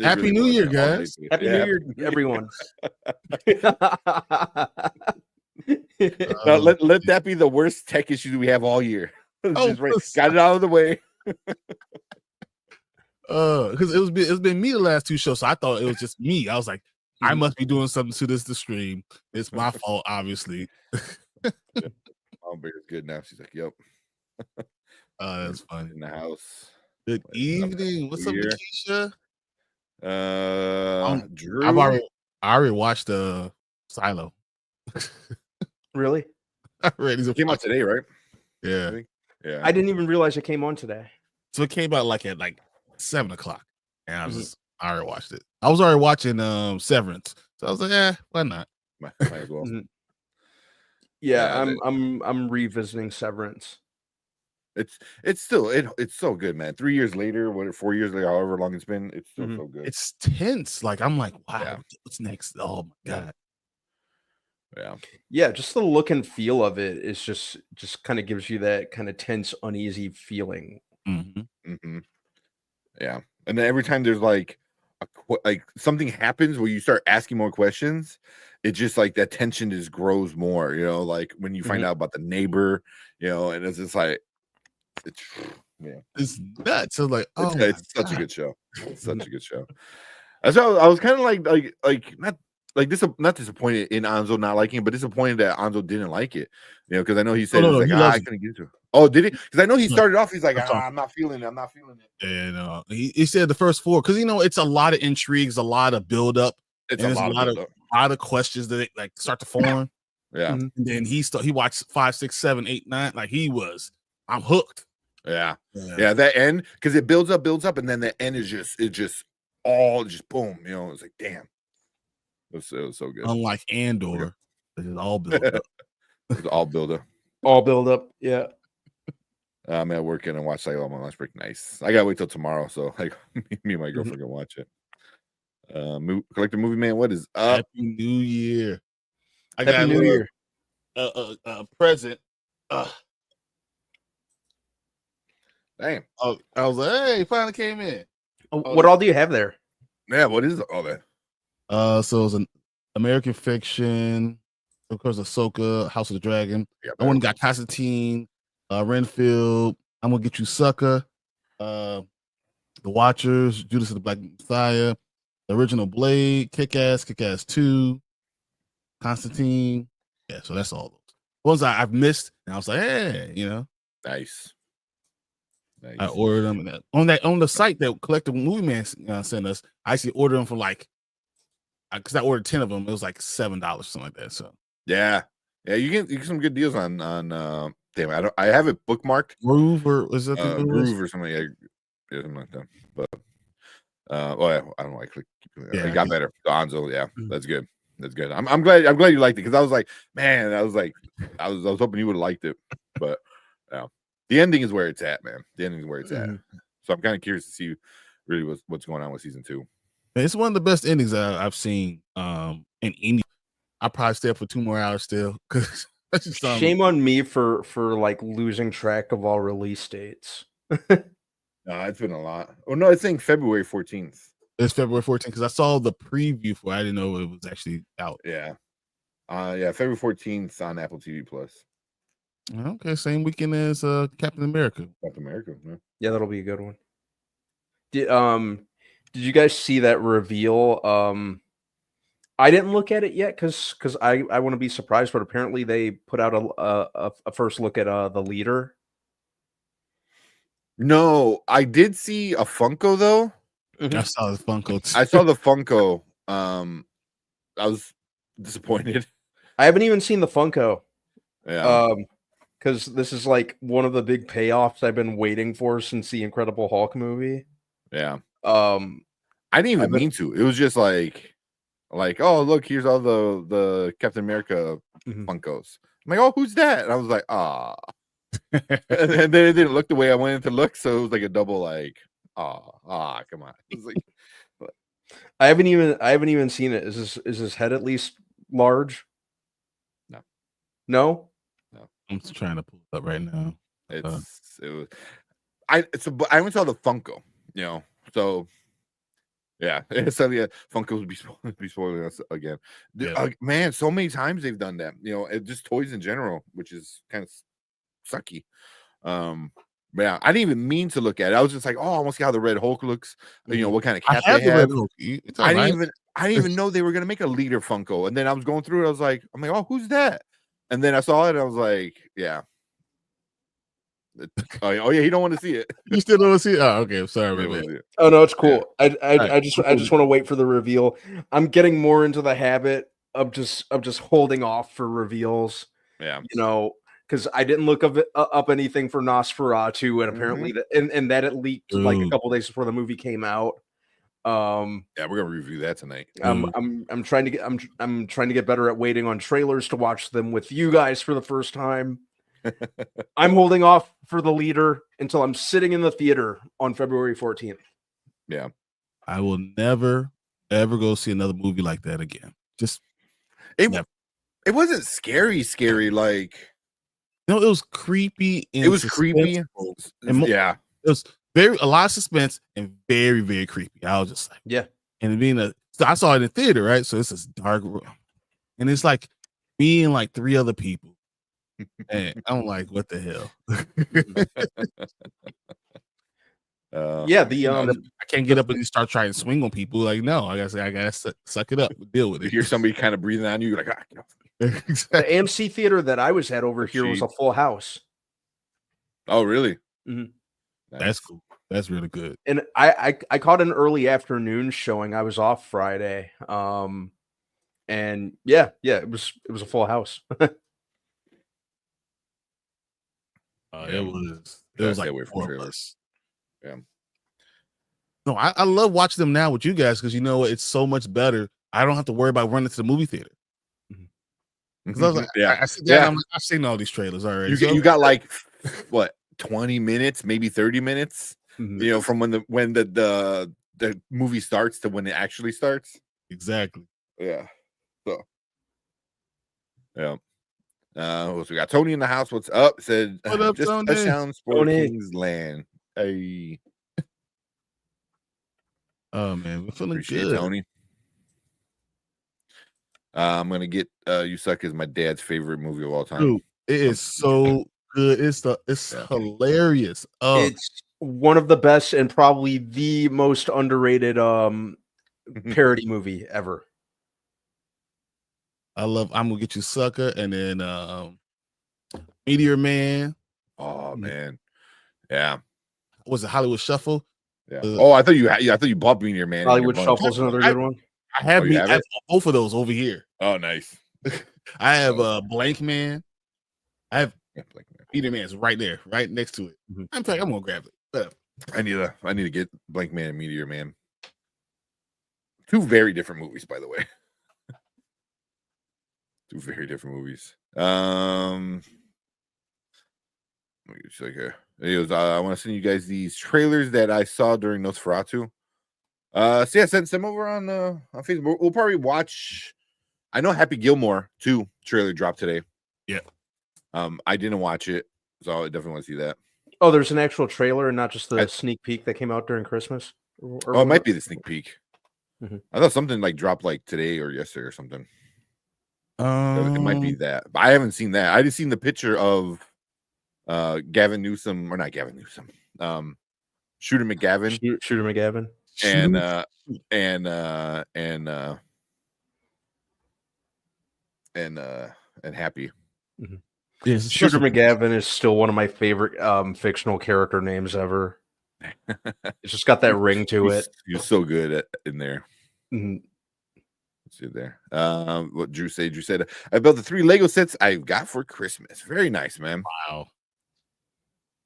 Happy New Year, guys. Happy New Year, everyone. Now, let that be the worst tech issue we have all year. Just got it out of the way. Because it's been me the last two shows, so I thought it was just me. I was like, I must be doing something to this to stream. It's my fault, obviously. Mom Bear's good now. She's like, yep. That's funny. In the house. Good evening. What's up, Makisha? Drew. I already watched Silo. Really? It came out today, right? Yeah. Yeah. I didn't even realize it came on today. So it came out at 7:00, and I already watched it. I was already watching Severance, so I was like, yeah, why not? Might as well. Yeah, I'm revisiting Severance. It's still it's so good, man. 3 years later, 4 years later, however long it's been, it's still so good. It's tense. I'm like, wow, what's next? Oh my god. Yeah, just the look and feel of it is just kind of gives you that kind of tense, uneasy feeling. Yeah, and then every time there's like something happens where you start asking more questions, it just that tension just grows more. Like when you find out about the neighbor, and it's just like it's nuts. So it's such a good show. It's such a good show. So I was kind of not disappointed in Anzo not liking it, but disappointed that Anzo didn't like it. Because I know he said I couldn't get into it. Oh, did he? Because I know he started off. He's like, I'm not feeling it. I'm not feeling it. Yeah, no. He said the first 4 because it's a lot of intrigues, a lot of build up. It's a lot of questions that start to form. Yeah. And then he watched 5, 6, 7, 8, 9. I'm hooked. Yeah. That end, because it builds up, and then the end is just all boom. It's like damn. It was so good. Unlike Andor, it is all build up. It's all build up. All build up. Yeah. I'm at work and watch on my lunch break. Nice. I gotta wait till tomorrow, so me and my girlfriend can watch it. Collector Movie Man, what is up? Happy New Year! Happy New Year. Present. Damn. Oh, I was like, hey, he finally came in. What all do you have there? Yeah, what is all that? So it was an American Fiction, of course, Ahsoka, House of the Dragon. I went and got Constantine, Renfield. I'm Gonna Get You, Sucker. The Watchers, Judas and the Black Messiah, the original Blade, Kick-Ass 2, Constantine. Yeah, so that's all those ones I've missed, and I was like, hey, Nice. I ordered them on the site that Collective Movie Man sent us. I actually ordered them for because I ordered 10 of them. It was $7, something like that. So yeah, you get some good deals on. Damn, I have it bookmarked. Groove or was that the Groove or something? Yeah, something like that. But I don't know. It got better. Gonzo, yeah, that's good. That's good. I'm glad you liked it because I was like, man, I was hoping you would have liked it, but the ending is where it's at, man. The ending is where it's at. So I'm kind of curious to see really what's going on with season 2. It's one of the best endings that I've seen in any. I'll probably stay up for 2 more hours still because shame on me for losing track of all release dates. No, it's been a lot. Oh no, I think February 14th. It's February 14th because I saw the preview for it. I didn't know it was actually out. Yeah. February 14th on Apple TV Plus. Okay, same weekend as Captain America. Yeah, that'll be a good one. Did you guys see that reveal? I didn't look at it yet because I want to be surprised, but apparently they put out a first look at the leader. No, I did see a Funko though. I saw the Funko too. I saw the Funko. I was disappointed. I haven't even seen the Funko. Yeah. Because this is one of the big payoffs I've been waiting for since the Incredible Hulk movie. Yeah. I didn't even mean to. It was just oh look, here's all the Captain America Funkos. I'm like, oh, who's that? And I was like, ah. And then it didn't look the way I wanted it to look, so it was a double come on. It was I haven't even seen it. Is his head at least large? No. I'm just trying to pull it up right now. I went saw the Funko, so Yeah, so yeah, Funko would be spoiling us again. Man, so many times they've done that. Just toys in general, which is kind of sucky. But yeah, I didn't even mean to look at it. I was just like, oh, I want to see how the Red Hulk looks. What kind of cap they have. It's I didn't even know they were gonna make a leader Funko. And then I was going through it. I'm like, oh, who's that? And then I saw it. And I was like, yeah. Oh yeah, you don't want to see it. You still don't want to see it? Oh, okay. I'm sorry, man. Oh no, it's cool. Yeah. I just want to wait for the reveal. I'm getting more into the habit of just holding off for reveals. Yeah, because I didn't look up anything for Nosferatu, and apparently and that it leaked like a couple days before the movie came out. Yeah, we're gonna review that tonight. I'm trying to get better at waiting on trailers to watch them with you guys for the first time. I'm holding off for the leader until I'm sitting in the theater on February 14th. Yeah, I will never ever go see another movie like that again. Just it wasn't scary. Like, it was creepy. It was creepy. Yeah, it was a lot of suspense and very, very creepy. I was just like, yeah. And so I saw it in the theater, right? So it's this dark room, and it's like me and like 3 other people. And I'm like, what the hell? I can't get up and start trying to swing on people. Like, no, I gotta suck it up, deal with it. You hear somebody kind of breathing on you, you're like, get off me. The AMC theater that I was at over here was a full house. Oh, really? Mm-hmm. Nice. That's cool. That's really good. And I caught an early afternoon showing. I was off Friday. And yeah, it was a full house. It was like away from trailers. Yeah. No, I love watching them now with you guys because it's so much better. I don't have to worry about running to the movie theater. Because I was like, I sit down, I've seen all these trailers already. You got like what 20 minutes, maybe 30 minutes, from when the movie starts to when it actually starts. Exactly. Yeah. So. Yeah. We got Tony in the house. What's up? Said what up, just Tony? touchdown Sport Kings land. Hey. Oh man, we're feeling Appreciate good, Tony. I'm gonna get You Suck is my dad's favorite movie of all time. Dude, it is so good. It's hilarious. It's one of the best and probably the most underrated parody movie ever. I'm Gonna Get You Sucker, and then Meteor Man. Oh man, yeah. Was it Hollywood Shuffle? Yeah. I thought you bought Meteor Man. Hollywood Shuffle's another good one. I have both of those over here. Oh, nice. I have Blank Man. I have Blank Man. Meteor Man's right there, right next to it. In fact, I'm gonna grab it. Whatever. I need to get Blank Man and Meteor Man. 2 very different movies, by the way. 2 very different movies. Let me just like here. I want to send you guys these trailers that I saw during Nosferatu. So yeah, send them over on Facebook. We'll probably watch. I know Happy Gilmore 2 trailer dropped today. Yeah. I didn't watch it, so I definitely want to see that. Oh, there's an actual trailer and not just the sneak peek that came out during Christmas. It might be the sneak peek. I thought something like dropped like today or yesterday or something. It might be that, but I haven't seen that. I just seen the picture of Gavin Newsom, or not Gavin Newsom, Shooter McGavin, Shooter McGavin, and Happy. Yes, Shooter McGavin is still one of my favorite fictional character names ever. It's just got that ring to it. You're so good in there. Let's see there. What Drew said? Drew said, I built the 3 Lego sets I got for Christmas. Very nice, man. Wow.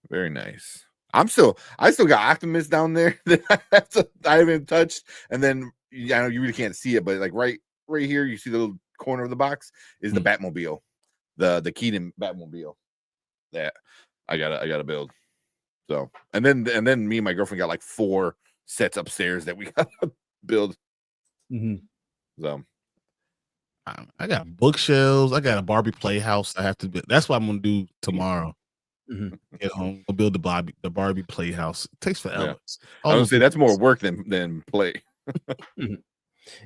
Very nice. I still got Optimus down there that I haven't touched. And then I know you really can't see it, but like right here, you see the little corner of the box is the Batmobile, the Keaton Batmobile that I gotta build. So and then me and my girlfriend got like 4 sets upstairs that we gotta build. So I got bookshelves. I got a Barbie playhouse. I have to build. That's what I'm gonna do tomorrow. Get home, I'll build the Barbie playhouse. It takes forever. Yeah. I would say that's more work than play.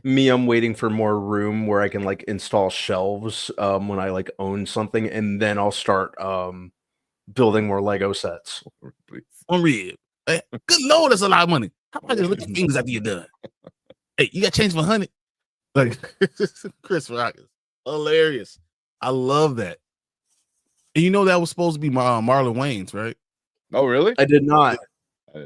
Me, I'm waiting for more room where I can like install shelves when I like own something, and then I'll start building more Lego sets. Please. On real. Hey, good Lord, that's a lot of money. How about I just lick your fingers after you're done? Hey, you got change for 100? Like Chris Rock is hilarious. I love that. And you know that was supposed to be Marlon Wayans, right? Oh, really? I did not.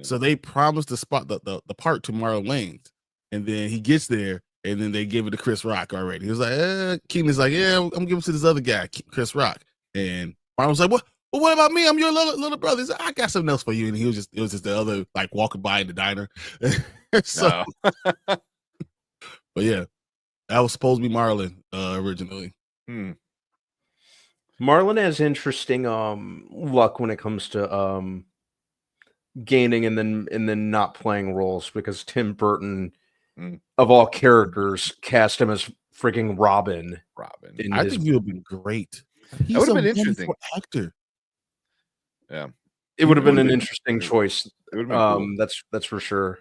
So they promised the spot the part to Marlon Wayans, and then he gets there, and then they give it to Chris Rock already. He was like, Keenan's like, yeah, I'm giving it to this other guy, Chris Rock. And Marlon was like, what? Well, what about me? I'm your little brother. He's like, I got something else for you. And it was just the other like walking by in the diner. So, but yeah, that was supposed to be Marlon originally. Marlon has interesting luck when it comes to gaining and then not playing roles, because Tim Burton, of all characters, cast him as freaking Robin. I think he would have been great. That would have been interesting. Actor. Yeah, it would have been an interesting choice. It would have been cool. That's for sure.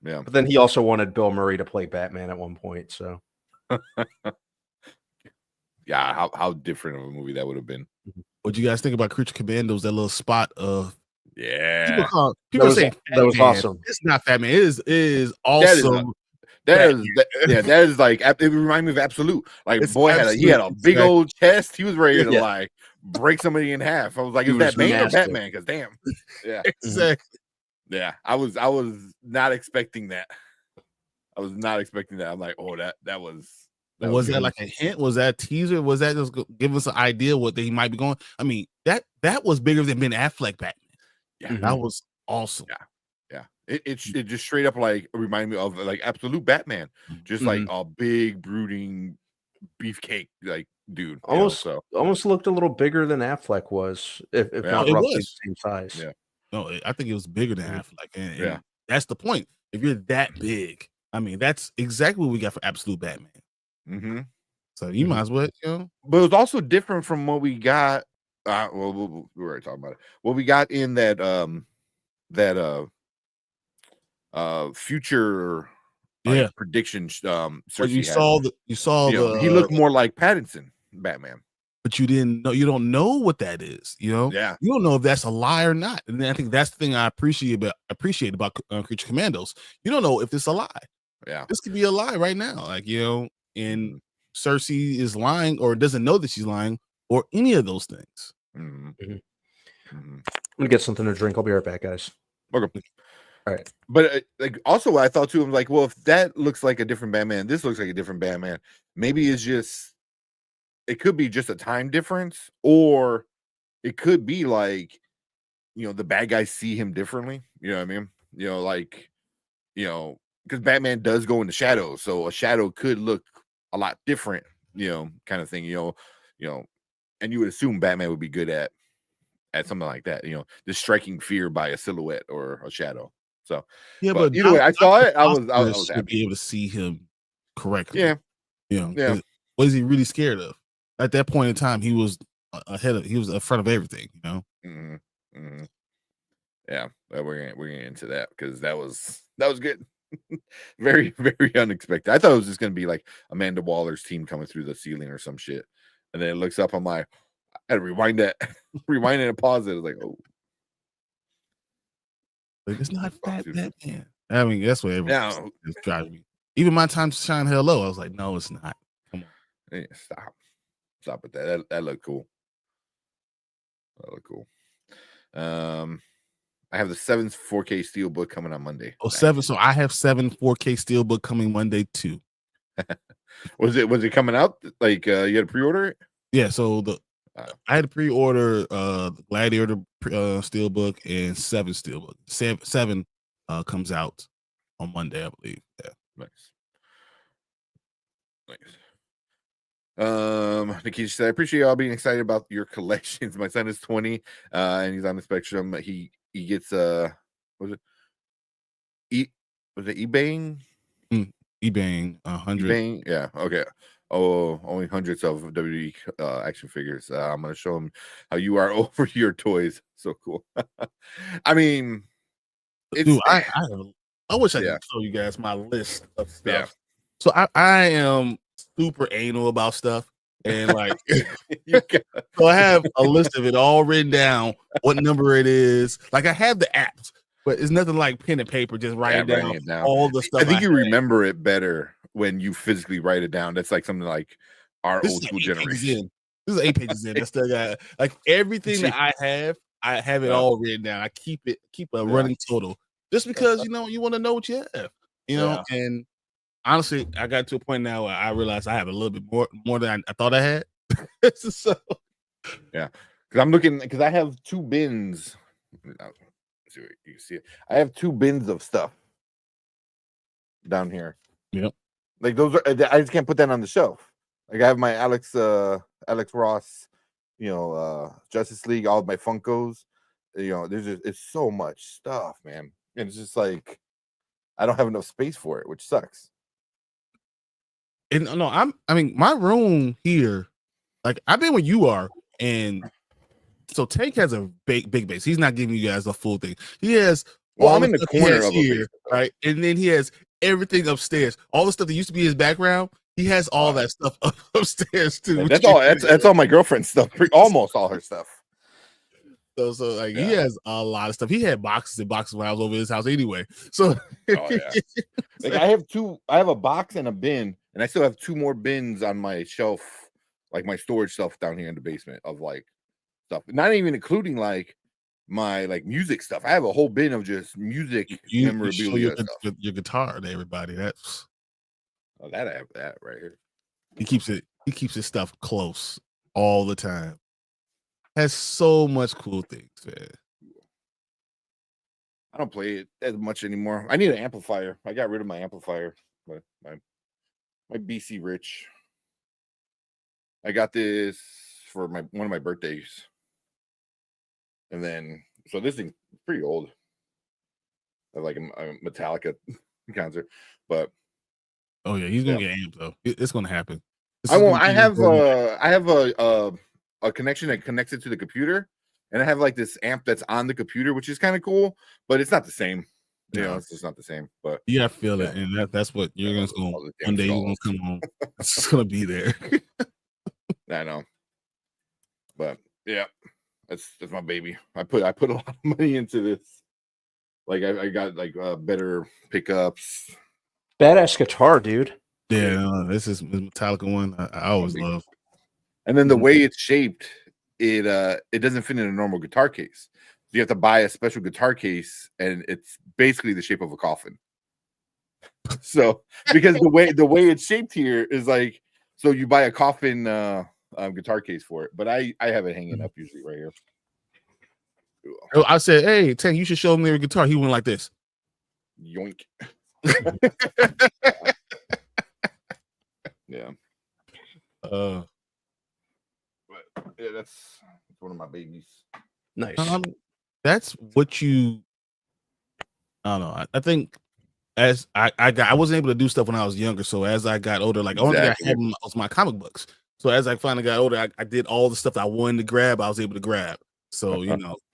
Yeah, but then he also wanted Bill Murray to play Batman at one point. So, yeah, how different of a movie that would have been. What do you guys think about Creature Commandos? That little spot of people saying that was awesome. It's not Fat Man. It is awesome. That is like it reminded me of Absolute. Like it's boy had a big old chest. He was ready to like break somebody in half. I was like, is that Bane or Batman? Because damn, yeah, exactly. Yeah, I was not expecting that. I was not expecting that. I'm like, oh, that was. Was that like a hint? Was that a teaser? Was that just give us an idea what he might be going? I mean, that was bigger than Ben Affleck Batman. Yeah, that was awesome. Yeah. It just straight up like reminded me of like Absolute Batman, just like a big brooding beefcake like dude. Almost looked a little bigger than Affleck was, if not roughly the same size. Yeah. No, I think it was bigger than Affleck, and that's the point. If you're that big, I mean, that's exactly what we got for Absolute Batman. So you might as well, But it was also different from what we got. Well, we were already talking about it. What we got in that future prediction. You saw he looked more like Pattinson Batman, but you don't know what that is. You don't know if that's a lie or not. And I think that's the thing I appreciate about Creature Commandos. You don't know if it's a lie. Yeah, this could be a lie right now. Like and Cersei is lying or doesn't know that she's lying or any of those things. I'm gonna get something to drink. I'll be right back, guys. Okay. All right. But like also what I thought too, I'm like, well, if that looks like a different Batman, this looks like a different Batman, maybe it could be just a time difference, or it could be like, the bad guys see him differently. You know what I mean? Because Batman does go into shadows, so a shadow could look a lot different, kind of thing, and you would assume Batman would be good at something like that, just striking fear by a silhouette or a shadow. So but either way, I saw it. I was happy to be able to see him correctly. Yeah, What is he really scared of? At that point in time, he was he was in front of everything. Yeah, we're gonna get into that because that was good. Very, very unexpected. I thought it was just gonna be like Amanda Waller's team coming through the ceiling or some shit, and then it looks up. I'm like, I had to rewind and pause it. I was like, oh, like, it's not that Batman. I mean, that's what everyone is driving me. Even my time to shine hello, I was like, no, it's not. Come on, yeah, stop with that. That looked cool. I have the 7 4K Steelbook coming on Monday. Oh, 7. So I have 7 4K Steelbook coming Monday too. Was it coming out? Like you had to pre-order it? Yeah. So I had to pre-order Gladiator Steelbook and 7 Steelbook. 7 comes out on Monday, I believe. Yeah. Nice. Nikki said, I appreciate y'all being excited about your collections. My son is 20 and he's on the spectrum. He gets was it eBaying? eBaying 100. eBaying? Yeah, okay. Oh, only hundreds of WWE action figures. I'm gonna show him how you are over your toys. So cool. I mean, dude, I have I wish I could show you guys my list of stuff. Yeah. So I am super anal about stuff. And like, so I have a list of it all written down, what number it is. Like I have the apps, but it's nothing like pen and paper, just writing down all the stuff. I think you remember it better when you physically write it down. That's like something like our old school generation. This is 8 pages in. I still got like everything that I have it all written down. I keep a running total just because you want to know what you have, and honestly, I got to a point now where I realized I have a little bit more than I thought I had. So, yeah, because I'm looking because I have 2 bins. Let's see what you can see it. I have 2 bins of stuff down here. Yep, like those are. I just can't put that on the shelf. Like I have my Alex Ross, Justice League, all of my Funkos. It's so much stuff, man. And it's just like I don't have enough space for it, which sucks. And no, I mean, my room here, like I've been where you are, and so Tank has a big base. He's not giving you guys the full thing. He has. Well, I'm in the corner of here, right? And then he has everything upstairs. All the stuff that used to be his background. He has all that stuff upstairs too. Yeah, that's all my girlfriend's stuff. Almost all her stuff. So like he has a lot of stuff. He had boxes and boxes when I was over his house anyway. So like I have a box and a bin, and I still have 2 more bins on my shelf, like my storage stuff down here in the basement of like stuff. Not even including like my like music stuff. I have a whole bin of just music memorabilia stuff. Your guitar to everybody. That's I have that right here. He keeps his stuff close all the time. Has so much cool things, man. I don't play it as much anymore. I need an amplifier. I got rid of my amplifier. My BC Rich. I got this for one of my birthdays. And then so this thing's pretty old. I like a Metallica concert, but oh yeah, he's gonna get amped though. It's gonna happen. I have a connection that connects it to the computer, and I have like this amp that's on the computer, which is kind of cool, but it's not the same. It's just not the same. But you gotta feel it, and that's what you're gonna one day you're gonna come home. It's just gonna be there. I know, but yeah, that's my baby. I put a lot of money into this. Like I got like better pickups. Badass guitar, dude. Yeah, this is Metallica one. I always love. And then the way it's shaped, it doesn't fit in a normal guitar case. So you have to buy a special guitar case, and it's basically the shape of a coffin. So because the way it's shaped here is like, so you buy a coffin guitar case for it. But I have it hanging up usually right here. I said, "Hey, Tank, you should show me your guitar." He went like this. Yoink. Yeah. But yeah, that's one of my babies. Nice. That's what you. I don't know. I think as I wasn't able to do stuff when I was younger. So as I got older, like only thing I had was my comic books. So as I finally got older, I did all the stuff that I wanted to grab. I was able to grab. So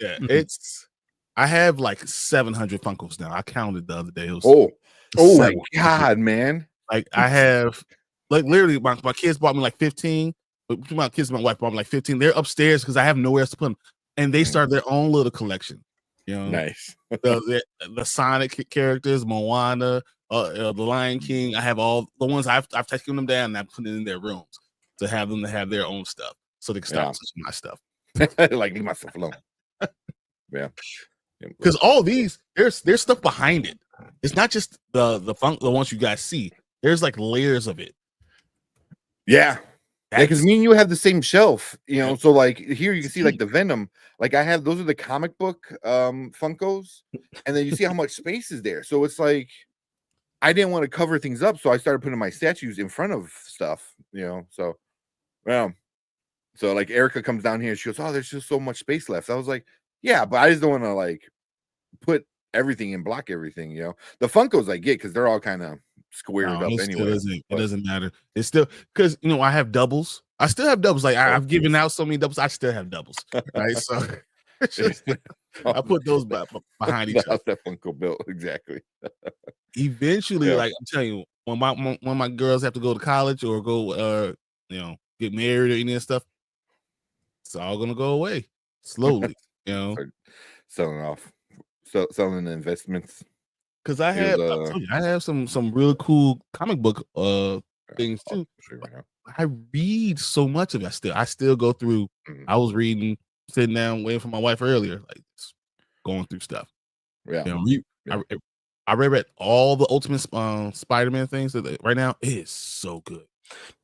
it's. I have like 700 Funkos now. I counted the other day. It was my God, man! Like I have, like literally, my kids bought me like 15. But my kids and my wife bought me like 15. They're upstairs because I have nowhere else to put them, and they started their own little collection. Nice. the Sonic characters, Moana, the Lion King. I have all the ones I've taken them down and I put it in their rooms to have them to have their own stuff, so they can stop touching my stuff. Like leave myself alone. Yeah. Because all these, there's stuff behind it. It's not just the ones you guys see. There's like layers of it. Yeah. Because me and you have the same shelf, So like here you can see like the Venom. Like I have those are the comic book Funkos, and then you see how much space is there. So it's like I didn't want to cover things up, so I started putting my statues in front of stuff. So so like Erica comes down here and she goes, "Oh, there's just so much space left." I was like, "Yeah, but I just don't want to like put everything and block everything." The Funkos I get because they're all kind of squared up anyway. It doesn't matter. It's still because I have doubles. I still have doubles. Like I've given out so many doubles. I still have doubles. Right. So I put those behind each other. That Funko built exactly. Eventually, like I'm telling you, when my girls have to go to college or go, get married or any of that stuff, it's all gonna go away slowly. Start selling off, selling the investments. Because I have some really cool comic book things too. I read so much of it. I still go through. I was reading, sitting down, waiting for my wife earlier, like going through stuff. Yeah. I read all the Ultimate Spider-Man things right now. It is so good,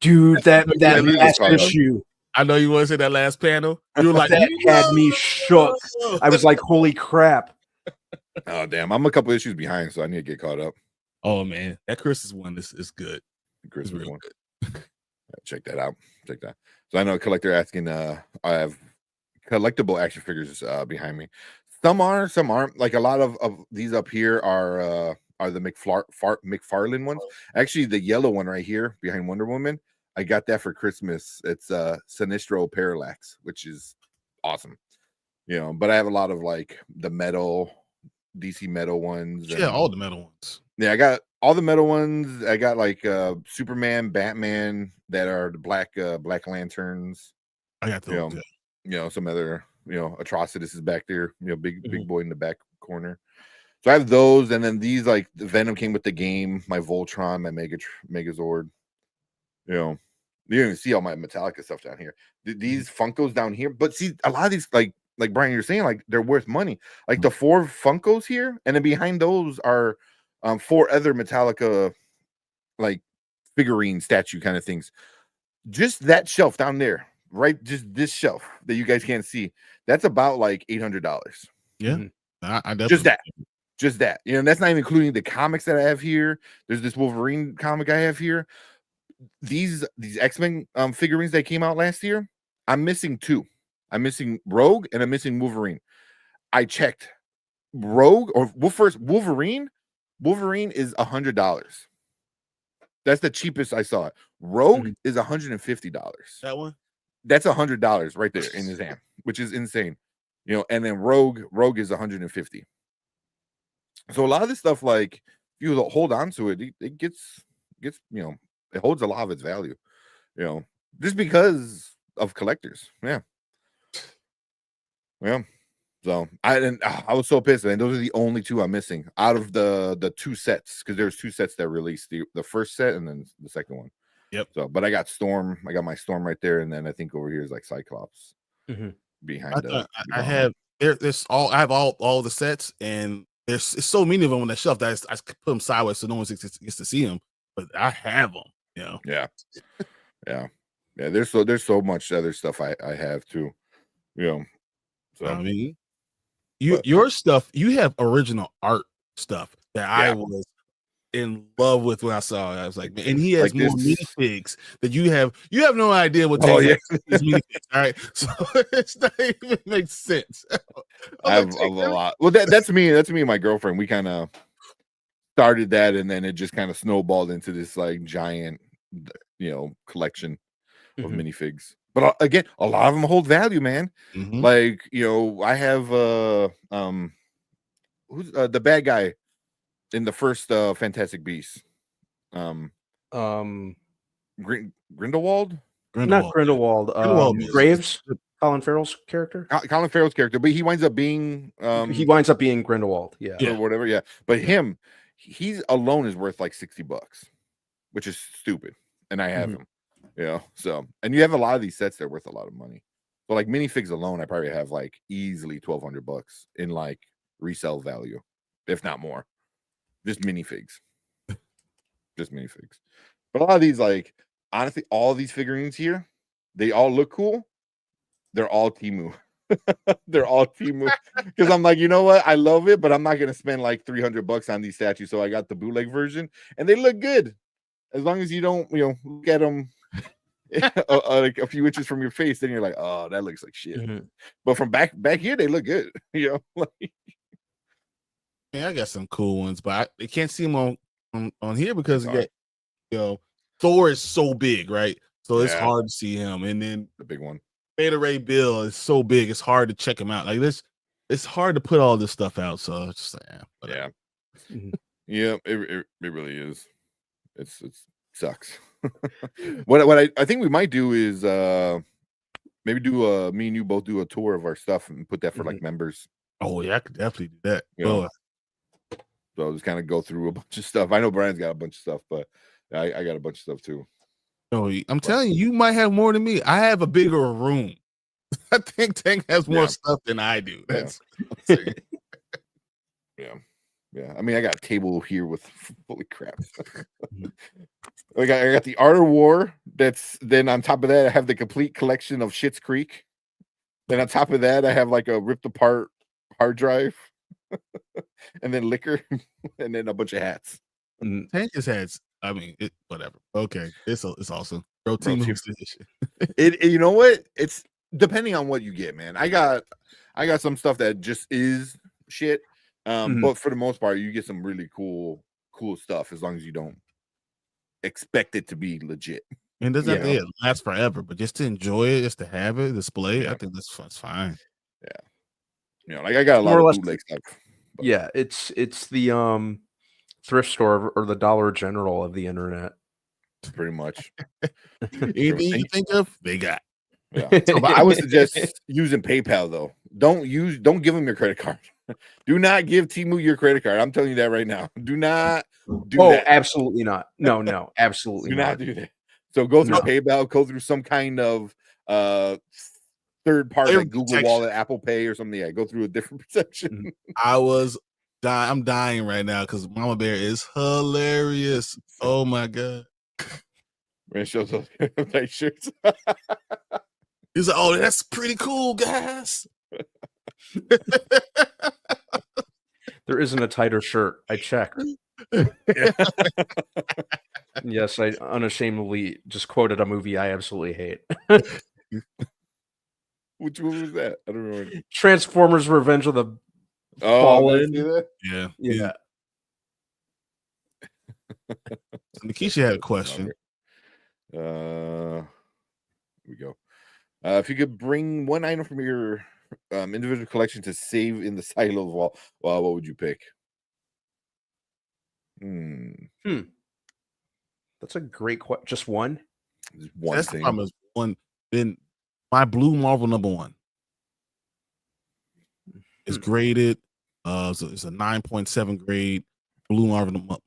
dude. That last issue. I know you want to say that last panel. You were like, that had me shook. I was like, holy crap. Oh damn! I'm a couple issues behind, so I need to get caught up. Oh man, that Christmas one is good. The Christmas one. Good. Check that out. Check that. So I know a collector asking. I have collectible action figures behind me. Some are, some aren't. Like a lot of these up here are the McFarlane ones. Actually, the yellow one right here behind Wonder Woman, I got that for Christmas. It's Sinestro Parallax, which is awesome. But I have a lot of like the metal, DC metal ones. Yeah, all the metal ones. Yeah, I got all the metal ones. I got like Superman, Batman that are the Black Lanterns. I got those. Some other atrocities is back there. Big boy in the back corner. So I have those, and then these like the Venom came with the game. My Voltron, my Megazord. You don't even see all my Metallica stuff down here. These Funkos down here, but see a lot of these like Brian, you're saying like they're worth money. Like the 4 Funkos here, and then behind those are 4 other Metallica like figurine statue kind of things. Just that shelf down there, right? Just this shelf that you guys can't see. That's about like $800. Yeah, I definitely just that. That's not even including the comics that I have here. There's this Wolverine comic I have here. These X-Men figurines that came out last year, I'm missing 2. I'm missing Rogue and I'm missing Wolverine. I checked Rogue first Wolverine. Wolverine is $100. That's the cheapest I saw it. Rogue is $150. That one? That's $100 right there in his hand, which is insane. And then Rogue is $150. So a lot of this stuff, like if you hold on to it, it gets it holds a lot of its value. Just because of collectors. Yeah. So I was so pissed, and those are the only 2 I'm missing out of the 2 sets, because there's 2 sets that released, the first set and then the second one. Yep. So, but I got Storm. I got my Storm right there, and then I think over here is like Cyclops behind. I have I have all the sets, and there's so many of them on the shelf that I put them sideways so no one gets to see them. But I have them. Yeah. There's so much other stuff I have too. So I mean, your stuff, you have original art stuff that I was in love with when I saw it. I was like, man, and he has like more minifigs that you have. You have no idea what these minifigs. All right, so it's not even makes sense. I have a lot. Well, that's me. That's me and my girlfriend. We kind of started that, and then it just kind of snowballed into this like giant, collection of minifigs. But again, a lot of them hold value, man. Like, I have who's the bad guy in the first Fantastic Beasts? Grindelwald? Not Grindelwald. Graves, Colin Farrell's character. Colin Farrell's character, but he winds up being Grindelwald, or whatever, yeah. But he's alone is worth like $60, which is stupid, and I have him. So, and you have a lot of these sets that are worth a lot of money. But like minifigs alone, I probably have like easily $1,200 in like resale value, if not more. Just minifigs. But a lot of these, like, honestly, all these figurines here, they all look cool. They're all Temu. They're all Temu. Because I'm like, you know what? I love it, but I'm not gonna spend like $300 on these statues. So I got the bootleg version, and they look good. As long as you don't, look at them like a few inches from your face, then you're like, oh, that looks like shit. But from back here, they look good. Yeah, I got some cool ones, but I can't see them on here because Thor is so big, right? So it's hard to see him. And then the big one, Beta Ray Bill is so big, it's hard to check him out. Like this, it's hard to put all this stuff out. So it's just yeah. Yeah, it really is. It sucks. What I think we might do is maybe do me and you both do a tour of our stuff and put that for like members. Oh yeah, I could definitely do that. So I'll just kind of go through a bunch of stuff. I know Brian's got a bunch of stuff, but I got a bunch of stuff too. Oh, I'm telling you, you might have more than me. I have a bigger room. I think Tank has more stuff than I do. That's yeah. I mean, I got a table here with holy crap. I got the Art of War. Then on top of that, I have the complete collection of Schitt's Creek. Then on top of that, I have like a ripped apart hard drive, and then liquor, and then a bunch of hats. Tank just hats. I mean, whatever. Okay, it's awesome. Bro, team it. You know what? It's depending on what you get, man. I got some stuff that just is shit. But for the most part, you get some really cool stuff as long as you don't expect it to be legit. And doesn't have to last forever, but just to enjoy it, just to have it, display. I think that's fine. Yeah, like I got a lot of bootleg stuff. But. Yeah, it's the thrift store or the Dollar General of the internet. Pretty much. Anything you think of, they got. Yeah, but I would suggest using PayPal though. Don't give them your credit card. Do not give Temu your credit card. I'm telling you that right now. Do not do that. Absolutely not. No, absolutely do not do that. So go through PayPal, go through some kind of third party like Google Wallet, Apple Pay, or something. Yeah, go through a different protection. I'm dying right now because Mama Bear is hilarious. Oh my god. Man shows up nice shirts. He's like, oh, that's pretty cool, guys. There isn't a tighter shirt. I checked. Yes, I unashamedly just quoted a movie I absolutely hate. Which one was that? I don't remember. Transformers: Revenge of the Fallen. Yeah. Nikisha had a question. Here we go. If you could bring one item from your individual collection to save in the silos, what would you pick? That's a great question. Just one? That's thing. The problem is one. Then my blue Marvel #1 is graded. So it's a 9.7 grade. Blue Marvel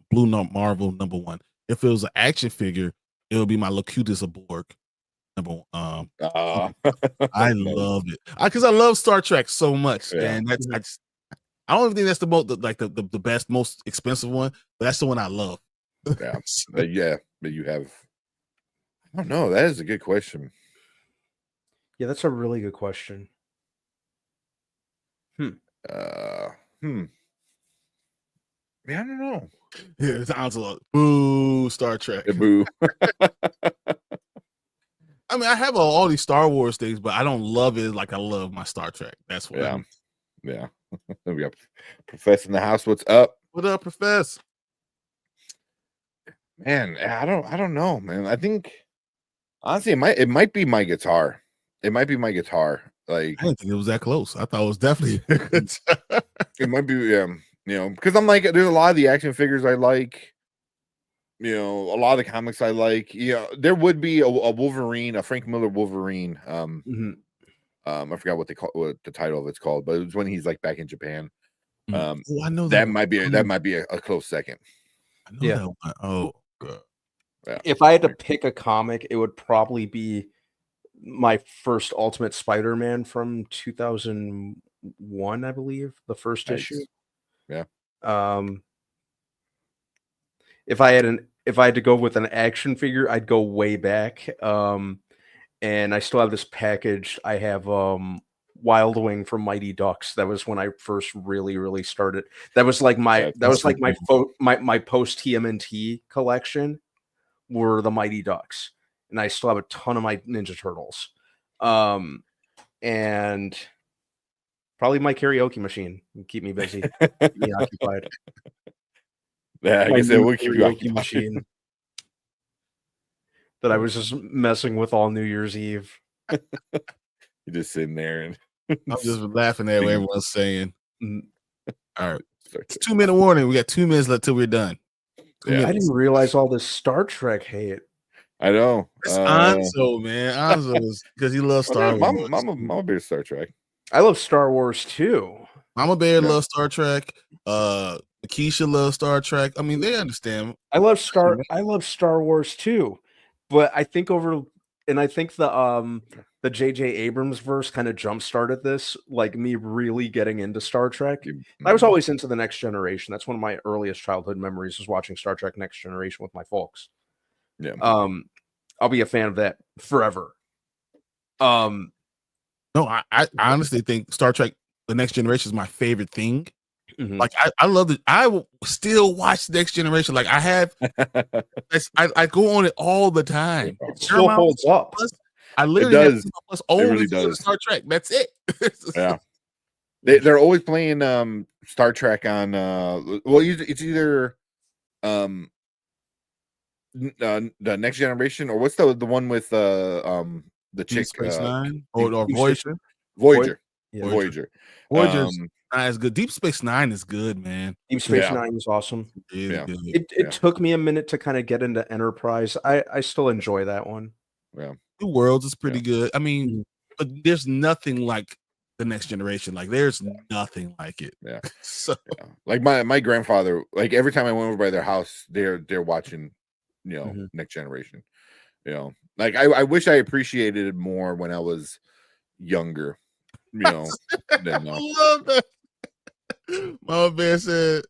#1. If it was an action figure, it would be my Locutus of Borg. I love it because I love Star Trek so much, and I don't even think that's the best, most expensive one, but that's the one I love. But you have. I don't know. That is a good question. Yeah, that's a really good question. Yeah, I don't know. Yeah, it's Onslaught. Boo, Star Trek. Boo. I mean, I have all these Star Wars things, but I don't love it like I love my Star Trek. That's what. Yeah. We got Professor in the house. What's up? What up, Professor? Man, I don't know, man. I think honestly, it might be my guitar. It might be my guitar. Like I didn't think it was that close. I thought it was definitely. It might be, because I'm like, there's a lot of the action figures I like. A lot of the comics I like. There would be a Wolverine, a Frank Miller Wolverine. I forgot what the title of it's called, but it was when he's like back in Japan. I know that might be a close second. I know that one. Oh, God. Yeah. If I had to pick a comic, it would probably be my first Ultimate Spider-Man from 2001, I believe, the first issue. Yeah. If I had to go with an action figure, I'd go way back. And I still have this package. I have Wild Wing from Mighty Ducks. That was when I first really started. That was like my post TMNT collection were the Mighty Ducks. And I still have a ton of my Ninja Turtles. And probably my karaoke machine can keep me busy, keep me occupied. Yeah, I guess it would keep you occupied. Machine that I was just messing with all New Year's Eve. You're just sitting there and I'm just laughing at what everyone's saying. Mm. All right. It's 2-minute warning. We got 2 minutes left till we're done. I didn't realize all this Star Trek hate. I know. It's Anzo, man. Anzo is because he loves Star Wars. Mama Bear Star Trek. I love Star Wars too. Mama Bear loves Star Trek. Keisha loves Star Trek. I mean, they understand. I love Star Wars too. But I think the J.J. Abrams verse kind of jump started this, like me really getting into Star Trek. I was always into the Next Generation. That's one of my earliest childhood memories, was watching Star Trek Next Generation with my folks. Yeah. I'll be a fan of that forever. No, I honestly think Star Trek The Next Generation is my favorite thing. Mm-hmm. Like I love it. I will still watch Next Generation. Like I have, I go on it all the time. It still holds up. Plus, I literally have really does. Star Trek. That's it. Yeah, they're always playing Star Trek on. It's either the Next Generation, or what's the one with the chick Space Nine or Voyager. Voyager. Voyager's not as good. Deep Space Nine is good, man. Deep Space Nine is awesome. It took me a minute to kind of get into Enterprise. I still enjoy that one. Yeah, New Worlds is pretty good. I mean, but there's nothing like the Next Generation. Like there's nothing like it. Yeah. So like my grandfather, like every time I went over by their house, they're watching, Next Generation. Like I wish I appreciated it more when I was younger. I love that. Mama Bear said,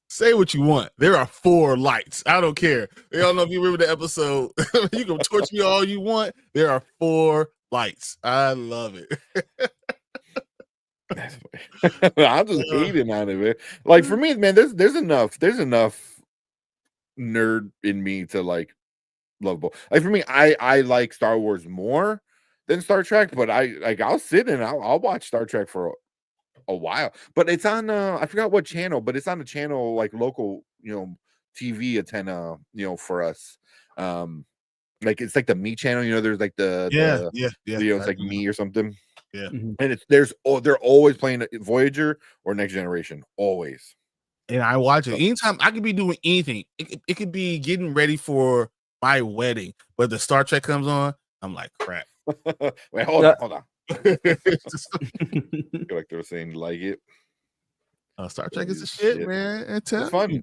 "Say what you want. There are 4 lights. I don't care." I don't know if you remember the episode. You can torch me all you want. There are 4 lights. I love it. I'm just hating on it, man. Like for me, man, there's enough nerd in me to like lovable. Like for me, I like Star Wars more than Star Trek, but I'll sit and I'll watch Star Trek for a while. But it's on I forgot what channel, but it's on a channel like local, TV antenna, for us. Like it's like the Me channel, there's like the it's like Me or something. Yeah. And they're always playing Voyager or Next Generation, always. And I watch it anytime. I could be doing anything. It could be getting ready for my wedding, but the Star Trek comes on, I'm like, crap. Wait, hold on. I feel like they were saying like it. Star Trek is the shit, man. It's fun.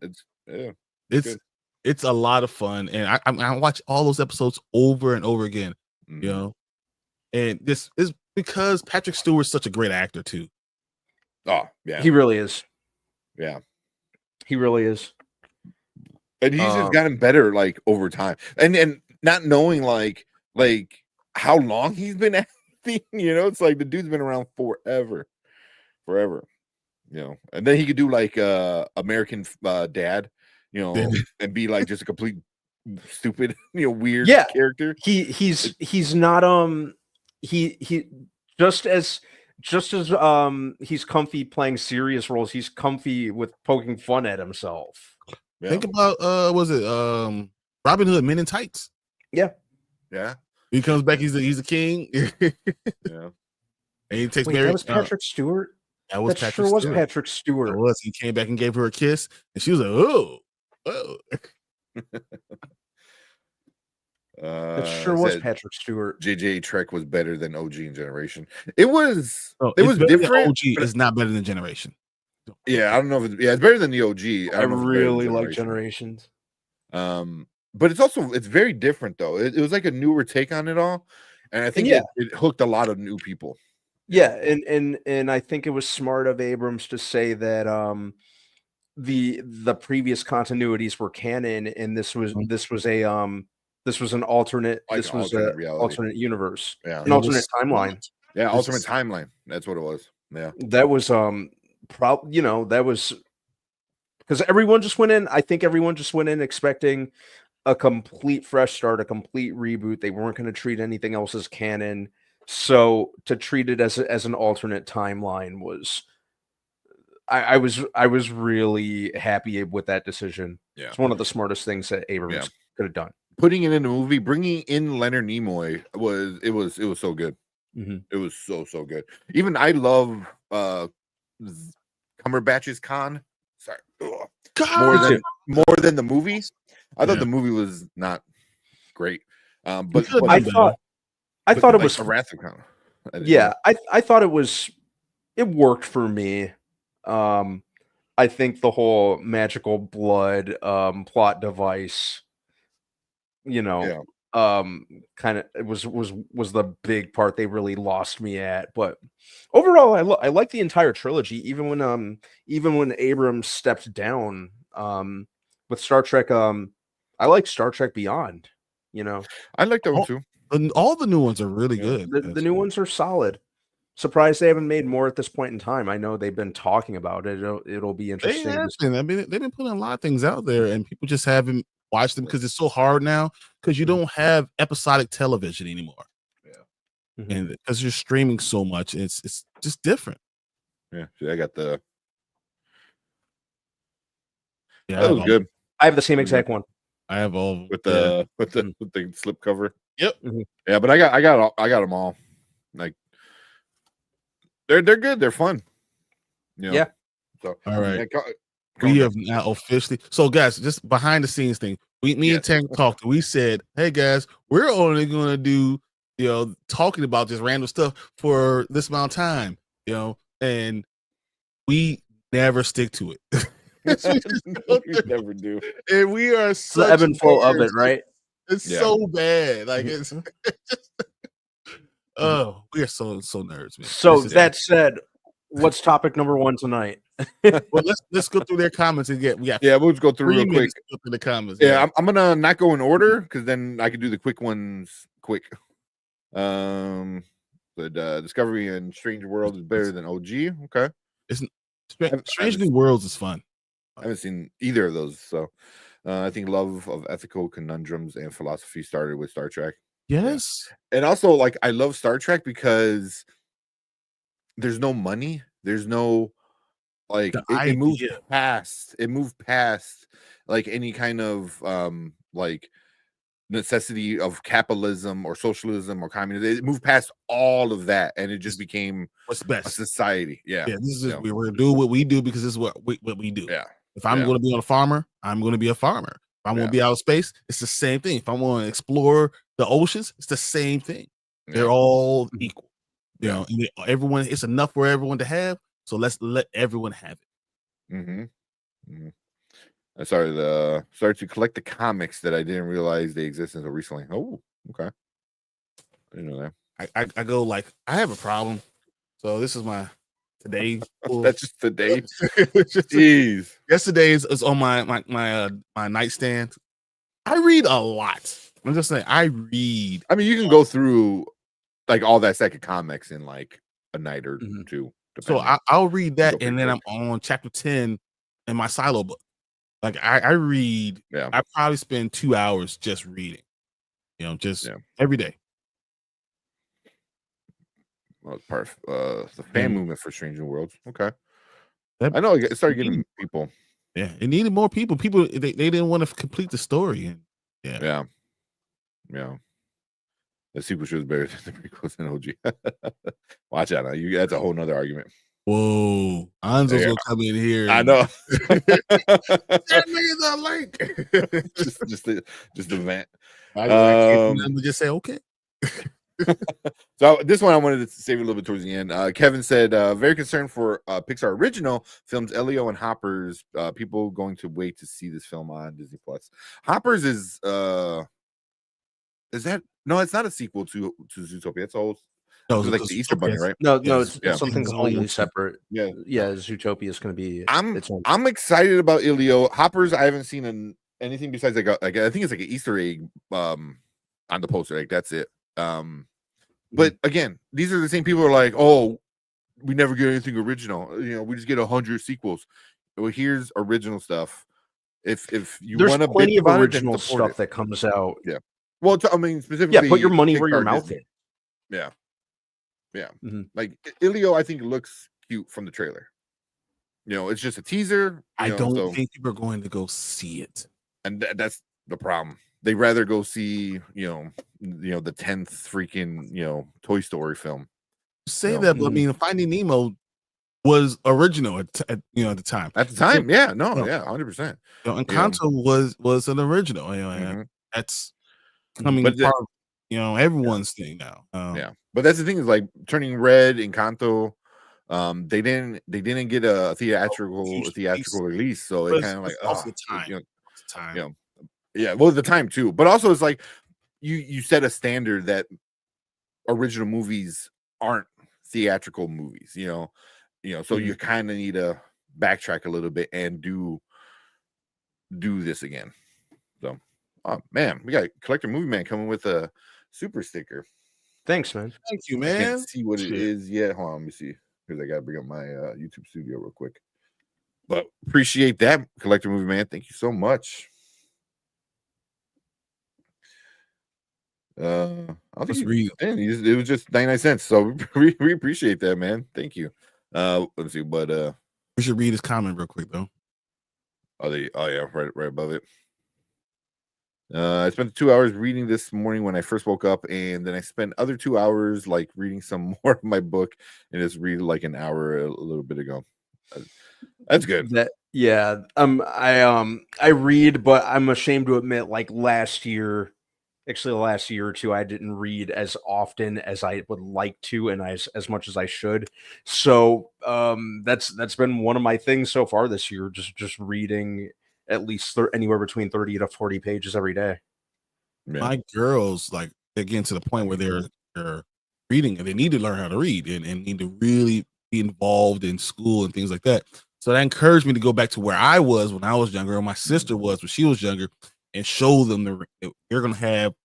It's a lot of fun, and I watch all those episodes over and over again. And this is because Patrick Stewart's such a great actor too. Oh yeah, he really is. Yeah, he really is. And he's just gotten better like over time, and not knowing like how long he's been acting. It's like the dude's been around forever. And then he could do like American Dad, and be like just a complete stupid, weird character. He's not he just as he's comfy playing serious roles, he's comfy with poking fun at himself. Yeah. Think about was it Robin Hood, Men in Tights? Yeah. He comes back, he's a king. Yeah. And he takes Mary. That was Patrick Stewart. That was Patrick Stewart. Was Patrick Stewart. It was. He came back and gave her a kiss, and she was like, "Oh." That sure was Patrick Stewart. JJ Trek was better than OG and Generation. It was. It was different. OG is not better than Generation. Yeah, I don't know if it's better than the OG. I really like Generations. But it's very different though. It was like a newer take on it all, and I think it hooked a lot of new people. Yeah, and I think it was smart of Abrams to say that the previous continuities were canon, and this was an alternate alternate universe, an alternate timeline. Yeah, alternate timeline. That's what it was. Yeah, that was that was because everyone just went in. I think everyone just went in expecting a complete fresh start, a complete reboot. They weren't going to treat anything else as canon. So to treat it as an alternate timeline was, I was really happy with that decision. Yeah, it's one of the smartest things that Abrams could have done. Putting it in a movie, bringing in Leonard Nimoy was so good. It was so good. Even I love Cumberbatch's Con. Sorry, more than the movie. I thought the movie was not great, but I thought it was a Wrath of Khan. Yeah, I thought it worked for me. I think the whole magical blood plot device, kind of it was the big part they really lost me at. But overall, I like the entire trilogy, even when Abrams stepped down with Star Trek. I like Star Trek Beyond. I like that one too. All the new ones are really good. The new ones are solid. Surprised they haven't made more at this point in time. I know they've been talking about it. It'll be interesting. I mean, they've been putting a lot of things out there, and people just haven't watched them because it's so hard now. Because you don't have episodic television anymore. Yeah, and because you're streaming so much, it's just different. Yeah, I got the. Yeah, that was good. I have the same exact one. I have all with the slip cover. Yep. Yeah, but I got them all. Like they're good. They're fun. Yeah. So all right. We have now officially. So guys, just behind the scenes thing. Me and Tank talked. We said, "Hey guys, we're only going to do talking about just random stuff for this amount of time." And we never stick to it. We never do. And we are so ebb and flow of it, right? It's so bad. Like it's just, oh, we are so nerds, man. So that said, what's topic number 1 tonight? Well, let's go through their comments and we'll just go through real quick. Go through the comments. Yeah, I'm gonna not go in order because then I can do the quick ones quick. But Discovery and Strange World is better than OG. Okay, Strange New Worlds is fun. I haven't seen either of those, so I think love of ethical conundrums and philosophy started with Star Trek. Yes, and also like I love Star Trek because there's no money, there's no like it moved past like any kind of like necessity of capitalism or socialism or communism. It moved past all of that, and it just became what's best a society. Yeah, this is we're gonna do what we do because this is what we do. Yeah. If I'm going to be a farmer, I'm going to be a farmer. If I'm going to be out of space, it's the same thing. If I want to explore the oceans, it's the same thing. They're all equal. You know, everyone. It's enough for everyone to have. So let's let everyone have it. I started to collect the comics that I didn't realize they existed until recently. Oh, okay. I didn't know that. I go like I have a problem. So this is my today. That's just today. Jeez. Yesterday is on my nightstand. I read a lot. I'm just saying I read. I mean, you can go through like all that stack of comics in like a night or two. So I'll read that, and then I'm on chapter 10 in my silo book. Like I read. Yeah. I probably spend 2 hours just reading. Every day. Well, perfect. The fan movement for Strange New Worlds. Okay. I know it started getting people. Yeah, it needed more people. People they didn't want to complete the story. And yeah. The sequel show is better than the prequels and OG. Watch out now. That's a whole nother argument. Whoa. Anzo's gonna come in here. I know. That nigga's a link. just a vent. I just say okay. So this one I wanted to save a little bit towards the end. Kevin said, very concerned for Pixar original films Elio and Hoppers. People going to wait to see this film on Disney Plus. Hoppers is that no? It's not a sequel to Zootopia. It's old. No, it's like the Easter Bunny, right? No, it's something completely separate. Yeah. Zootopia is going to be. I'm excited about Elio. Hoppers. I haven't seen anything besides like I think it's like an Easter egg on the poster. Like that's it. But again, these are the same people who are like, oh, we never get anything original. We just get 100 sequels. Well, here's original stuff. If you want there's plenty of original stuff that comes out. Yeah. Well, I mean, specifically, put your money where your mouth is. Yeah. Like Elio, I think looks cute from the trailer. It's just a teaser. I don't think people are going to go see it, and that's the problem. they rather go see the 10th freaking Toy Story film. Say that, but I mean, Finding Nemo was original at the time. At the time, yeah, 100%. Encanto was an original. That's coming part of everyone's thing now. But that's the thing is like Turning Red, Encanto. They didn't get a theatrical release, so it kind of like also time. Well, the time too, but also it's like you set a standard that original movies aren't theatrical movies, so you kind of need to backtrack a little bit and do this again. So, oh man, we got Collector Movie Man coming with a super sticker. Thanks, man. Thank you, man. I can't see what it is yet. Hold on, let me see, because I gotta bring up my YouTube studio real quick. But appreciate that, Collector Movie Man. Thank you so much. I think it was just 99 cents, so we appreciate that, man. Thank you. Let's see, but we should read his comment real quick though. Oh yeah, right above it. I spent 2 hours reading this morning when I first woke up, and then I spent other 2 hours like reading some more of my book, and just read like an hour a little bit ago. That's good. I read, but I'm ashamed to admit, like last year or two, I didn't read as often as I would like to, and as much as I should. So that's been one of my things so far this year, just reading at least anywhere between 30 to 40 pages every day. My girls, like, they're getting to the point where they're reading and they need to learn how to read and need to really be involved in school and things like that. So that encouraged me to go back to where I was when I was younger, or my sister was when she was younger, and show them they're going to have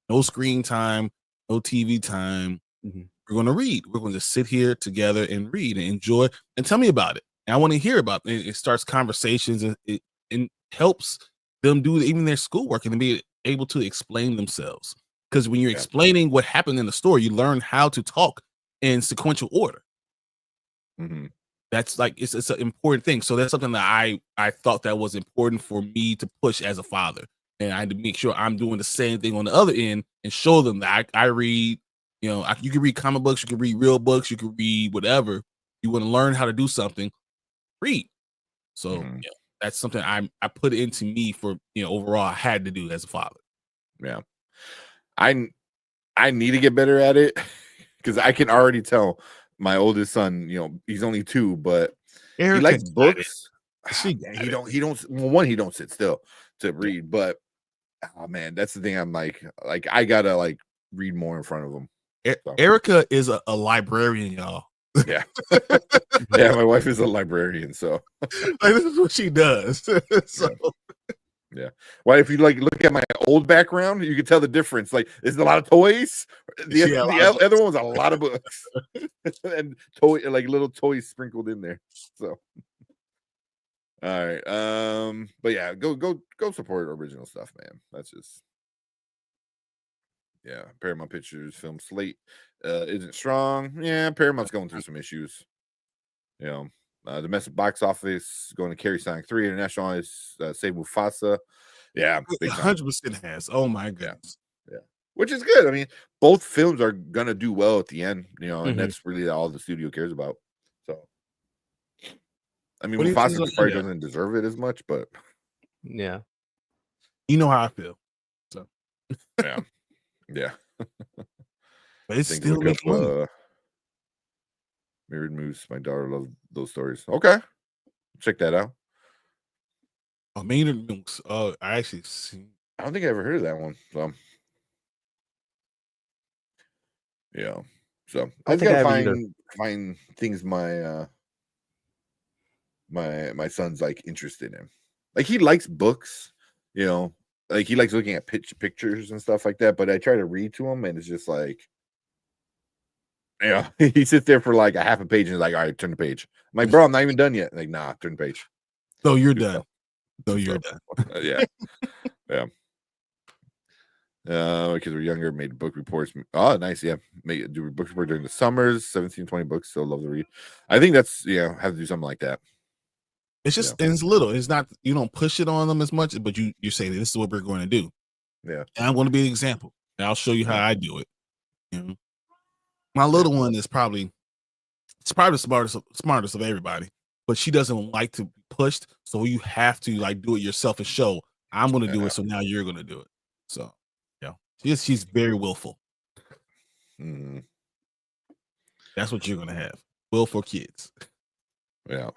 no screen time, no TV time. We're going to read. We're going to sit here together and read and enjoy, and tell me about it. And I want to hear about it. It starts conversations, and it helps them do even their schoolwork and be able to explain themselves. Because when you're explaining what happened in the story, you learn how to talk in sequential order. That's like it's an important thing. So that's something that I thought that was important for me to push as a father, and I had to make sure I'm doing the same thing on the other end and show them that I read. You can read comic books, you can read real books, you can read whatever. You want to learn how to do something, read. So that's something I put into me for overall I had to do as a father. Yeah, I need to get better at it because I can already tell my oldest son, he's only 2, but he likes books. He don't sit still to read, but oh man, that's the thing. I'm like I gotta like read more in front of him. So. Erica is a librarian, y'all. Yeah. Yeah, my wife is a librarian, so like, this is what she does. So yeah. Well, if you like look at my old background, you can tell the difference. Like, there's a lot of toys. The other one was a lot of books and little toys sprinkled in there. So, all right. But yeah, go support original stuff, man. That's just Paramount Pictures film slate isn't strong. Yeah, Paramount's going through some issues. Domestic box office going to carry Sonic 3. International is Save Mufasa. Yeah, 100% has. Oh my goodness. Yeah, which is good. I mean, both films are gonna do well at the end, and that's really all the studio cares about. So, I mean, Mufasa probably doesn't deserve it as much, but yeah, you know how I feel. So, yeah. But it's still making money. Mirrored Moose. My daughter loves those stories. Okay, check that out. Oh, Mirrored Moose. Oh, I actually seen. I don't think I ever heard of that one. So, yeah. So I just gotta find things my my son's like interested in. Like, he likes books, like he likes looking at pictures and stuff like that. But I try to read to him, and it's just like. He sits there for like a half a page and is like, all right, turn the page. I'm like, bro, I'm not even done yet. Like, nah, turn the page. So you're done. Done. Yeah. Because we're younger, made book reports. Oh, nice. Yeah. Do a book report during the summers, 17, 20 books. Still love to read. I think that's, have to do something like that. It's just, it's little. It's not, you don't push it on them as much, but you say, this is what we're going to do. Yeah. And I'm going to be an example. And I'll show you how I do it. You know? My little one is probably the smartest of everybody, but she doesn't like to be pushed. So you have to like do it yourself and show I'm going to do it. So now you're going to do it. So yeah, she's very willful. Mm-hmm. That's what you're going to have. Willful kids. Yeah.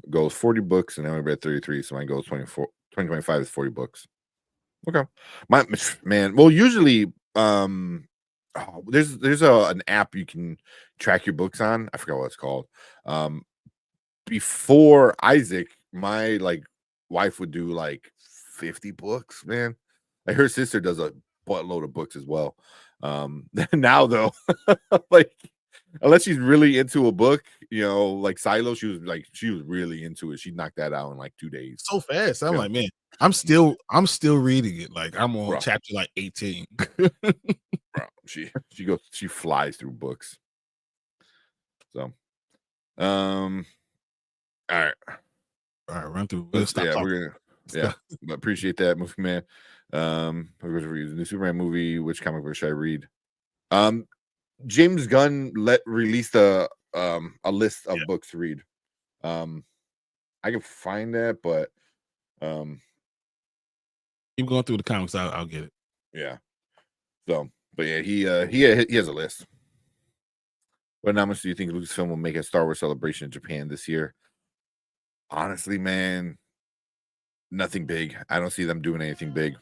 Goes 40 books and I'm at 33. So my goal is 2025 is 40 books. Okay. My man. Well, usually, there's an app you can track your books on. I forgot what it's called. Before Isaac, my like wife would do like 50 books, man. Like her sister does a buttload of books as well. Now though, like unless she's really into a book, you know, like Silo, she was really into it. She knocked that out in like 2 days. So fast. I'm like, man, I'm still reading it. Like I'm on chapter like 18. Bro, she flies through books. So all right, run through. We're gonna appreciate that, movie man. The new Superman movie. Which comic book should I read? James Gunn released a list of books to read. I can find that, but keep going through the comics. I'll get it. Yeah. So, but yeah, he has a list. What announcements do you think Lucasfilm will make a Star Wars Celebration in Japan this year? Honestly, man, nothing big. I don't see them doing anything big.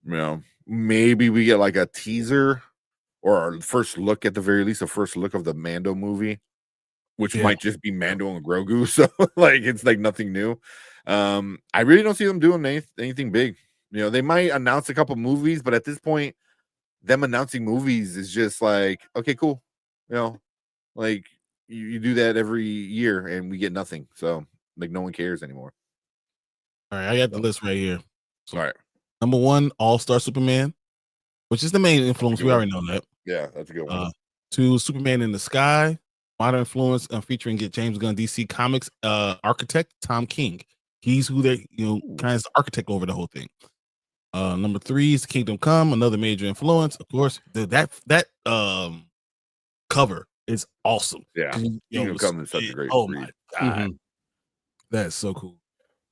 You know, maybe we get like a teaser or our first look at the very least, a first look of the Mando movie, which might just be Mando and Grogu. So like it's like nothing new. I really don't see them doing anything big. You know, they might announce a couple movies, but at this point, them announcing movies is just like, okay, cool. You know, like you do that every year and we get nothing. So like no one cares anymore. All right, I got the list right here. So, all right. Number 1, All-Star Superman, which is the main influence. We already know that. Yeah, that's a good one. 2, Superman in the Sky, modern influence featuring James Gunn DC Comics architect Tom King. He's who they kind of the architect over the whole thing. Number 3 is Kingdom Come, another major influence. Of course, that cover is awesome. Yeah, Kingdom Come is such a great read. My god, that's so cool.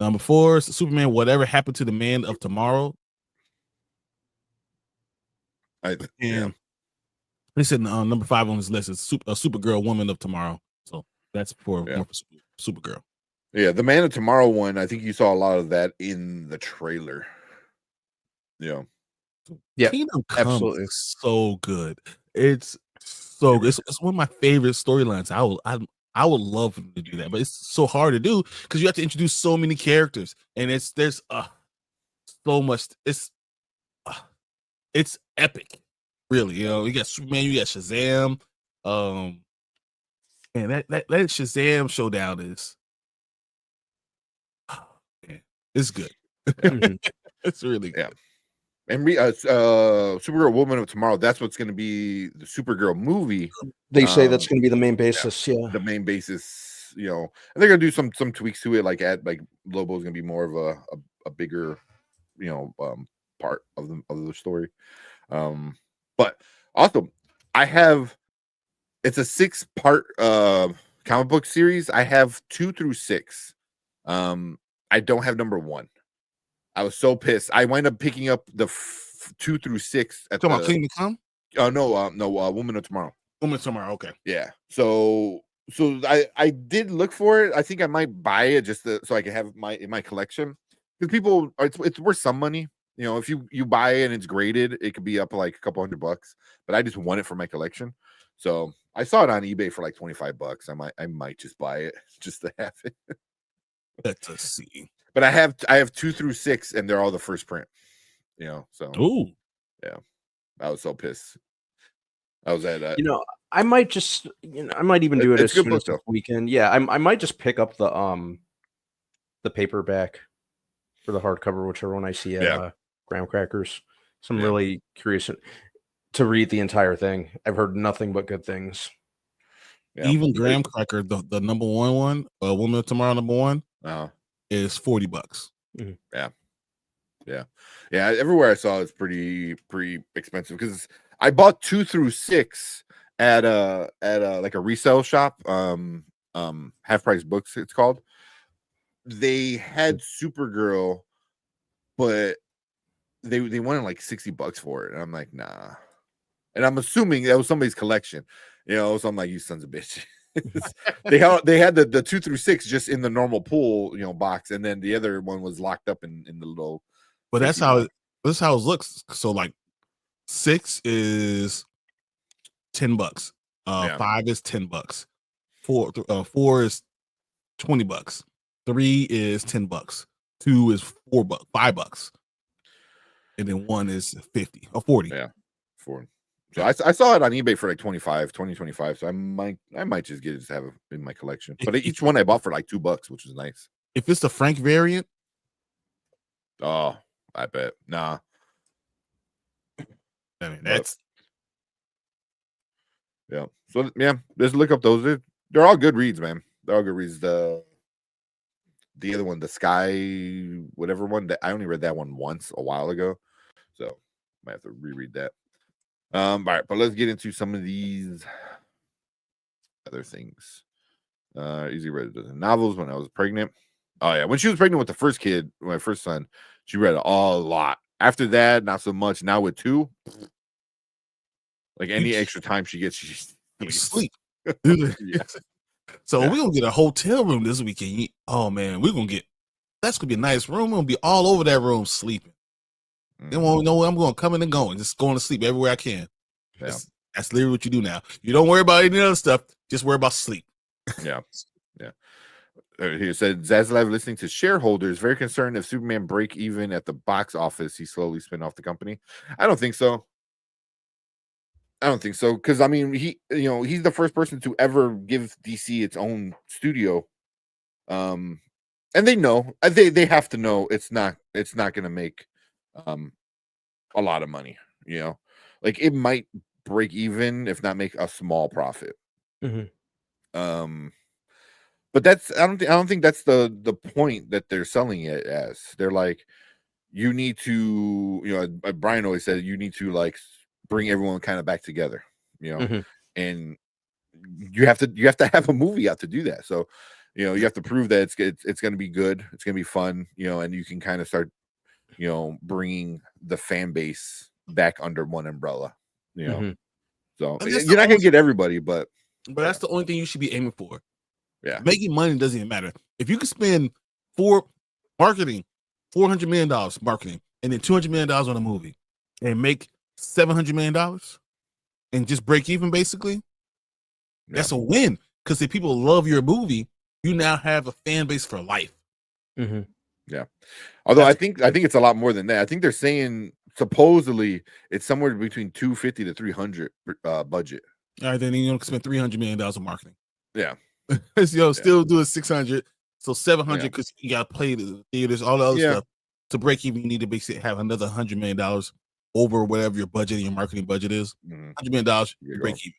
Number 4 is Superman. Whatever Happened to the Man of Tomorrow. He said number 5 on his list is Supergirl, Woman of Tomorrow. So that's for Supergirl. Yeah, the Man of Tomorrow one. I think you saw a lot of that in the trailer. Yeah, Kingdom Come absolutely is so good. It's so good. It's one of my favorite storylines. I would love to do that, but it's so hard to do because you have to introduce so many characters, and there's so much. It's epic, really. You know, you got Superman, you got Shazam, and that Shazam showdown is, it's good. It's really good. And Supergirl, Woman of Tomorrow. That's what's going to be the Supergirl movie. They say that's going to be the main basis. Yeah, the main basis. You know, and they're going to do some tweaks to it. Like Lobo's going to be more of a bigger, part of the story. But also, it's a 6-part comic book series. I have 2 through 6. I don't have number 1. I was so pissed. I wind up picking up the 2 through 6 at about Kingdom Come. No, Woman of Tomorrow. Woman of Tomorrow. Okay. Yeah. So I did look for it. I think I might buy it just so I can have in my collection. Because it's worth some money. You know, if you buy it and it's graded, it could be up like a couple $100. But I just want it for my collection. So I saw it on eBay for like $25. I might just buy it just to have it. Let's see. But I have 2 through 6, and they're all the first print. You know, so yeah, I was so pissed. I was at I might just I might even do it as soon as this weekend. Yeah, I might just pick up the paperback for the hardcover, whichever one I see at Graham Crackers. So I'm really curious to read the entire thing. I've heard nothing but good things. Yeah. Even Graham Cracker, the number 1, Woman of Tomorrow number 1, is $40. Mm-hmm. Yeah. Yeah. Everywhere I saw it's pretty expensive because I bought 2 through 6 at a like a resale shop. Half Price Books it's called. They had Supergirl, but they wanted like $60 for it, and I'm like, nah. And I'm assuming that was somebody's collection, So I'm like, you sons of bitch. they had the 2 through 6 just in the normal pool, box, and then the other one was locked up in the little. But that's how it looks. So like 6 is $10. 5 is $10. 4 is $20. 3 is $10. 2 is $5. And then 1 is 50 or 40. Yeah, 4. So I saw it on eBay for like 25. So I might just get it to have it in my collection. But each one I bought for like $2, which is nice. If it's the Frank variant, oh, I bet. Nah. I mean, that's yeah. So yeah, just look up those. They're all good reads, man. They're all good reads. The other one, the Sky, whatever one, that I only read that one once a while ago, so might have to reread that. All right, but let's get into some of these other things. Easy read the novels when I was pregnant. Oh yeah, when she was pregnant with the first kid, my first son, she read a lot. After that, not so much. Now with 2, like any extra time she gets, she sleep. Yeah. So we're gonna get a hotel room this weekend. Oh man, that's gonna be a nice room. We're gonna be all over that room sleeping. They won't know I'm going coming and going, just going to sleep everywhere I can. Yeah. That's literally what you do now. You don't worry about any other stuff, just worry about sleep. Yeah. He said Zaslav listening to shareholders very concerned if Superman break even at the box office, he slowly spin off the company. I don't think so. Because I mean, he's the first person to ever give DC its own studio. And they know, they have to know it's not going to make a lot of money. Like it might break even, if not make a small profit. Mm-hmm. But I don't think that's the point that they're selling it as. They're like, you need to, Brian always said, you need to like bring everyone kind of back together, Mm-hmm. and you have to have a movie out to do that. So, you have to prove that it's going to be good, it's going to be fun, and you can kind of start, bringing the fan base back under one umbrella, Mm-hmm. So you're not going to get everybody, but that's the only thing you should be aiming for. Yeah, making money doesn't even matter. If you can spend $400 million marketing, and then $200 million on a movie, and make $700 million, and just break even, basically, that's a win. Because if people love your movie, you now have a fan base for life. Mm-hmm. Yeah. Although I think it's a lot more than that. I think they're saying supposedly it's somewhere between 250 to 300 budget. All right, then you don't spend $300 million on marketing. Yeah. Still doing 600, so 700 because you got to play the theaters, all the other stuff. To break even, you need to basically have another $100 million over whatever your budget and your marketing budget is. $100 million to break even.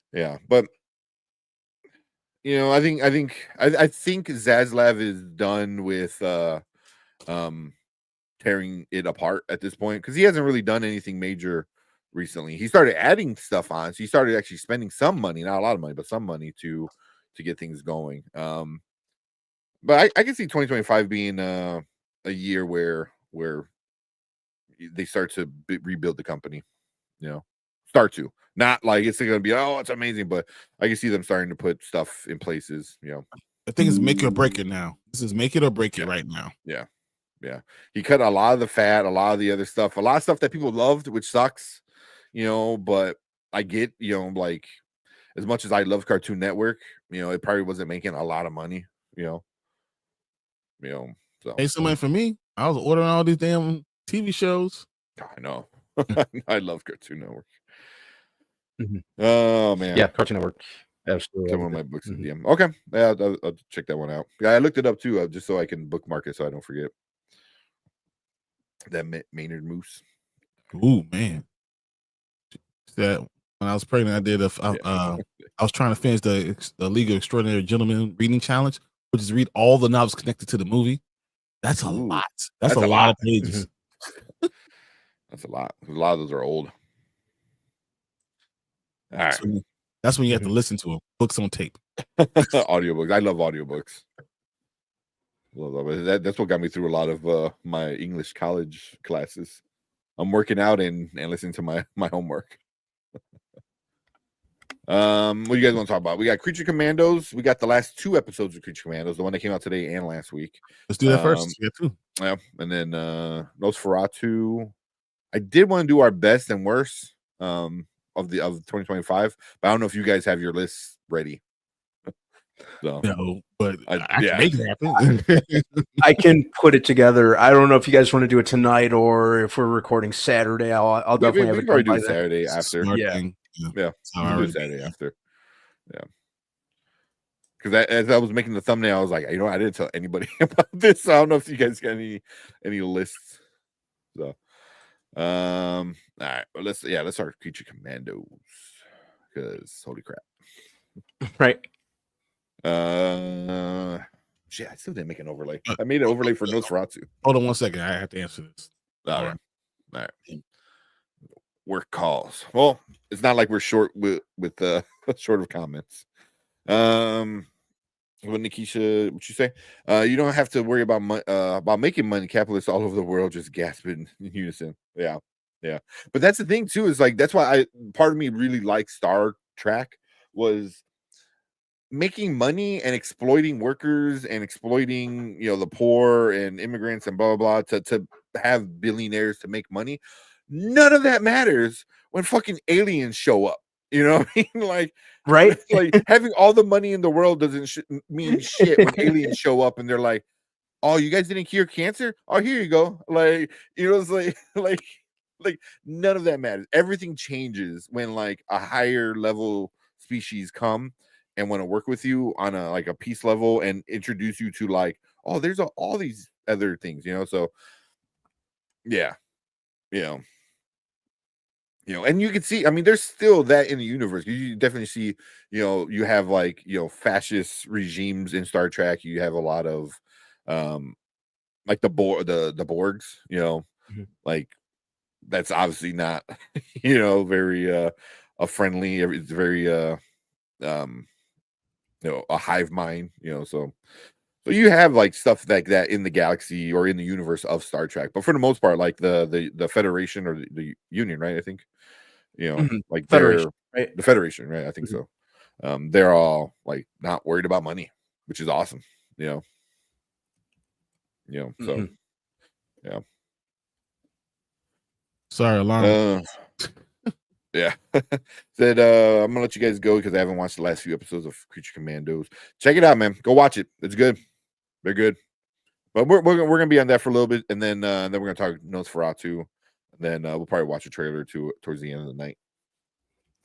Yeah. But I think Zaslav is done with tearing it apart at this point, because he hasn't really done anything major recently. He started adding stuff on, so he started actually spending some money, not a lot of money, but some money to get things going. But I can see 2025 being a year where they start to rebuild the company. Start to, not like it's going to be, oh, it's amazing, but I can see them starting to put stuff in places. I think it's make it or break it now. This is make it or break it right now. Yeah. He cut a lot of the fat, a lot of the other stuff, a lot of stuff that people loved, which sucks. But I get, like, as much as I love Cartoon Network, it probably wasn't making a lot of money, So hey, somebody for me, I was ordering all these damn TV shows. I know. I love Cartoon Network. Mm-hmm. Oh man, yeah, Cartoon Network. Absolutely. One of my books in DM. Okay, yeah, I'll check that one out. Yeah, I looked it up too, just so I can bookmark it so I don't forget. That Maynard Moose. Ooh man, that when I was pregnant, I did I was trying to finish the League of Extraordinary Gentlemen reading challenge, which is read all the novels connected to the movie. That's a Ooh, lot. That's a lot of pages. That's a lot. A lot of those are old. All right. That's when you have to listen to them. Books on tape. Audiobooks. I love audiobooks. That's what got me through a lot of my English college classes. I'm working out and listening to my homework. What do you guys want to talk about? We got Creature Commandos. We got the last 2 episodes of Creature Commandos, the one that came out today and last week. Let's do that first. Yeah, too. Yeah, and then Nosferatu. I did want to do our best and worst of 2025, but I don't know if you guys have your lists ready. So, no, but I can make it happen. I can put it together. I don't know if you guys want to do it tonight or if we're recording Saturday. I'll definitely have it. Probably do it Saturday after. Yeah. We'll do Saturday after. Yeah. Because as I was making the thumbnail, I was like, I didn't tell anybody about this. So I don't know if you guys got any lists. So, all right. Well, let's start Creature Commandos. Because holy crap. Right. Shit, I still didn't make an overlay. I made an overlay for Nosferatu. Hold on 1 second. I have to answer this. All right. Work calls. Well, it's not like we're short with short of comments. What Nikisha, what you say? You don't have to worry about making money. Capitalists all over the world just gasping in unison. Yeah. But that's the thing too. Is like that's why part of me really liked Star Trek was making money and exploiting workers and exploiting the poor and immigrants and blah blah blah to have billionaires to make money. None of that matters when fucking aliens show up. You know what I mean? Like, right? Like having all the money in the world doesn't mean shit when aliens show up and they're like, "Oh, you guys didn't cure cancer? Oh, here you go." Like, it's like none of that matters. Everything changes when like a higher level species come and want to work with you on a peace level and introduce you to like, oh, there's all these other things, So, yeah, and you can see, I mean, there's still that in the universe. You definitely see, you have like, fascist regimes in Star Trek. You have a lot of, like the Borgs, like that's obviously not, very, a friendly. It's very, a hive mind, so you have like stuff like that in the galaxy or in the universe of Star Trek, but for the most part, like the Federation or the Union, right? I think, like Federation, right? The Federation, right? I think so. They're all like not worried about money, which is awesome, So, yeah. Sorry, alarm. Yeah. Said I'm gonna let you guys go because I haven't watched the last few episodes of Creature Commandos. Check it out, man. Go watch it. It's good. They're good. But we're gonna be on that for a little bit, and then we're gonna talk Nosferatu, and then we'll probably watch a trailer towards the end of the night.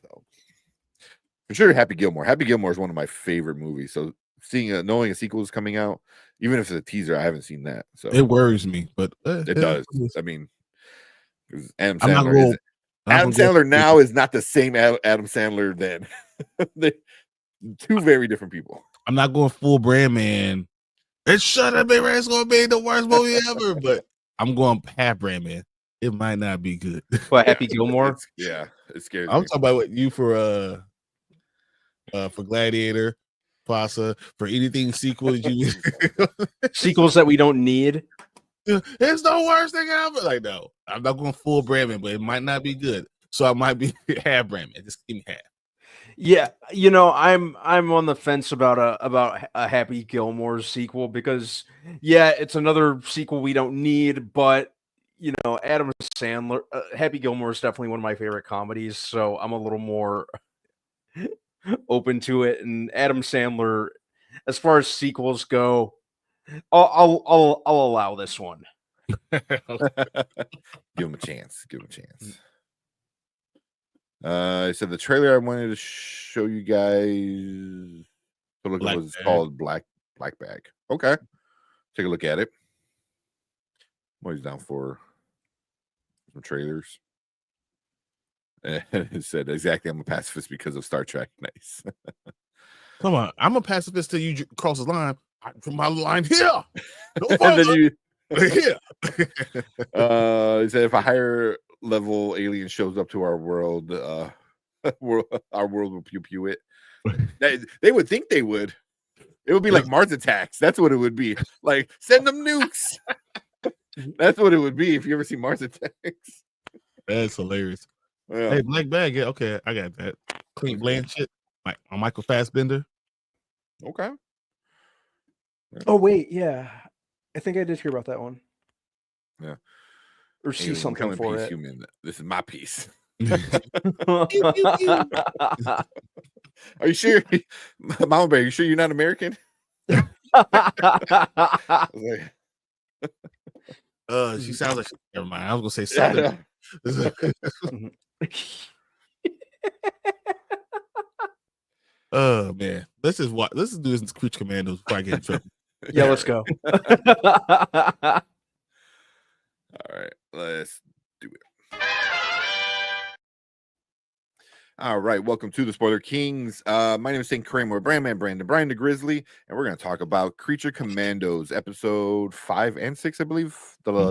So for sure, Happy Gilmore. Happy Gilmore is one of my favorite movies. So knowing a sequel is coming out, even if it's a teaser, I haven't seen that. So it worries me, but it does. I mean, Adam Sandler now is not the same Adam Sandler then. Two very different people. I'm not going full brand man. It's shut up, man. It's gonna be the worst movie ever. But I'm going half brand man. It might not be good. What, Happy Gilmore? It scares I'm me. talking about what you for Gladiator, Plaza, for anything sequel you sequels that we don't need. It's the worst thing ever. Like, no, I'm not going full Brandman, but it might not be good. So I might be half Brandman. Just give me half. Yeah, I'm on the fence about a Happy Gilmore sequel because it's another sequel we don't need, but Adam Sandler, Happy Gilmore is definitely one of my favorite comedies, so I'm a little more open to it. And Adam Sandler, as far as sequels go, I'll allow this one. Give him a chance. I said the trailer I wanted to show you guys was called Black Bag. Okay, take a look at it. I'm always down for some trailers. And it said exactly, I'm a pacifist because of Star Trek. Nice. Come on, I'm a pacifist till you cross the line. From my line here. And then Yeah. He said if a higher level alien shows up to our world, our world will pew pew it. They would think they would. It would be like Mars attacks. That's what it would be. Like, send them nukes. That's what it would be if you ever see Mars attacks. That's hilarious. Yeah. Hey, Black Bag. Yeah, okay, I got that. Clean Blanchett, Michael Fassbender. Okay. Oh wait, yeah, I think I did hear about that one. Yeah. Or see something for it. Human. This is my piece. Are you sure, Mama Bear? You sure you're not American? She sounds like. Never mind. I was gonna say Southern. Oh man, let's do this Creature Commandos before I get in trouble. Yeah, let's go. All right, let's do it. All right, welcome to the Spoiler Kings. My name is St. Kramer, Brandman Brandon, Brian the Grizzly, and we're going to talk about Creature Commandos, episode 5 and 6, I believe,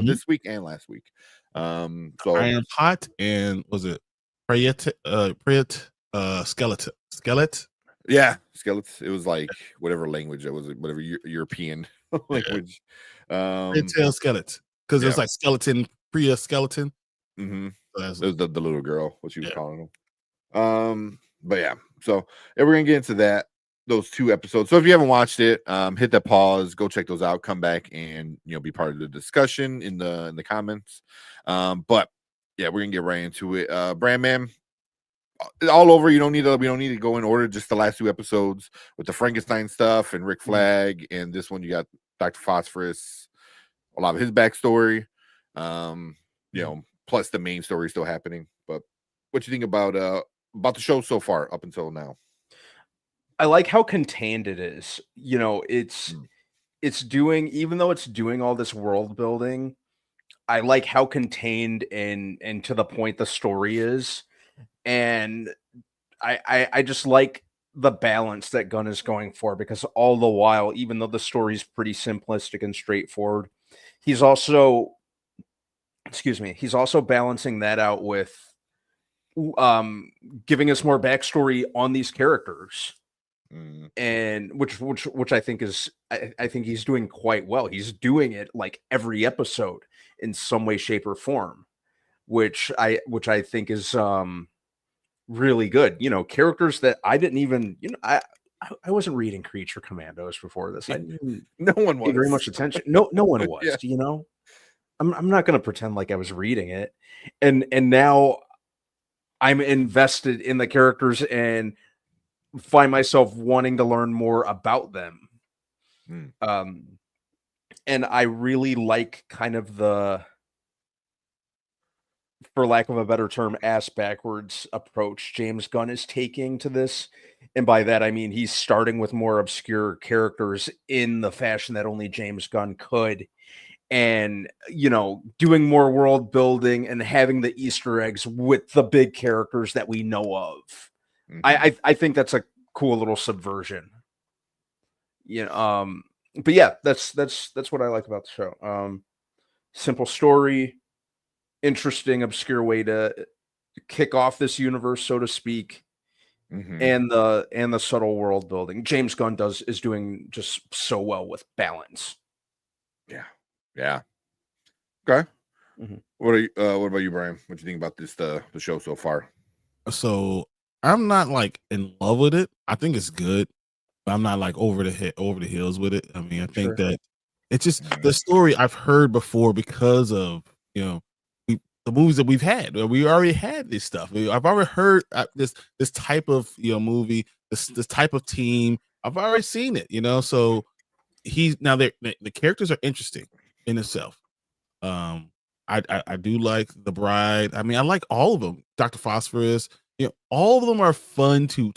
this week and last week. So Iron Pot and was it Prayet Skeleton? Yeah, skeleton. It was like whatever language it was, whatever European language. Tail skeleton, because it was like skeleton, Priya skeleton. Mm-hmm. So it was the little girl, what she was calling them. But yeah, so we're gonna get into those 2 episodes. So if you haven't watched it, hit that pause, go check those out, come back and be part of the discussion in the comments. But yeah, we're gonna get right into it. Brandman, all over. We don't need to go in order. Just the last 2 episodes with the Frankenstein stuff and Rick Flag, and this one you got Dr. Phosphorus, a lot of his backstory. Plus the main story still happening. But what you think about the show so far up until now? I like how contained it is. It's doing, even though it's doing all this world building, I like how contained and to the point the story is. And I just like the balance that Gunn is going for, because all the while, even though the story is pretty simplistic and straightforward, he's also balancing that out with giving us more backstory on these characters. And which I think I think he's doing quite well. He's doing it like every episode in some way, shape, or form, which I think is really good. Characters that I didn't even I wasn't reading Creature Commandos before this. I didn't no one was pay very much attention. No one was. Yeah. I'm not going to pretend like I was reading it, and now I'm invested in the characters and find myself wanting to learn more about them. And I really like kind of the, for lack of a better term, ass backwards approach James Gunn is taking to this. And by that, I mean, he's starting with more obscure characters in the fashion that only James Gunn could. And, doing more world building and having the Easter eggs with the big characters that we know of. I think that's a cool little subversion. But yeah, that's what I like about the show. Simple story, interesting, obscure way to kick off this universe, so to speak. And the subtle world building James Gunn is doing just so well with balance. Yeah. Okay. What about you, Brian? What do you think about this the show so far? So I'm not like in love with it. I think it's good, but I'm not like over the hills with it. I mean, I think that it's just the story I've heard before because of the movies that we've had. We already had this stuff. I've already heard this type of movie, this type of team. I've already seen it. So the characters are interesting in itself. I do like the Bride. I mean, I like all of them. Dr. Phosphorus. All of them are fun to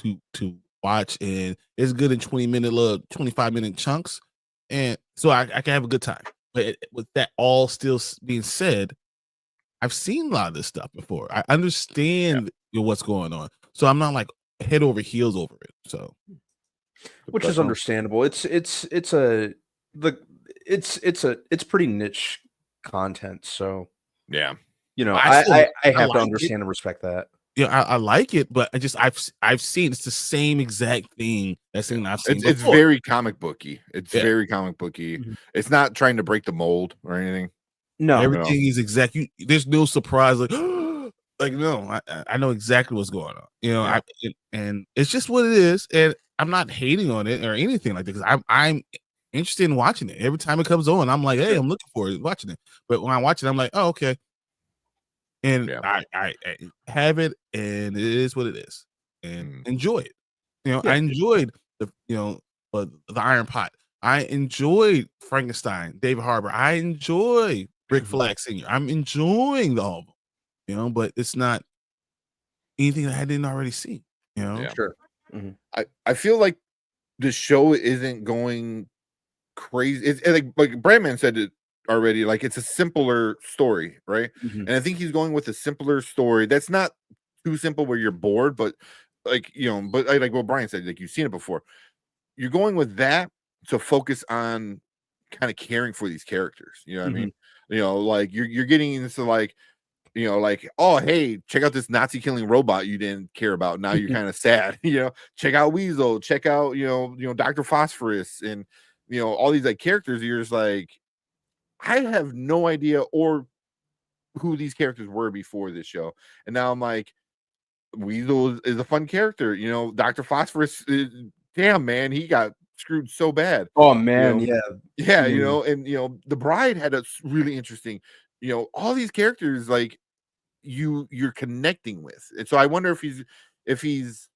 watch, and it's good in 25-minute chunks, and so I can have a good time. But with that all still being said, I've seen a lot of this stuff before. I understand what's going on, so I'm not like head over heels over it. So, which is understandable. it's pretty niche content. So yeah, I have to understand and respect that. Yeah, I like it, but I've seen it's the same exact thing I've seen. It's very comic booky. It's very comic booky. Mm-hmm. It's not trying to break the mold or anything. No, everything is exact. There's no surprise. Like, no, I know exactly what's going on. And it's just what it is. And I'm not hating on it or anything like that because I'm interested in watching it. Every time it comes on, I'm like, hey, I'm looking for it, watching it. But when I watch it, I'm like, oh, okay. And I have it, and it is what it is, and enjoy it. I enjoyed the Iron Pot. I enjoyed Frankenstein, David Harbour. I enjoy Rick Flag Sr. I'm enjoying the album, but it's not anything that I didn't already see. Sure. Mm-hmm. I feel like the show isn't going crazy. It's like Brandman said it already, like it's a simpler story, right? And I think he's going with a simpler story that's not too simple where you're bored, but like what Brian said, like you've seen it before. You're going with that to focus on kind of caring for these characters. You know what I mean? Like you're getting into like oh, hey, check out this Nazi killing robot you didn't care about. Now you're kind of sad. Check out Weasel, check out Dr. Phosphorus, and all these like characters. You're just like, I have no idea or who these characters were before this show, and now I'm like, Weasel is a fun character. Dr. Phosphorus, damn man, he got screwed so bad. Oh man, and the Bride had a really interesting. All these characters like you're connecting with, and so I wonder if he's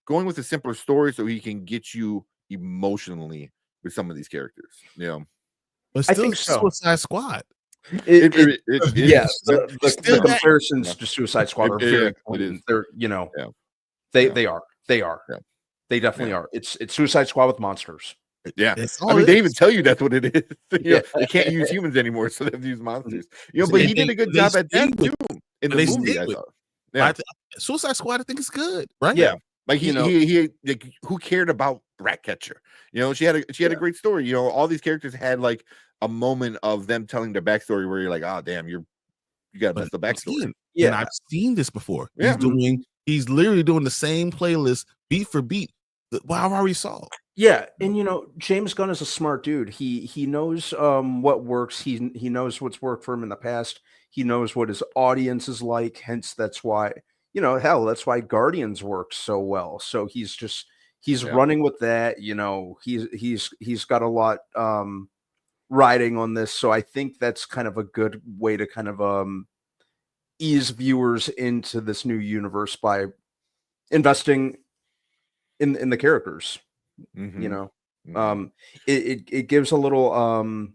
going with a simpler story so he can get you emotionally with some of these characters. But still, I think so. Suicide Squad. Yes, the comparisons to Suicide Squad are very important. They're they are. Yeah. They definitely are. It's Suicide Squad with monsters. Yeah, I mean, they even tell you that's what it is. They can't use humans anymore, so they have to use monsters. But he did a good job at that too in the movie. I thought. Yeah, Suicide Squad, I think, is good, right? Yeah, like he like, who cared about Ratcatcher? She had a great story. All these characters had like a moment of them telling their backstory where you're like, oh damn, you got to mess the backstory. And I've seen this before. Yeah. He's literally doing the same playlist beat for beat. I've already saw. Yeah, and James Gunn is a smart dude. He knows what works. He knows what's worked for him in the past. He knows what his audience is like. Hence, that's why that's why Guardians worked so well. So he's running with that. He's got a lot riding on this. So I think that's kind of a good way to kind of ease viewers into this new universe by investing in the characters. It gives a little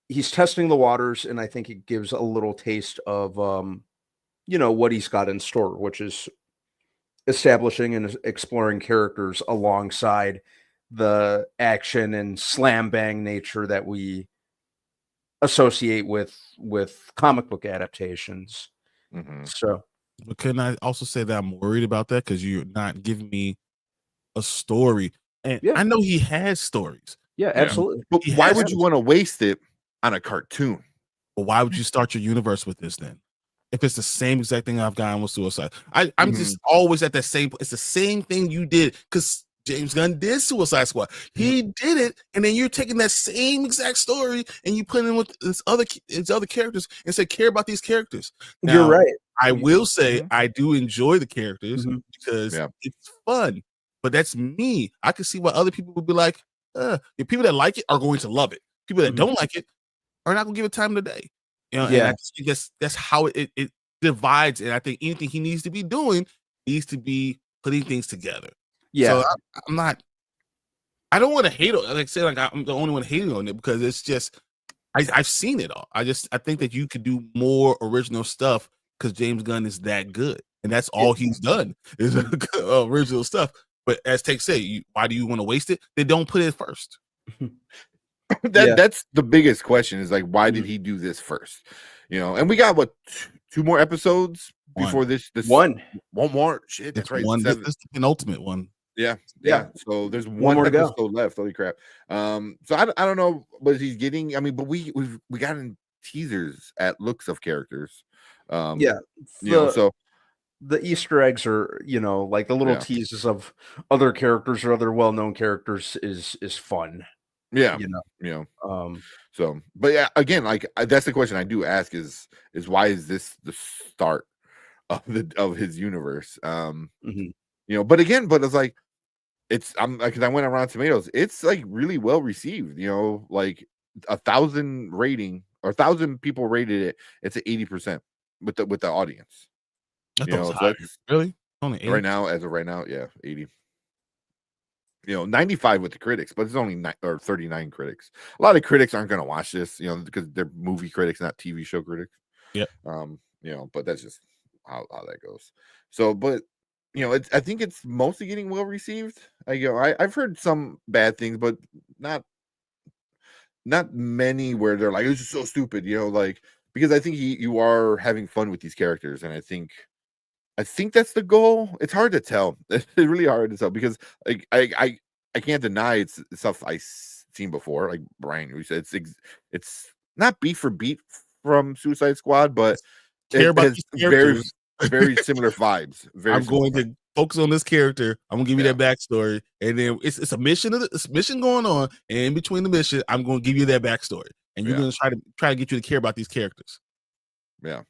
he's testing the waters, and I think it gives a little taste of what he's got in store, which is establishing and exploring characters alongside the action and slam bang nature that we associate with comic book adaptations. So, but can I also say that I'm worried about that because you're not giving me a story, and I know he has stories. Yeah, absolutely. But why would you want to waste it on a cartoon? Well, why would you start your universe with this then? If it's the same exact thing I've gotten with Suicide, I'm just always at that same. It's the same thing you did because James Gunn did Suicide Squad. He did it, and then you're taking that same exact story and you put it in with his other characters and say, care about these characters. Now, you're right. I will say I do enjoy the characters because it's fun. But that's me. I can see why other people would be like, the people that like it are going to love it. People that don't like it are not going to give it time of the day. And I think that's how it divides. And I think anything he needs to be doing needs to be putting things together. Yeah. So I don't want to hate on it. Like I said, like I'm the only one hating on it because it's just I've seen it all. I think that you could do more original stuff because James Gunn is that good. And that's all he's done is original stuff. But as Take say, why do you want to waste it? They don't put it first. That's the biggest question is like, why did he do this first? And we got what 2 more episodes before this one more shit. That's right. This is the penultimate one. Yeah. So there's One more one to go. episode left. Holy crap! So I don't know what he's getting. I mean, but we got in teasers at looks of characters. Yeah, you know, so the Easter eggs are, like the little Yeah. teases of other characters or other well-known characters is fun. yeah, You know, you know. um, So, but yeah, again, like that's the question I do ask is why is this the start of his universe? mhm. But again, but it's like I'm because I went around Tomatoes, it's like really well received. Like 1,000 rating or 1,000 people rated it. It's at 80% with the audience. I thought it was So higher. that's Really? Only 80? right now, as of right now, yeah, 80. 95 with the critics, but it's only 39 critics. A lot of critics aren't going to watch this, because they're movie critics, not TV show critics. Yeah. But that's just how that goes. So, but I think it's mostly getting well received. I've heard some bad things, but not many where they're like, it's just so stupid, like, because I think you are having fun with these characters, and I think that's the goal. It's hard to tell. It's really hard to tell because like I can't deny it's stuff I've seen before. Like Brian, we said it's not beat for beat from Suicide Squad, but Care it about has these very characters. very similar vibes. I'm going to focus on this character. I'm gonna give you that backstory, and then it's a mission. It's mission going on, and in between the mission, I'm going to give you that backstory, and you're going to try to get you to care about these characters. Yeah,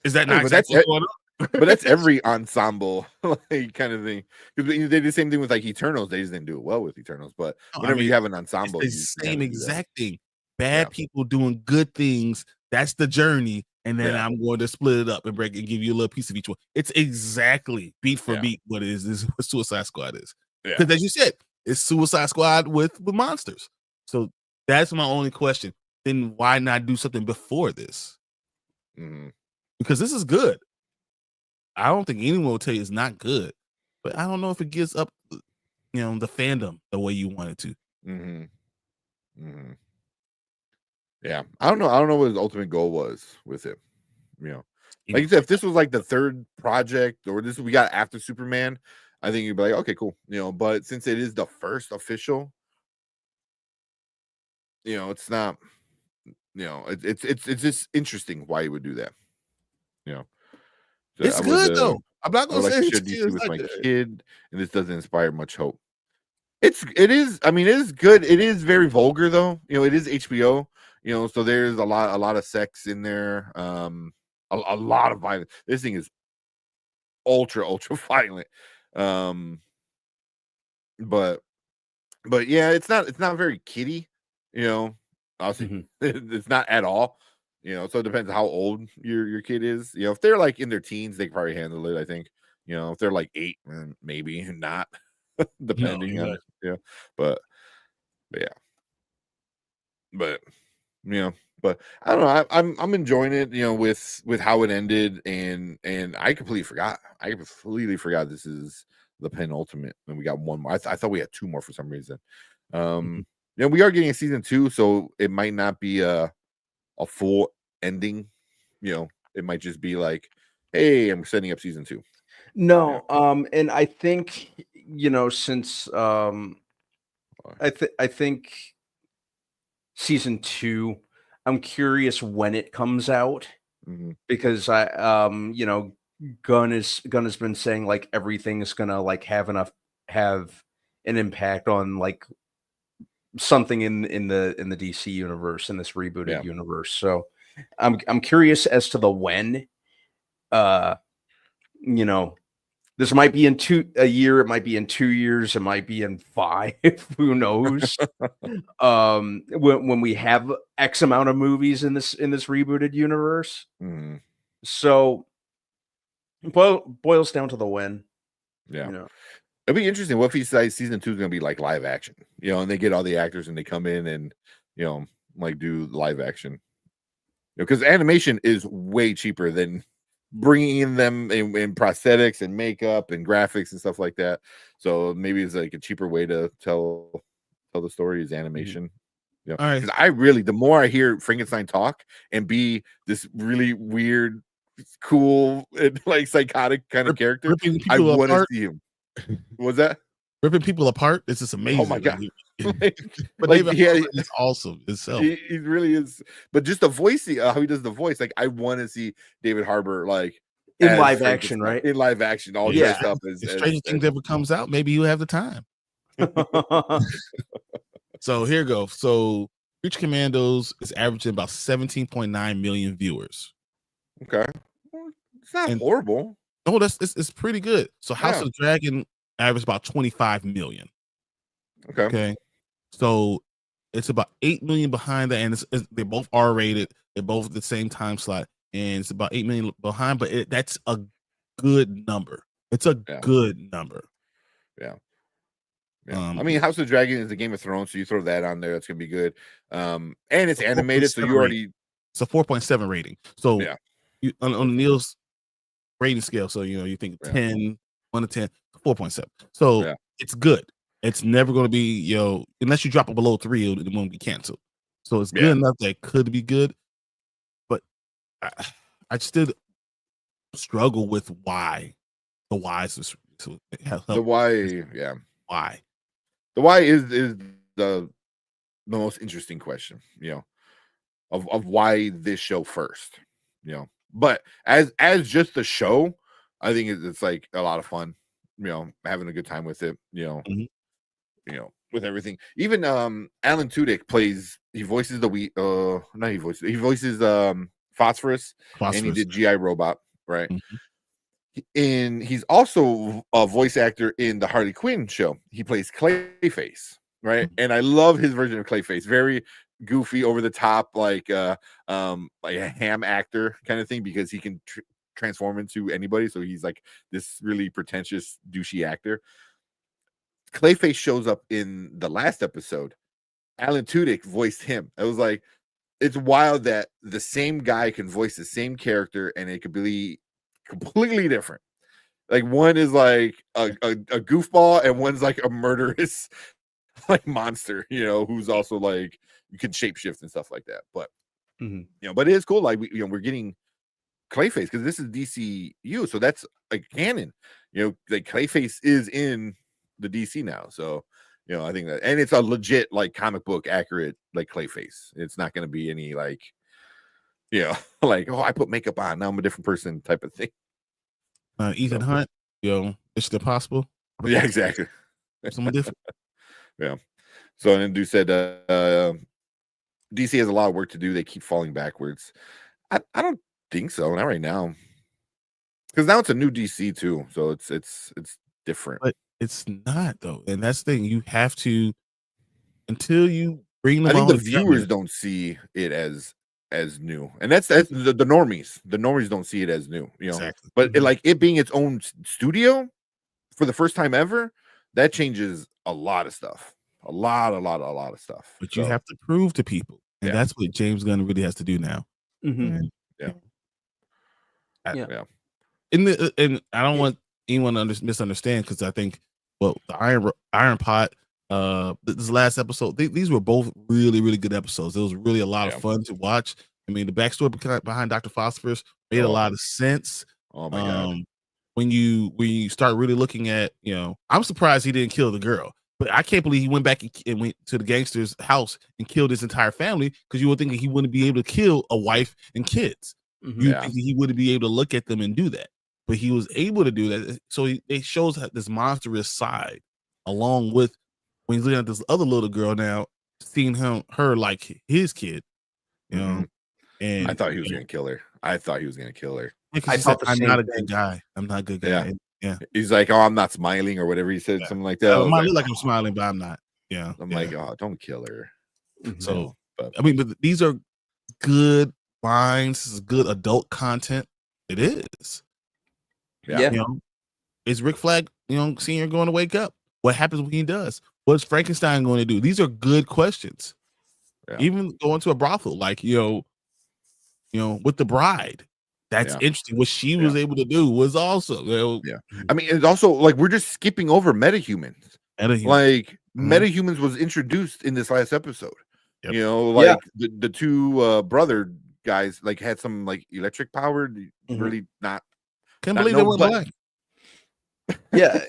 is that not exactly what's going on? But that's every ensemble like kind of thing. Because they did the same thing with like Eternals. They just didn't do it well with Eternals. But whenever you have an ensemble, it's the same exact thing. Bad people doing good things. That's the journey. And then I'm going to split it up and break and give you a little piece of each one. It's exactly beat for beat what it is what Suicide Squad is. Because as you said, it's Suicide Squad with monsters. So that's my only question. Then why not do something before this? Mm-hmm. Because this is good. I don't think anyone will tell you it's not good, but I don't know if it gives up, the fandom the way you want it to. Mm-hmm. Mm-hmm. Yeah, I don't know what his ultimate goal was with it. Like you said, if this was like the third project or this we got after Superman, I think you'd be like, okay, cool. But since it is the first official, it's not. It's just interesting why he would do that. So it's good though. I'm not gonna say share DC with my kid, and this doesn't inspire much hope. It is. I mean, it is good. It is very vulgar though. It is HBO. So there's a lot of sex in there. A lot of violence. This thing is ultra violent. But yeah, it's not very kiddie. Obviously, it's not at all. So it depends how old your kid is. If they're like in their teens, they can probably handle it. I think. If they're like 8, maybe not, depending on it. But yeah. But but I don't know. I'm enjoying it. With how it ended, and I completely forgot. This is the penultimate, and we got one more. I thought we had 2 more for some reason. We are getting a season 2, so it might not be a full ending. It might just be like, hey, I'm setting up season 2. No, and I think since I think season 2, I'm curious when it comes out because Gunn has been saying like everything is gonna like have an impact on like something in the DC universe, in this rebooted universe. So I'm curious as to the when. This might be in a year, it might be in 2 years, it might be in 5. Who knows? When we have X amount of movies in this rebooted universe. So boils down to the when. Yeah. It'd be interesting. What if he says season 2 is going to be like live action, and they get all the actors and they come in and, like do live action, because animation is way cheaper than bringing in them in prosthetics and makeup and graphics and stuff like that. So maybe it's like a cheaper way to tell the story is animation. All right. Because the more I hear Frankenstein talk and be this really weird, cool, and like psychotic kind of character, I want to see him. Was that? ripping people apart. It's just amazing. Oh my god! But David Harbour is awesome itself. He really is. But just the voice, how he does the voice, like I want to see David Harbour like in live action, right? In live action, all dressed up as Stranger Things ever comes out, maybe you have the time. So here you go. So Creature Commandos is averaging about 17.9 million viewers. Okay, well, it's not horrible. No, it's pretty good. So House of the Dragon averaged about 25 million. Okay. So it's about 8 million behind that, and they're both R-rated. They're both the same time slot, and it's about 8 million behind. But that's a good number. It's a good number. Yeah. I mean, House of the Dragon is a Game of Thrones, so you throw that on there, that's gonna be good. And it's animated, so you already. It's a 4.7 rating. So you, on Neil's rating scale, so you think 10, 1 to 10, 4.7. So it's good. It's never going to be unless you drop it below 3, it won't be canceled. So it's good enough that it could be good, but I still struggle with why the why is why. The why is the most interesting question, of why this show first, But as just the show, I think it's like a lot of fun, having a good time with it, with everything. Even Alan Tudyk he voices he voices Phosphorus, and he did GI Robot, right? And he's also a voice actor in the Harley Quinn show. He plays Clayface, right? And I love his version of Clayface. Very goofy, over the top, like a ham actor kind of thing, because he can transform into anybody. So he's like this really pretentious, douchey actor. Clayface shows up in the last episode. Alan Tudyk voiced him. I was like, it's wild that the same guy can voice the same character, and it could be completely different. Like one is like a goofball, and one's like a murderous like monster, who's also like you can shapeshift and stuff like that. But but it is cool. Like we're getting Clayface because this is DCU, so that's like canon. Like Clayface is in the DC now, so I think that, and it's a legit like comic book accurate like Clayface. It's not going to be any like like, oh, I put makeup on, now I'm a different person type of thing. Ethan Hunt, Mission Impossible. Yeah, exactly. Someone different. Yeah. So and then dude said DC has a lot of work to do. They keep falling backwards. I don't think so. Not right now. Because now it's a new DC too. So it's different. But it's not though. And that's the thing. You have to, until you bring them. I think the viewers don't see it as new, and that's the normies. The normies don't see it as new, Exactly. But it being its own studio for the first time ever, that changes a lot of stuff. A lot of stuff. But you have to prove to people, and that's what James Gunn really has to do now. And I don't want anyone to misunderstand, because I think the Iron Pot, this last episode, these were both really, really good episodes. It was really a lot of fun to watch. I mean, the backstory behind Dr. Phosphorus made a lot of sense. Oh my god! When you start really looking at, I'm surprised he didn't kill the girl, but I can't believe he went back and went to the gangster's house and killed his entire family, because you would think he wouldn't be able to kill a wife and kids. You think he wouldn't be able to look at them and do that, but he was able to do that. So it shows this monstrous side, along with when he's looking at this other little girl now, seeing her like his kid, And I thought he was gonna kill her. I thought I'm not a good guy. I'm not a good guy. Yeah. He's like, oh, I'm not smiling or whatever he said, something like that. I might look like I'm smiling, but I'm not. Yeah. I'm like, oh, don't kill her. So, but these are good lines. This is good adult content. It is. Yeah. Is Rick Flag, Senior going to wake up? What happens when he does? What's Frankenstein going to do? These are good questions. Yeah. Even going to a brothel, like, with the bride. That's interesting. What she was able to do was also, I mean, it's also like we're just skipping over metahumans. Like metahumans was introduced in this last episode. Yep. The two brother guys like had some like electric powered, really not. Can't believe they weren't black. Yeah.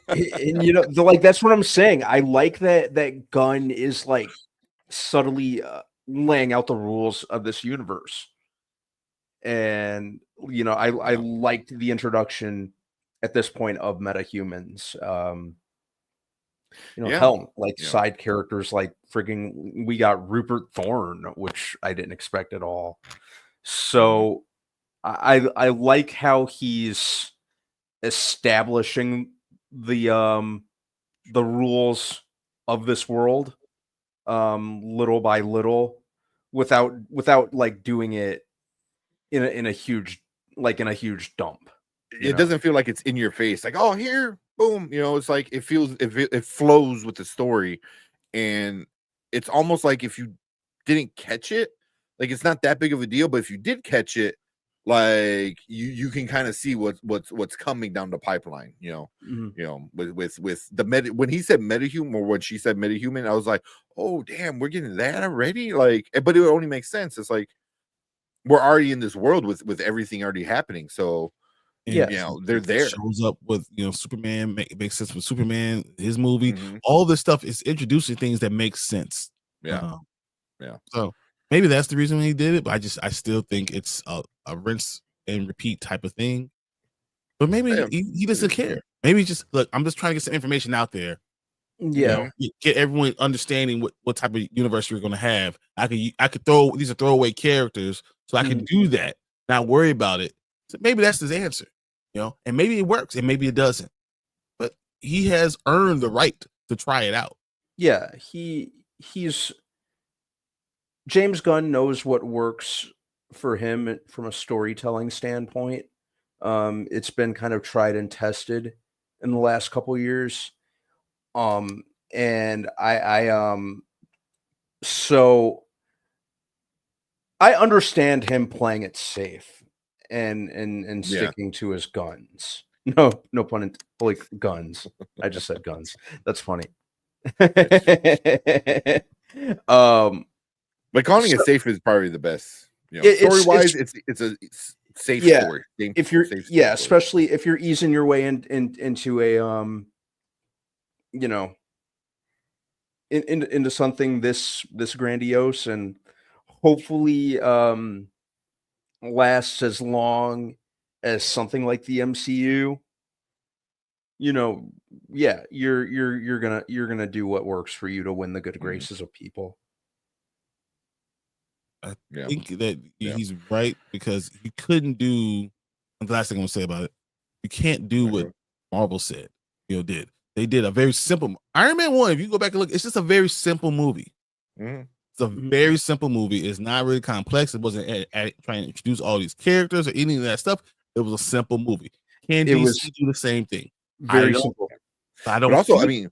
And you know, like that's what I'm saying. I like that Gunn is like subtly laying out the rules of this universe. And you know, I liked the introduction at this point of metahumans. You know, hell, like side characters like frigging we got Rupert Thorne, which I didn't expect at all. So I like how he's establishing the rules of this world little by little without like doing it in a huge dump. It doesn't feel like it's in your face, like, oh, here, boom. You know, it's like it feels it flows with the story, and it's almost like if you didn't catch it, like it's not that big of a deal. But if you did catch it, like you can kind of see what's coming down the pipeline. You know, with the when he said metahuman or when she said metahuman, I was like, oh damn, we're getting that already. Like, but it only makes sense. It's like we're already in this world with everything already happening. So. Yeah, you know, they're there. Shows up with, you know, Superman. Makes sense with Superman, his movie. All this stuff is introducing things that make sense. Yeah. So maybe that's the reason he did it. But I still think it's a rinse and repeat type of thing. But maybe he doesn't care. Maybe just look. I'm just trying to get some information out there. Yeah, you know, get everyone understanding what type of universe we're going to have. I could throw these are throwaway characters, so I can do that. Not worry about it. So maybe that's his answer. You know, and maybe it works and maybe it doesn't, but he has earned the right to try it out. Yeah, he's James Gunn knows what works for him from a storytelling standpoint. It's been kind of tried and tested in the last couple years. And so I understand him playing it safe and sticking to his guns. No pun intended. Like guns. I just said guns. That's funny. But calling it safe is probably the best. You know, story wise, it's a safe story. If you're especially if you're easing your way into a you know, into something this grandiose and hopefully lasts as long as something like the MCU, you know, yeah, you're gonna do what works for you to win the good graces of people. I think that he's right because he couldn't do. The last thing I'm gonna say about it, you can't do what Marvel said. You know, they did a very simple Iron Man 1. If you go back and look, it's just a very simple movie. It's a very simple movie. It's not really complex. It wasn't trying to introduce all these characters or any of that stuff. It was a simple movie. Can DC do the same thing? Very simple. I don't. But also, I mean,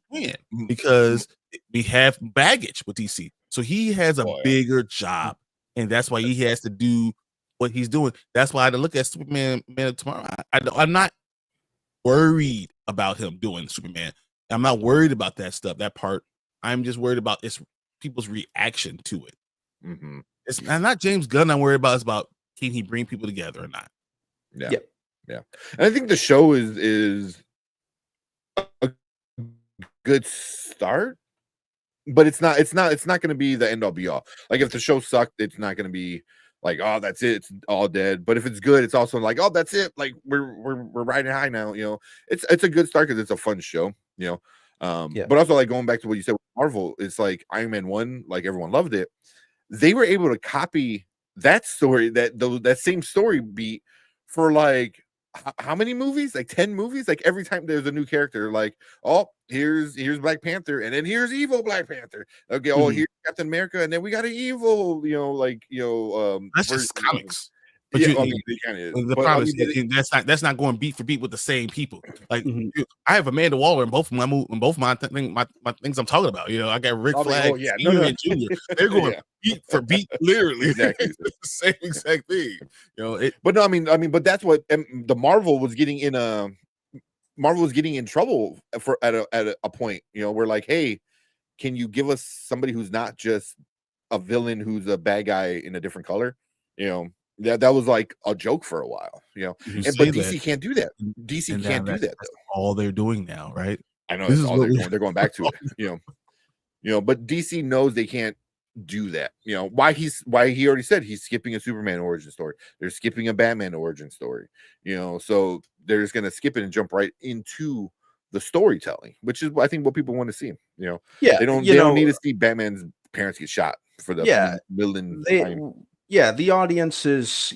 because we have baggage with DC, so he has a bigger job, and that's why he has to do what he's doing. That's why I look at Superman Man of Tomorrow. I'm not worried about him doing Superman. I'm not worried about that stuff, that part. I'm just worried about people's reaction to it. It's not James Gunn I'm worried about. It's about can he bring people together or not. Yeah. And I think the show is a good start, but it's not going to be the end all be all. Like if the show sucked, it's not going to be like, oh, that's it, it's all dead. But if it's good, it's also like, oh, that's it, like we're riding high now. You know, it's a good start because it's a fun show. You know, but also like going back to what you said with Marvel, it's like Iron Man 1, like everyone loved it. They were able to copy that story, that same story beat for like how many movies? Like 10 movies. Like every time there's a new character, like, oh, here's Black Panther, and then here's evil Black Panther. Okay, oh, here's Captain America, and then we got an evil, that's just comics. But yeah, the problem is that's not going beat for beat with the same people. Like I have Amanda Waller in both of my things I'm talking about. You know, I got Rick Flag, and Jr. They're going beat for beat, literally. Exactly. It's the same exact thing. You know, but no, I mean, but that's what the Marvel was getting in. Marvel was getting in trouble for at a point. You know, we're like, hey, can you give us somebody who's not just a villain, who's a bad guy in a different color? You know. that was like a joke for a while, but DC can't do that. DC can't do that though. All they're doing now, right? I know that's all they're going back to it, but DC knows they can't do that. Why he already said he's skipping a Superman origin story. They're skipping a Batman origin story. So they're just gonna skip it and jump right into the storytelling, which is I think what people want to see. They don't need to see Batman's parents get shot for the million time. The audience is,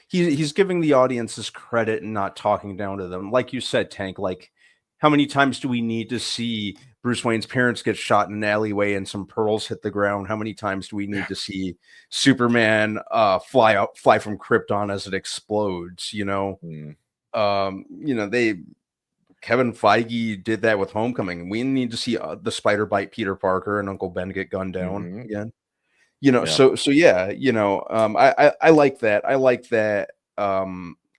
he's giving the audiences credit and not talking down to them. Like you said, Tank, like how many times do we need to see Bruce Wayne's parents get shot in an alleyway and some pearls hit the ground? How many times do we need to see Superman fly from Krypton as it explodes? Kevin Feige did that with Homecoming. We need to see the spider bite Peter Parker and Uncle Ben get gunned down again. I like that. I like that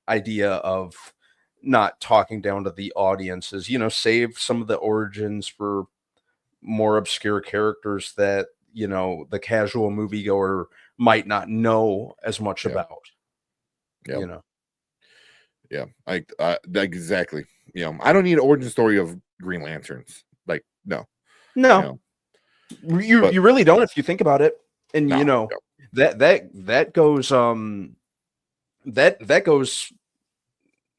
idea of not talking down to the audiences. Save some of the origins for more obscure characters that the casual moviegoer might not know as much about. Exactly. I don't need an origin story of Green Lanterns. Like, no. You really don't if you think about it. And that goes that goes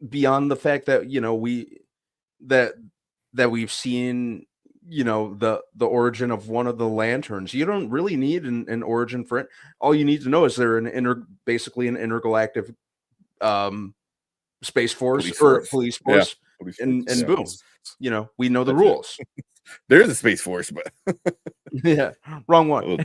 beyond the fact that we've seen the origin of one of the lanterns. You don't really need an origin for it. All you need to know is they're basically an intergalactic space force or police force, and boom, we know the rules. There is a space force, but wrong one.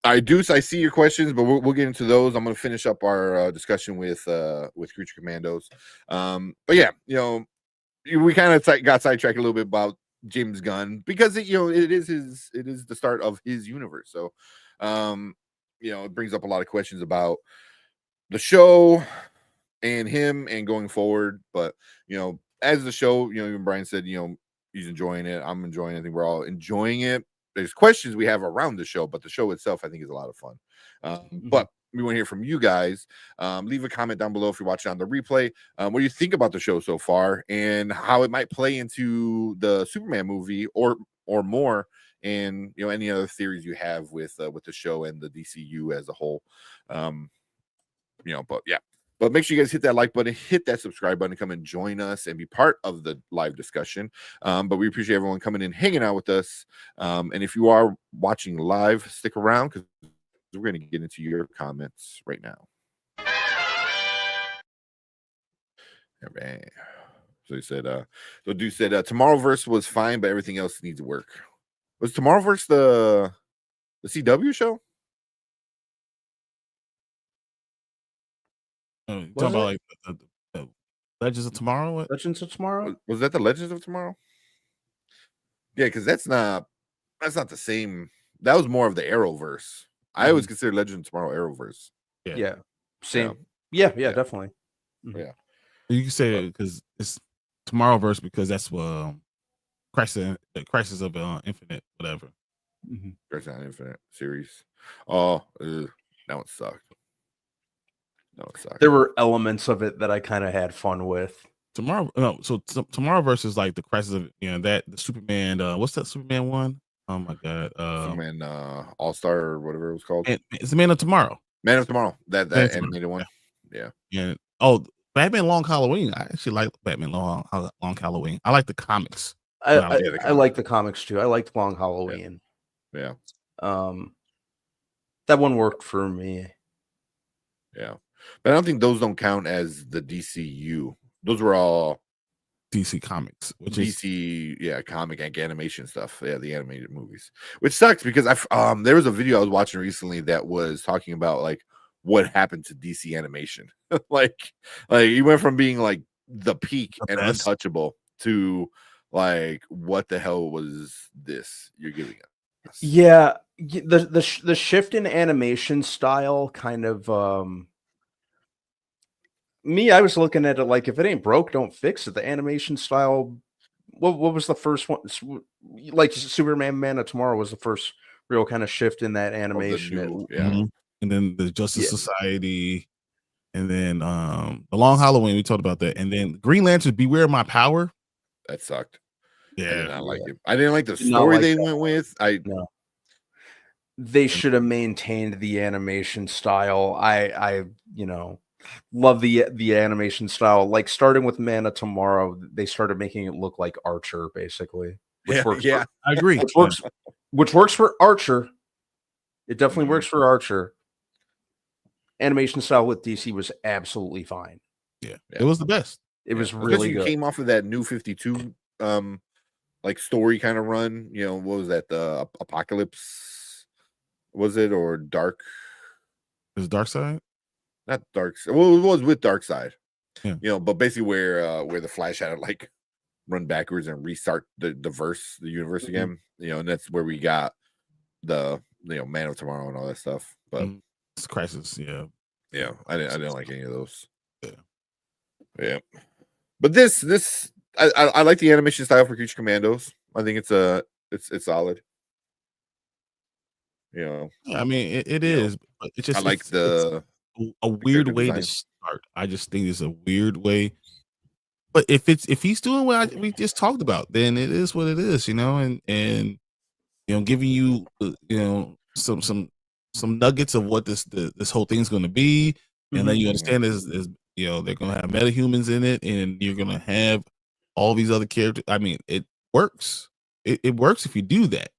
I see your questions, but we'll get into those. I'm going to finish up our discussion with Creature Commandos. But we kind of got sidetracked a little bit about James Gunn because it is the start of his universe. So it brings up a lot of questions about the show and him and going forward. But as the show, even Brian said, he's enjoying it. I'm enjoying it. I think we're all enjoying it. There's questions we have around the show, but the show itself, I think, is a lot of fun. But we want to hear from you guys. Leave a comment down below if you're watching on the replay. What do you think about the show so far and how it might play into the Superman movie or more, and any other theories you have with the show and the DCU as a whole. But make sure you guys hit that like button, hit that subscribe button, come and join us and be part of the live discussion. But we appreciate everyone coming in, hanging out with us. And if you are watching live, stick around because we're going to get into your comments right now. All right. So he said, so dude said, Tomorrowverse was fine, but everything else needs work. Was Tomorrowverse the CW show? Talking about like the Legends of Tomorrow? What? Legends of Tomorrow? Was that the Legends of Tomorrow? Yeah, because that's not the same. That was more of the Arrowverse. I always consider Legends of Tomorrow Arrowverse. Yeah. Same. Yeah, definitely. Yeah. You can say because it's Tomorrowverse because that's Crisis of Infinite, whatever. Crisis on Infinite series. Oh, that one sucked. There were elements of it that I kind of had fun with. Tomorrowverse is like the Crisis of the Superman. What's that Superman one? Oh my god, Superman All-Star or whatever it was called. It's the Man of Tomorrow. Man of Tomorrow. That animated one. Yeah. And Batman Long Halloween. I actually like Batman Long Halloween. I like the comics. I like the comics too. I liked Long Halloween. Yeah. That one worked for me. Yeah. But I don't think those don't count as the DCU. Those were all DC Comics, which DC, comic and animation stuff. Yeah, the animated movies, which sucks because there was a video I was watching recently that was talking about like what happened to DC animation. like you went from being like the peak and untouchable to like what the hell was this you're giving us? Yeah, the shift in animation style kind of me, I was looking at it like if it ain't broke, don't fix it. The animation style. What was the first one? Like Superman Man of Tomorrow was the first real kind of shift in that animation. and then the Justice Society, and then the Long Halloween. We talked about that, and then Green Lantern: Beware My Power. That sucked. Yeah, I did not like it. I didn't like the Did not story like they that went with. No. They should have maintained the animation style. I love the animation style. Like starting with Man of Tomorrow, they started making it look like Archer, basically. Which works I agree. Which works for Archer. It definitely works for Archer. Animation style with DC was absolutely fine. Yeah. It was the best. It was really good. Came off of that New 52 like story kind of run. What was that? The Apocalypse, was it, or Dark? Is Dark Side? Not Dark. Well, it was with Dark Side. Yeah. But basically where the Flash had to like run backwards and restart the universe again. And that's where we got the Man of Tomorrow and all that stuff. But it's Crisis, I didn't like any of those. Yeah. But this I like the animation style for Creature Commandos. I think it's solid. I mean it is. But it's just I like a weird way to start. I just think it's a weird way. But if he's doing what we just talked about, then it is what it is, and giving you some nuggets of what this whole thing's going to be, and then you understand is they're going to have metahumans in it, and you're going to have all these other characters. I mean, it works. It works if you do that.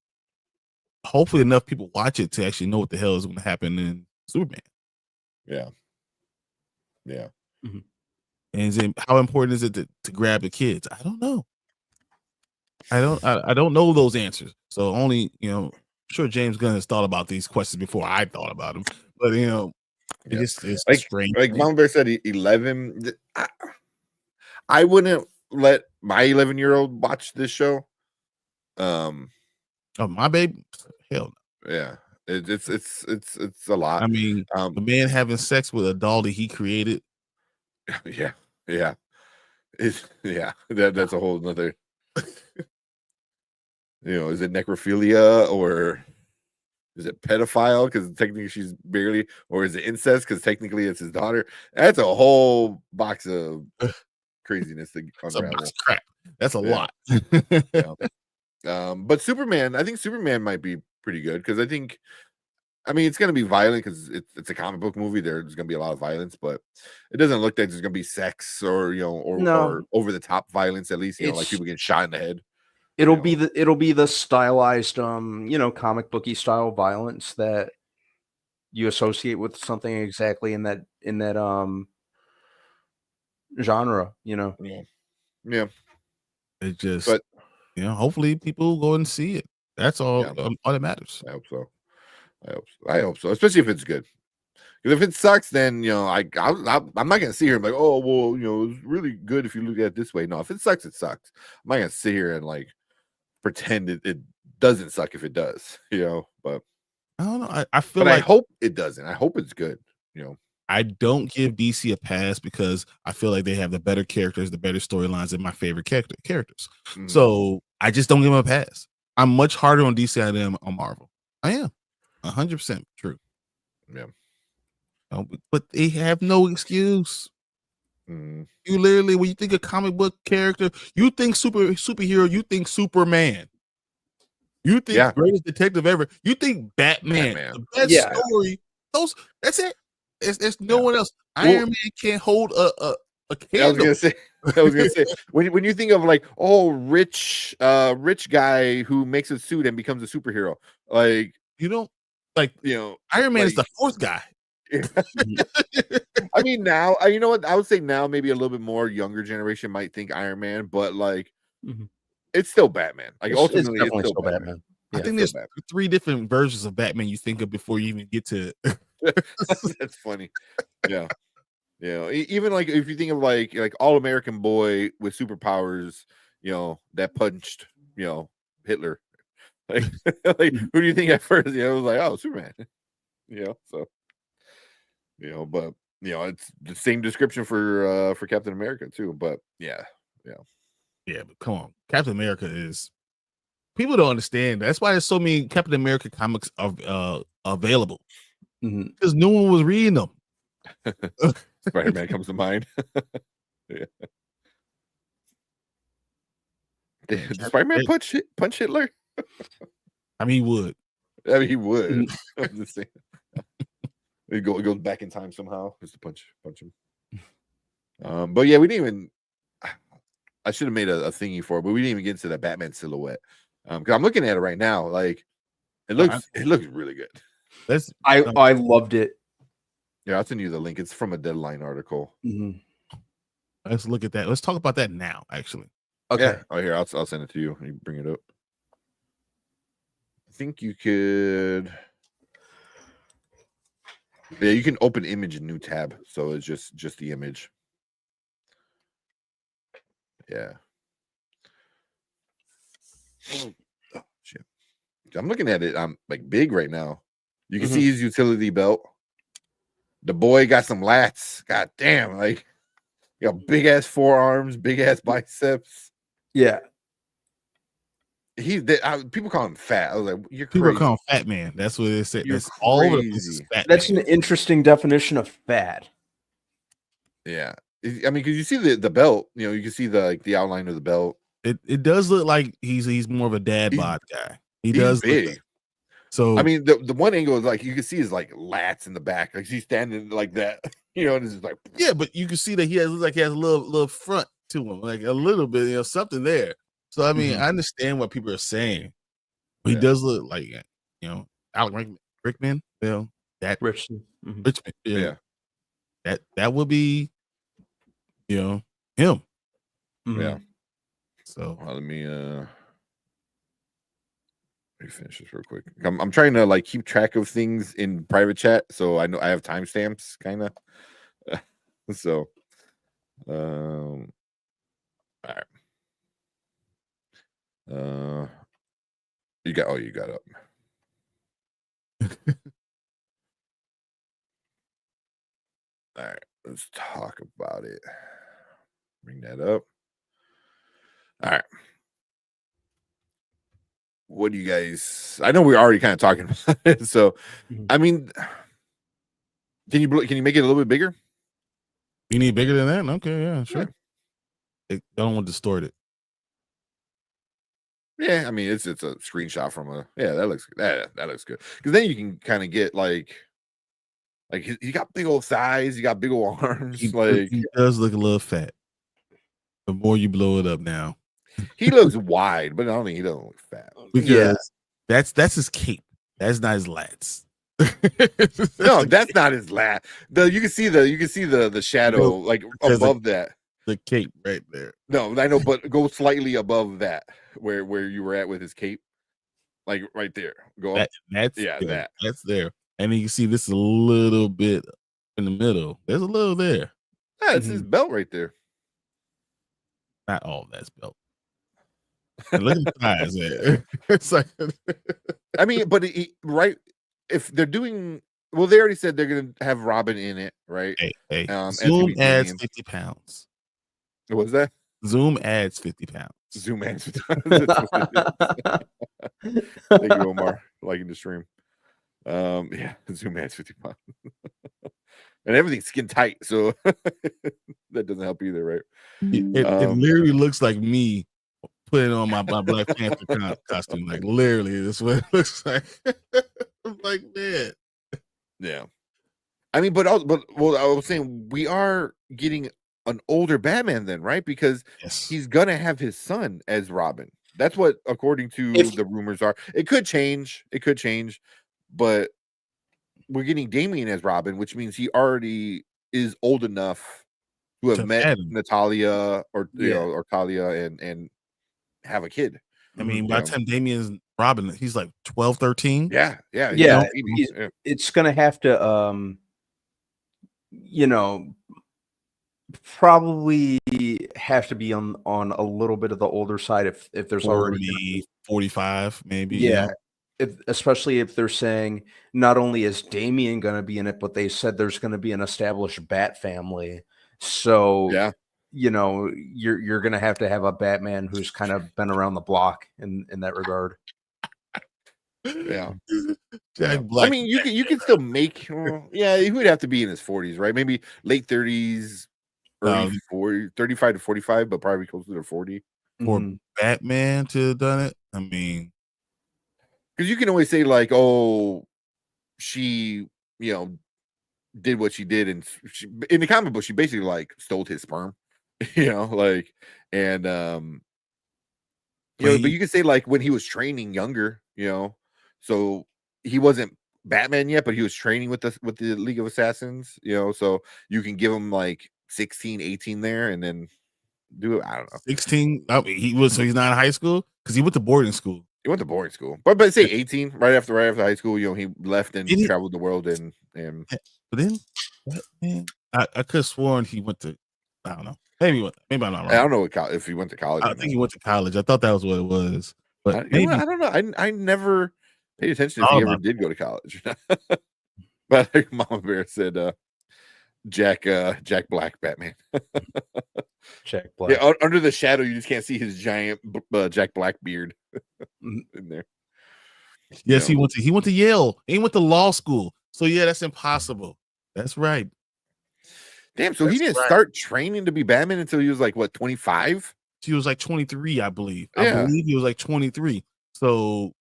Hopefully, enough people watch it to actually know what the hell is going to happen in Superman. Yeah. Mm-hmm. And how important is it to grab the kids? I don't know. I don't know those answers. So only I'm sure James Gunn has thought about these questions before I thought about them. But it's like strange. Like Mama Bear said, 11. I wouldn't let my 11-year-old watch this show. Oh, my baby, hell no. Yeah, it's a lot. I mean, the man having sex with a doll that he created. Yeah. That's a whole nother. Is it necrophilia or is it pedophile? Because technically she's barely, or is it incest? Because technically it's his daughter. That's a whole box of craziness to unravel. That's crap. That's a lot. But Superman, I think Superman might be pretty good because I mean, it's going to be violent because it's a comic book movie. There's going to be a lot of violence, but it doesn't look like there's going to be sex or or over the top violence. At least like people getting shot in the head. It'll be the stylized comic booky style violence that you associate with something exactly in that genre. Yeah. It just hopefully people go and see it. That's all. All that matters. I hope so. Especially if it's good. Because if it sucks, then I'm not gonna sit here and be like, oh well, it's really good if you look at it this way. No, if it sucks, it sucks. I'm not gonna sit here and like pretend it doesn't suck if it does. But I don't know. I feel but like I hope it doesn't. I hope it's good. I don't give DC a pass because I feel like they have the better characters, the better storylines, and my favorite characters. So I just don't give them a pass. I'm much harder on DC than I am on Marvel. I am 100% true. Yeah. But they have no excuse. You literally, when you think of comic book character, you think superhero, you think Superman. You think greatest detective ever. You think Batman. The best story. That's it. There's no one else. Iron Man can't hold a candle. I was gonna say when you think of like rich guy who makes a suit and becomes a superhero, like Iron Man is the fourth guy. I mean, now you know what I would say. Now maybe a little bit more younger generation might think Iron Man, but like it's still Batman. Like ultimately, it's still Batman. I think there's 3 different versions of Batman you think of before you even get to. That's funny. Yeah. Even like if you think of like All American boy with superpowers, that punched Hitler. Like who do you think at first? It was like, oh, Superman. So but it's the same description for Captain America too. But yeah, but come on, Captain America is. People don't understand. That's why there's so many Captain America comics available. because no one was reading them. Spider-Man comes to mind. Yeah. Did Spider-Man punch Hitler? I mean, he would. I mean, he would. I'm just saying. It goes back in time somehow just to punch him. But yeah, we didn't even. I should have made a thingy for it, but we didn't even get into the Batman silhouette. Because I'm looking at it right now, like it looks really good. I loved it. Yeah, I'll send you the link. It's from a Deadline article. Let's look at that. Let's talk about that now, actually. Okay. Yeah. Oh, here, I'll send it to you. You bring it up. I think you could. Yeah, you can open image in new tab, so it's just the image. Yeah. Oh, shit. I'm looking at it. I'm like big right now. You can see his utility belt. The boy got some lats. God damn, like you got big ass forearms, big ass biceps. Yeah. People call him fat. I was like, you're crazy. People call him Fat Man. That's what they said. You're That's all of it. That's an interesting definition of fat. Yeah. I mean, because you see the belt, you can see the outline of the belt. It does look like he's more of a dad bod guy. He does big. Like so I mean, the one angle is like you can see his like lats in the back, like he's standing like that, and it's just like yeah, but you can see that he has a little front to him, like a little bit, something there. So I mean, I understand what people are saying, but he does look like Alec Rickman, that Richmond, Richmond, that would be, him. Yeah. So let me finish this real quick. I'm trying to like keep track of things in private chat, so I know I have timestamps, kind of. So, all right. You got up. All right, let's talk about it. Bring that up. All right. What do you guys? I know we're already kind of talking about it. So, I mean, can you make it a little bit bigger? You need bigger than that? Okay, yeah, sure. I don't want to distort it. Yeah, I mean, it's a screenshot from that looks good. That looks good because then you can kind of get like he got big old thighs, he got big old arms. He does look a little fat. The more you blow it up now. He looks wide, but I don't think he doesn't look fat. Because that's his cape. That's not his lats. No, that's not his lat. You can see the shadow like above that. The cape right there. No, I know, but go slightly above that where you were at with his cape. Like right there. Go up. That's there. And then you can see this a little bit in the middle. There's a little there. Yeah, it's his belt right there. Not all that's belt. Look at the thighs there. It's like I mean, but if they're doing they already said they're gonna have Robin in it, right? Hey. Zoom adds 50 pounds. What was that? Zoom adds 50 pounds. Zoom adds 50 pounds. Thank you, Omar, for liking the stream. Yeah, Zoom adds 50 pounds. And everything's skin tight, so that doesn't help either, right? It literally looks like me putting on my Black Panther costume. Like literally, that's what it looks like. I'm like, man. Yeah. I mean, I was saying we are getting an older Batman then, right? Because he's gonna have his son as Robin. That's what, according to the rumors, are. It could change, but we're getting Damian as Robin, which means he already is old enough to have met Natalia or Talia and have a kid. I mean, by the time Damian's Robin, he's like 12, 13. Yeah. It's gonna have to probably have to be on a little bit of the older side if there's 40, already 45 maybe. Yeah. Especially if they're saying not only is Damian going to be in it, but they said there's going to be an established Bat family. So you're going to have a Batman who's kind of been around the block in that regard. Yeah. Jack Black. I mean, you can still make. Yeah, he would have to be in his 40s, right? Maybe late 30s, early 40, 35 to 45, but probably closer to 40. For Batman to have done it, I mean, because you can always say like, oh, she, did what she did, and in the comic book, she basically like stole his sperm, like, and but you could say like when he was training younger, so he wasn't Batman yet, but he was training with the League of Assassins, so you can give him like 16, 18 there, and then do it. I don't know. 16. So he's not in high school because he went to boarding school. He went to boarding school, but say 18, right after high school. He left and traveled the world, and but then, man, I could have sworn he went to. I don't know. Maybe I'm not wrong. I don't know if he went to college. I think he went to college. I thought that was what it was, but maybe I don't know. I never paid attention if he ever did go to college. But like Mama Bear said, Jack Black Batman. Jack Black. Yeah, under the shadow, you just can't see his giant Jack Black beard in there. Yes, he went to Yale. He went to law school. So yeah, that's impossible. That's right. Damn. So he didn't start training to be Batman until he was like what, 25? He was like 23, I believe. Yeah. I believe he was like 23. So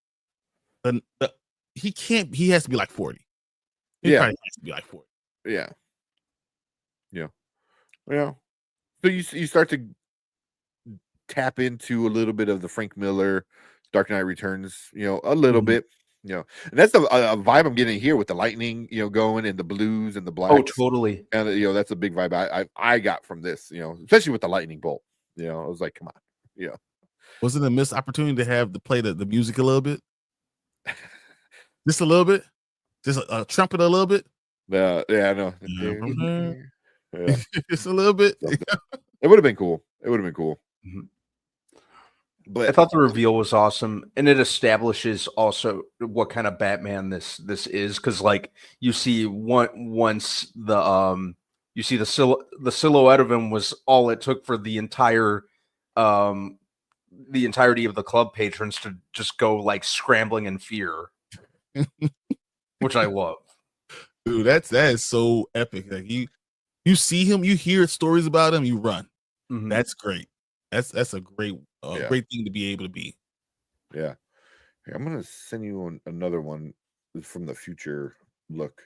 he can't. He has to be like 40. He probably has to be like 40. Yeah. So you start to tap into a little bit of the Frank Miller Dark Knight Returns, a little bit, and that's a vibe I'm getting here with the lightning, going, and the blues and the blacks. Oh, totally. And that's a big vibe I got from this, especially with the lightning bolt. I was like, come on, Was it a missed opportunity to play the music a little bit? Just a little bit, just a trumpet a little bit. Yeah, I know. Yeah. Just a little bit. It would have been cool. Mm-hmm. But I thought the reveal was awesome, and it establishes also what kind of Batman this is, because like you see once the you see the silhouette of him was all it took for the entirety of the club patrons to just go like scrambling in fear, which I love. Dude, that is so epic. Like you see him, you hear stories about him, you run. Mm-hmm. That's great. That's a great great thing to be able to be. Yeah. Here, I'm gonna send you another one from the future look.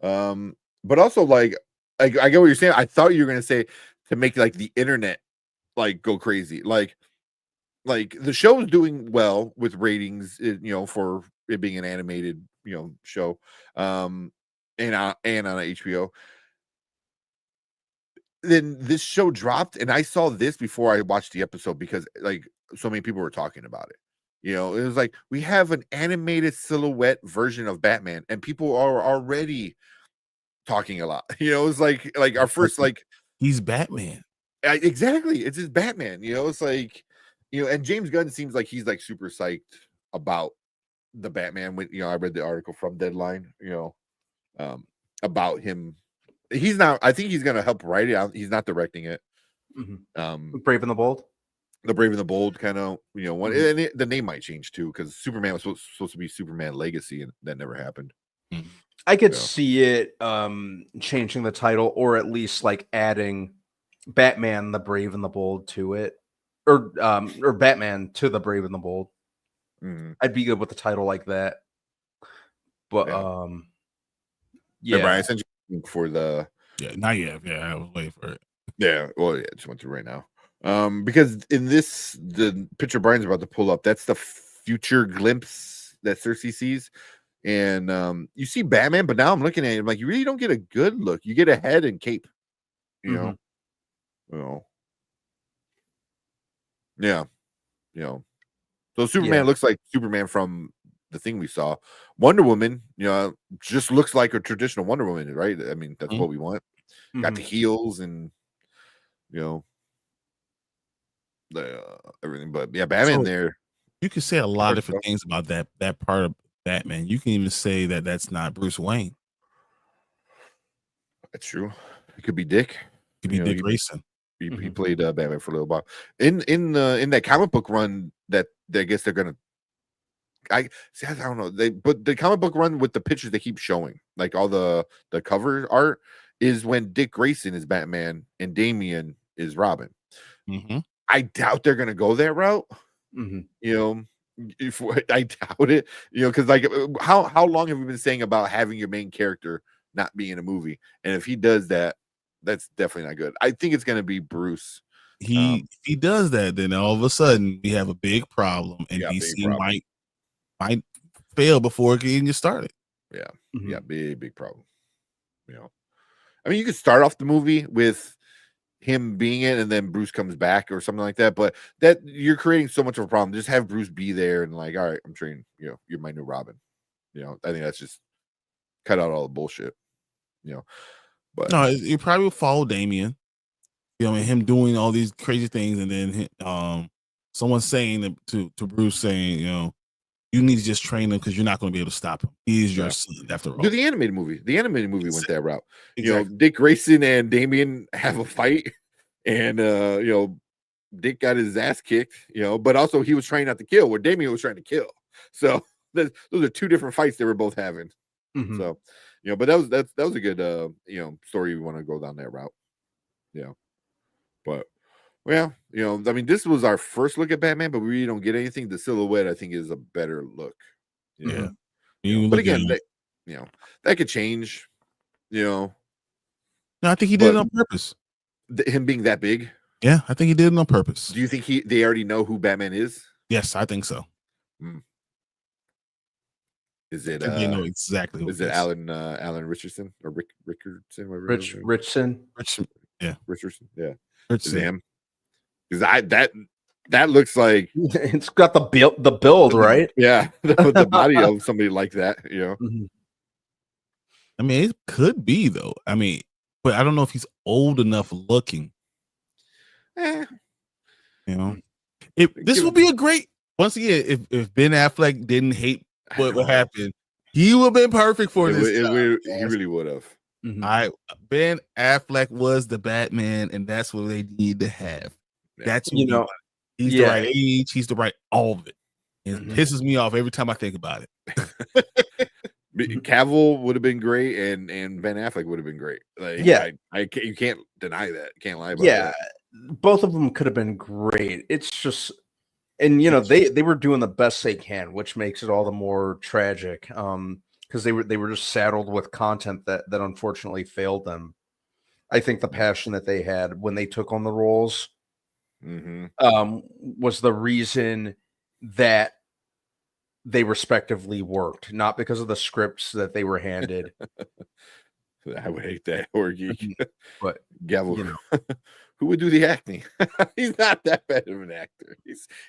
But also like I get what you're saying. I thought you were gonna say to make like the internet like go crazy. Like the show's doing well with ratings, for it being an animated, show. And on HBO. Then this show dropped, and I saw this before I watched the episode because like so many people were talking about it. It was like we have an animated silhouette version of Batman, and people are already talking a lot. It's like our first like he's Batman. Exactly, it's his Batman. It's like and James Gunn seems like he's like super psyched about the Batman. When I read the article from Deadline, about him. He's not. I think he's gonna help write it out. He's not directing it. Mm-hmm. Brave and the Bold. The Brave and the Bold kind of one. And the name might change too because Superman was supposed to be Superman Legacy, and that never happened. I could see it changing the title, or at least like adding Batman: The Brave and the Bold to it, or Batman to the Brave and the Bold. Mm-hmm. I'd be good with the title like that. But Hey, Brian, I sent you for the not yet. I was waiting for it. Just went through right now. Because in this, the picture Brian's about to pull up, that's the future glimpse that Cersei sees, and you see Batman, but now I'm looking at it, I'm like, you really don't get a good look. You get a head and cape, So Superman looks like Superman from the thing we saw. Wonder Woman, just looks like a traditional Wonder Woman, right? I mean, that's what we want. Got the heels and everything, but Batman there. You can say a lot of different things about that part of Batman. You can even say that that's not Bruce Wayne. That's true. It could be Dick. It could be Dick Grayson. He played Batman for a little while. In that comic book run that I guess they're gonna I see. I don't know. But the comic book run with the pictures they keep showing, like all the cover art, is when Dick Grayson is Batman and Damian is Robin. Mm-hmm. I doubt they're gonna go that route. Mm-hmm. You know, I doubt it. You know, because like how long have we been saying about having your main character not be in a movie? And if he does that, that's definitely not good. I think it's gonna be Bruce. He does that, then all of a sudden we have a big problem, and DC might fail before it can even get started. Yeah, Mm-hmm. yeah, big problem. You know, I mean, you could start off the movie with him being it, and then Bruce comes back or something like that. But that you're creating so much of a problem. Just have Bruce be there and like, all right, I'm training. You know, you're my new Robin. You know, I think that's just cut out all the bullshit. You know, but no, you probably will follow Damian. You know, and him doing all these crazy things, and then someone saying to Bruce saying, you know, you need to just train him because you're not going to be able to stop him. He is your son after all. Do the animated movie. The animated movie went that route. Exactly. You know, Dick Grayson and Damian have a fight, and you know, Dick got his ass kicked. You know, but also he was trying not to kill, where Damian was trying to kill. So those are two different fights they were both having. Mm-hmm. So, you know, but that was a good you know, story. We want to go down that route. Yeah. But well, you know, I mean, this was our first look at Batman, but we really don't get anything. The silhouette, I think, is a better look. You know? Yeah. But again, you know, that could change. You know, no, I think he did it on purpose. Him being that big. Yeah, I think he did it on purpose. Do you think they already know who Batman is? Yes, I think so. Is it? They know exactly. Is it Alan Richardson or Richardson? Richardson. Yeah, Richardson. Yeah. Richardson. Because that looks like it's got the build, right? Yeah, the body of somebody like that. You know. Mm-hmm. I mean, it could be though. I mean, but I don't know if he's old enough looking. You know, this would be a great. Once again, if Ben Affleck didn't hate what happened, he would have been perfect for this. He really would have. Mm-hmm. Ben Affleck was the Batman, and that's what they need to have. Yeah. That's what he's the right age. He's the right all of it. It pisses me off every time I think about it. Cavill would have been great, and Ben Affleck would have been great. Like, you can't deny that. You can't lie about that. Both of them could have been great. It's just, and you know, they were doing the best they can, which makes it all the more tragic. Because they were just saddled with content that unfortunately failed them. I think the passion that they had when they took on the roles was the reason that they respectively worked, not because of the scripts that they were handed. I would hate that, Orgy. But Gavel, you know. Who would do the acting? He's not that bad of an actor.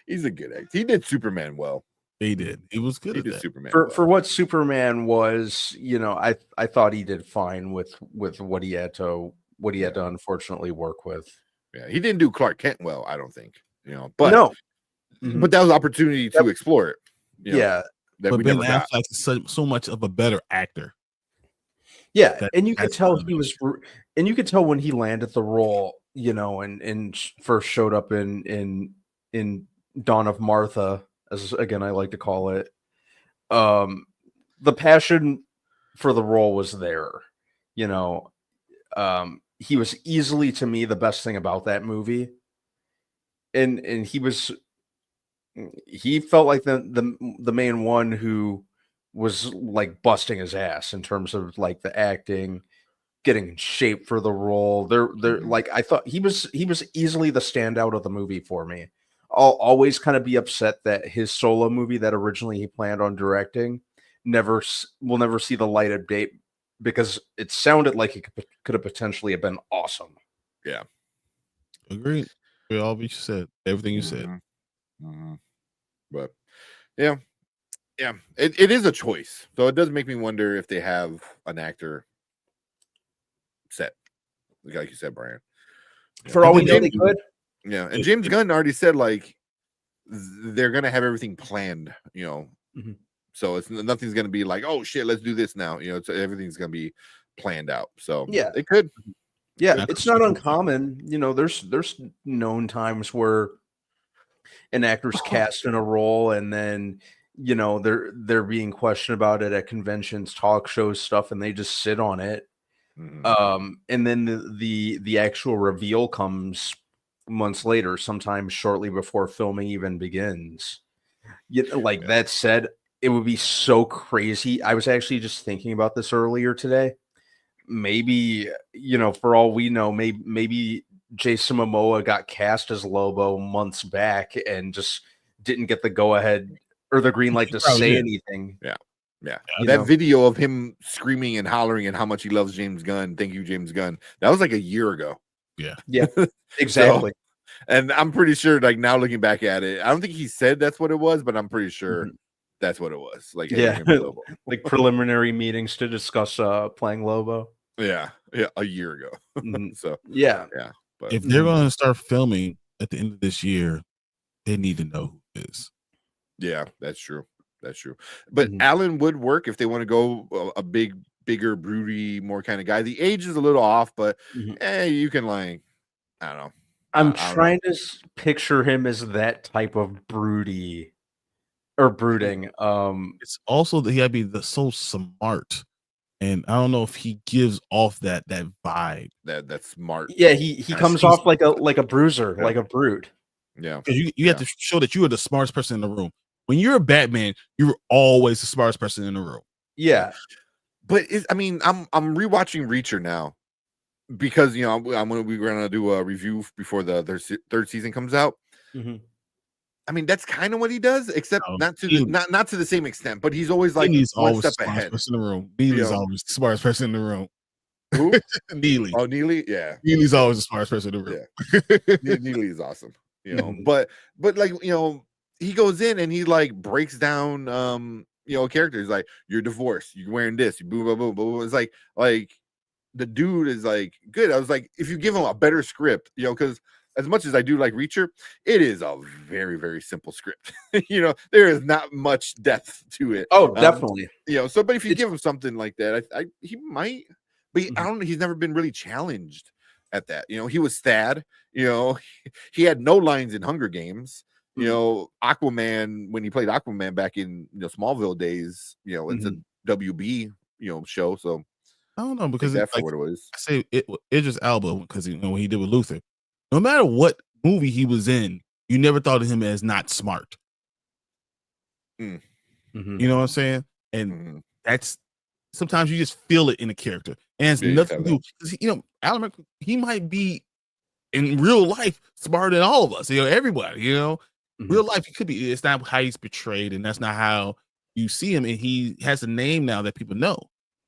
He's a good actor. He did Superman well. He did. He was good at that. Superman for what Superman was. You know, I thought he did fine with what he had to unfortunately work with. Yeah, he didn't do Clark Kent well, I don't think. You know, but no, but that was an opportunity to explore it. You know, but Ben Affleck is so much of a better actor. Yeah, and you could tell he was, and you could tell when he landed the role. You know, and first showed up in Dawn of Martha, as again I like to call it. The passion for the role was there. You know, he was easily, to me, the best thing about that movie. And he felt like the main one who was like busting his ass in terms of like the acting, getting in shape for the role. They're like, I thought he was easily the standout of the movie for me. I'll always kind of be upset that his solo movie that originally he planned on directing will never see the light of day, because it sounded like it could have potentially have been awesome. Yeah. Agreed. All you said, everything you said. But yeah, it is a choice. So it does make me wonder if they have an actor set, like you said, Brian. For all we know, they could. Yeah, and James Gunn already said like they're gonna have everything planned. You know, so nothing's gonna be like, oh shit, let's do this now. You know, everything's gonna be planned out. So yeah, it could. Yeah, it's not uncommon. You know, there's known times where an actor's cast in a role and then, you know, they're being questioned about it at conventions, talk shows, stuff, and they just sit on it. And then the actual reveal comes months later, sometimes shortly before filming even begins. Like that said, it would be so crazy. I was actually just thinking about this earlier today. Maybe, you know, for all we know, maybe Jason Momoa got cast as Lobo months back and just didn't get the go ahead or the green light to say anything. Yeah. That video of him screaming and hollering and how much he loves James Gunn. Thank you, James Gunn. That was like a year ago. Yeah, exactly. So, and I'm pretty sure, like now looking back at it, I don't think he said that's what it was, but I'm pretty sure that's what it was. Like, hey, like preliminary meetings to discuss playing Lobo. Yeah, a year ago. So yeah. But if they're going to start filming at the end of this year, they need to know who it is. Yeah, that's true. That's true. But Alan would work if they want to go a bigger, broody, more kind of guy. The age is a little off, but you can like, I don't know. I'm trying to picture him as that type of brooding. It's also that he had to be so smart, and I don't know if he gives off that vibe. That's smart. Yeah, he comes off like a bruiser, like a brute. Yeah, because you have to show that you are the smartest person in the room. When you're a Batman, you're always the smartest person in the room. Yeah, but I'm rewatching Reacher now because we're gonna do a review before the third season comes out. I mean, that's kind of what he does, except not to the same extent. But he's always like one step ahead. Person in the room. Neely's always the smartest person in the room. Who? Neely. Oh, Neely. Yeah, Neely's always the smartest person in the room. Yeah, Neely is awesome. But like he goes in and he like breaks down characters like you're divorced, you're wearing this, you boom boom boom boom. It's like the dude is like good. I was like, if you give him a better script, because as much as I do like Reacher, it is a very, very simple script. There is not much depth to it. Oh, definitely. So but if you give him something like that, he might, but I don't know, he's never been really challenged at that. He was Thad, he had no lines in Hunger Games. Aquaman, when he played Aquaman back in Smallville days, it's a WB show. So I don't know, because that's what it was. I say Idris Elba, because when he did with Luther, no matter what movie he was in, you never thought of him as not smart. You know what I'm saying? And that's sometimes you just feel it in a character, and it's nothing to do. Alan Rickman, he might be in real life smarter than all of us. Everybody. Real life, he could be. It's not how he's portrayed, and that's not how you see him. And he has a name now that people know,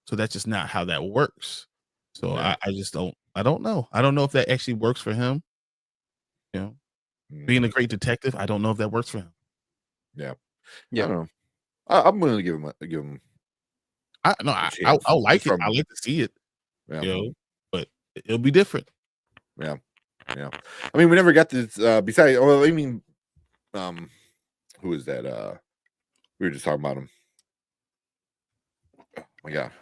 so that's just not how that works. So I just don't. I don't know. I don't know if that actually works for him. Being a great detective, I don't know if that works for him. Yeah. I don't know. I'm willing to give him. I like it. I like to see it. But it'll be different. Yeah. I mean, we never got this. Besides, who is that? We were just talking about him. Oh my god.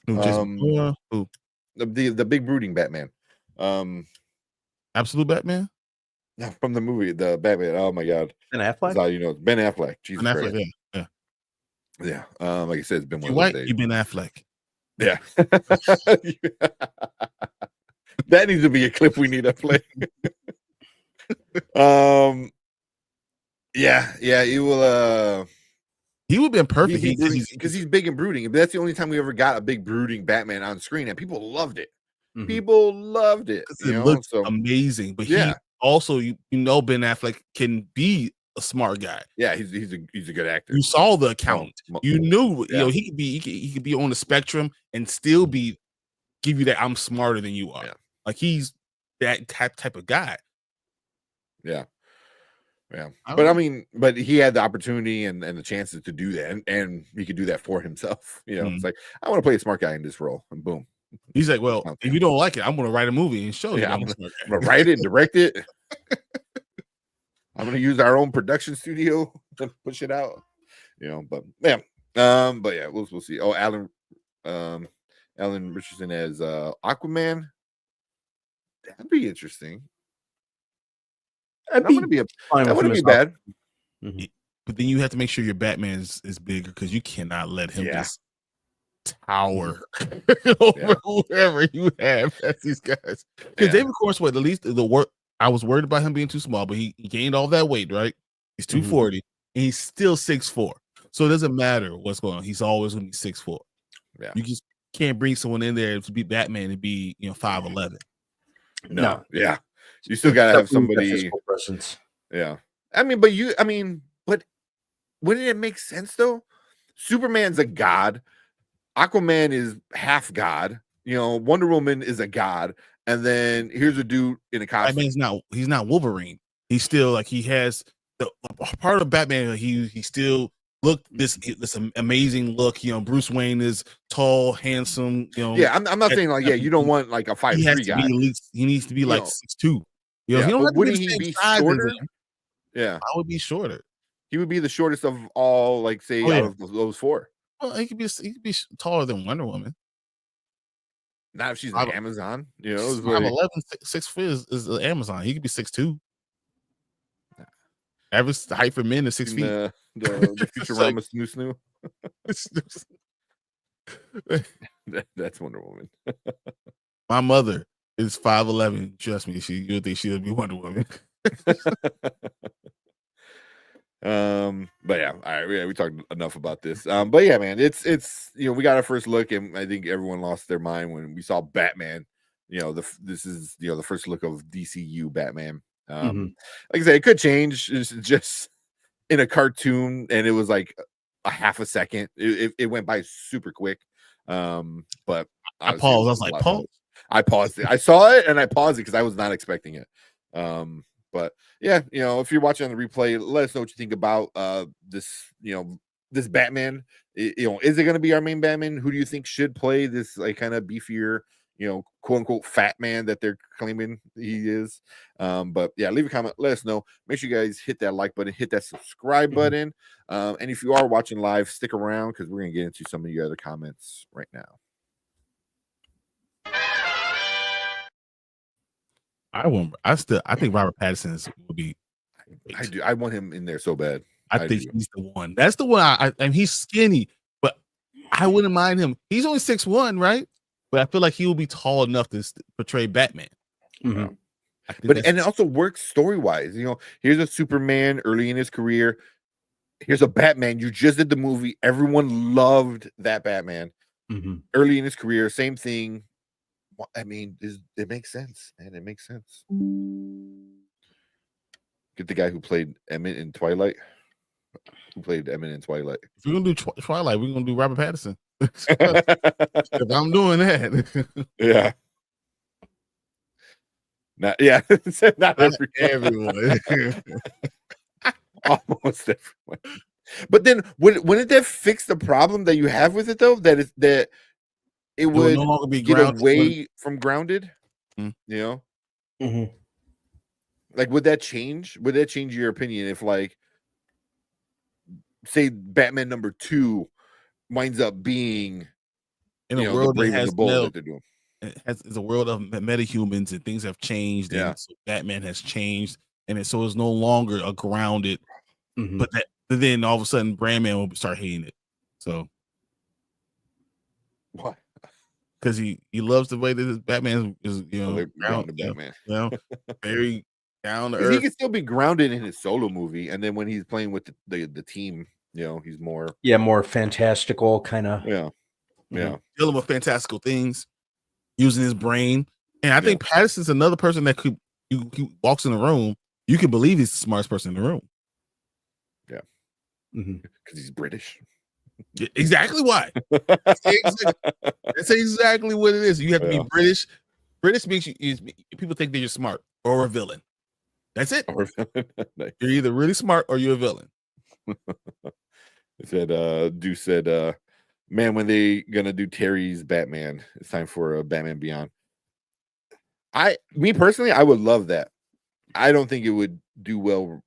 Who? The big brooding Batman. Absolute Batman? Yeah, from the movie, the Batman. Oh my god. Ben Affleck? How Ben Affleck. Jesus Ben Christ. Affleck, yeah. Like I said, it's been one of those days. You Ben Affleck. Yeah. That needs to be a clip we need to play. He will. He would have been perfect because he's big and brooding. But that's the only time we ever got a big brooding Batman on screen, and people loved it. People loved it. It looked amazing. But he also, Ben Affleck can be a smart guy. Yeah, he's a good actor. You saw the accountant. You knew he could be on the spectrum and still give you that I'm smarter than you are. Like he's that type of guy. Yeah. But he had the opportunity and the chances to do that, and he could do that for himself. It's like, I want to play a smart guy in this role, and boom. He's like, well, if you don't like it, I'm going to write a movie and show you. I'm going to write it and direct it. I'm going to use our own production studio to push it out. But we'll see. Oh, Alan Richardson as Aquaman. That'd be interesting. That wouldn't be bad. but then you have to make sure your Batman is bigger because you cannot let him just tower over whoever you have as these guys. Because David Cornsworth, at least the work, I was worried about him being too small, but he gained all that weight, right? He's 240 and he's still 6'4". So it doesn't matter what's going on. He's always going to be 6'4". Yeah. You just can't bring someone in there to be Batman and be 5'11". No. Yeah. You still gotta have somebody presence. Yeah. But wouldn't it make sense though? Superman's a god. Aquaman is half god. Wonder Woman is a god. And then here's a dude in a costume. He's not Wolverine. He's still like he has the part of Batman. He still looked this amazing look. Bruce Wayne is tall, handsome. Yeah, I'm not saying like you don't want like a 5'3" guy. He needs to be like 6'2". He don't have wouldn't he be shorter? Yeah, I would be shorter. He would be the shortest of all, like out of those four. Well, he could be taller than Wonder Woman. Not if she's an Amazon. 5'11", 6 feet is the Amazon. He could be 6'2". Average height for men is 6 feet. The Futurama snoo. That's Wonder Woman. My mother is 5'11". Trust me, you think she'll be Wonder Woman. But yeah, all right, we talked enough about this. But yeah, man, it's we got our first look, and I think everyone lost their mind when we saw Batman. This is the first look of DCU Batman. Like I said, it could change. It's just in a cartoon, and it was like a half a second. It went by super quick. But I paused. I was like, pause. I paused it. I saw it and I paused it because I was not expecting it. But yeah, if you're watching on the replay, let us know what you think about this Batman. Is it going to be our main Batman? Who do you think should play this like kind of beefier, quote unquote fat man that they're claiming he is? But yeah, leave a comment, let us know. Make sure you guys hit that like button, hit that subscribe button. And if you are watching live, stick around because we're gonna get into some of your other comments right now. I think Robert Pattinson would be. I want him in there so bad. I think he's the one. That's the one. And he's skinny, but I wouldn't mind him. He's only 6'1", right? But I feel like he will be tall enough to portray Batman. And it also works story wise. Here's a Superman early in his career. Here's a Batman. You just did the movie. Everyone loved that Batman early in his career. Same thing. I mean, it makes sense, man. It makes sense. Get the guy who played Emmett in Twilight. If we're gonna do Twilight, we're gonna do Robert Pattinson. If I'm doing that, yeah. Not everyone. Almost everyone. But then, wouldn't that fix the problem that you have with it though? That it would no longer be get away from grounded. Like, would that change? Would that change your opinion if, like, say Batman #2 winds up being in a world that has it's a world of metahumans and things have changed, and so Batman has changed, and so it's no longer a grounded. But then all of a sudden, Brandman will start hating it. So what? Because he loves the way that his Batman is, grounded Batman. Very down to earth. He can still be grounded in his solo movie, and then when he's playing with the team, he's more more fantastical kind of. Dealing with fantastical things, using his brain. And I think Pattinson's another person that he walks in the room, you can believe he's the smartest person in the room. Yeah, because he's British. Exactly why. That's exactly what it is. You have to be British. British means people think that you're smart or a villain. That's it. Nice. You're either really smart or you're a villain. Deuce said, man, when they gonna do Terry's Batman? It's time for a Batman Beyond. Me personally, I would love that. I don't think it would do well.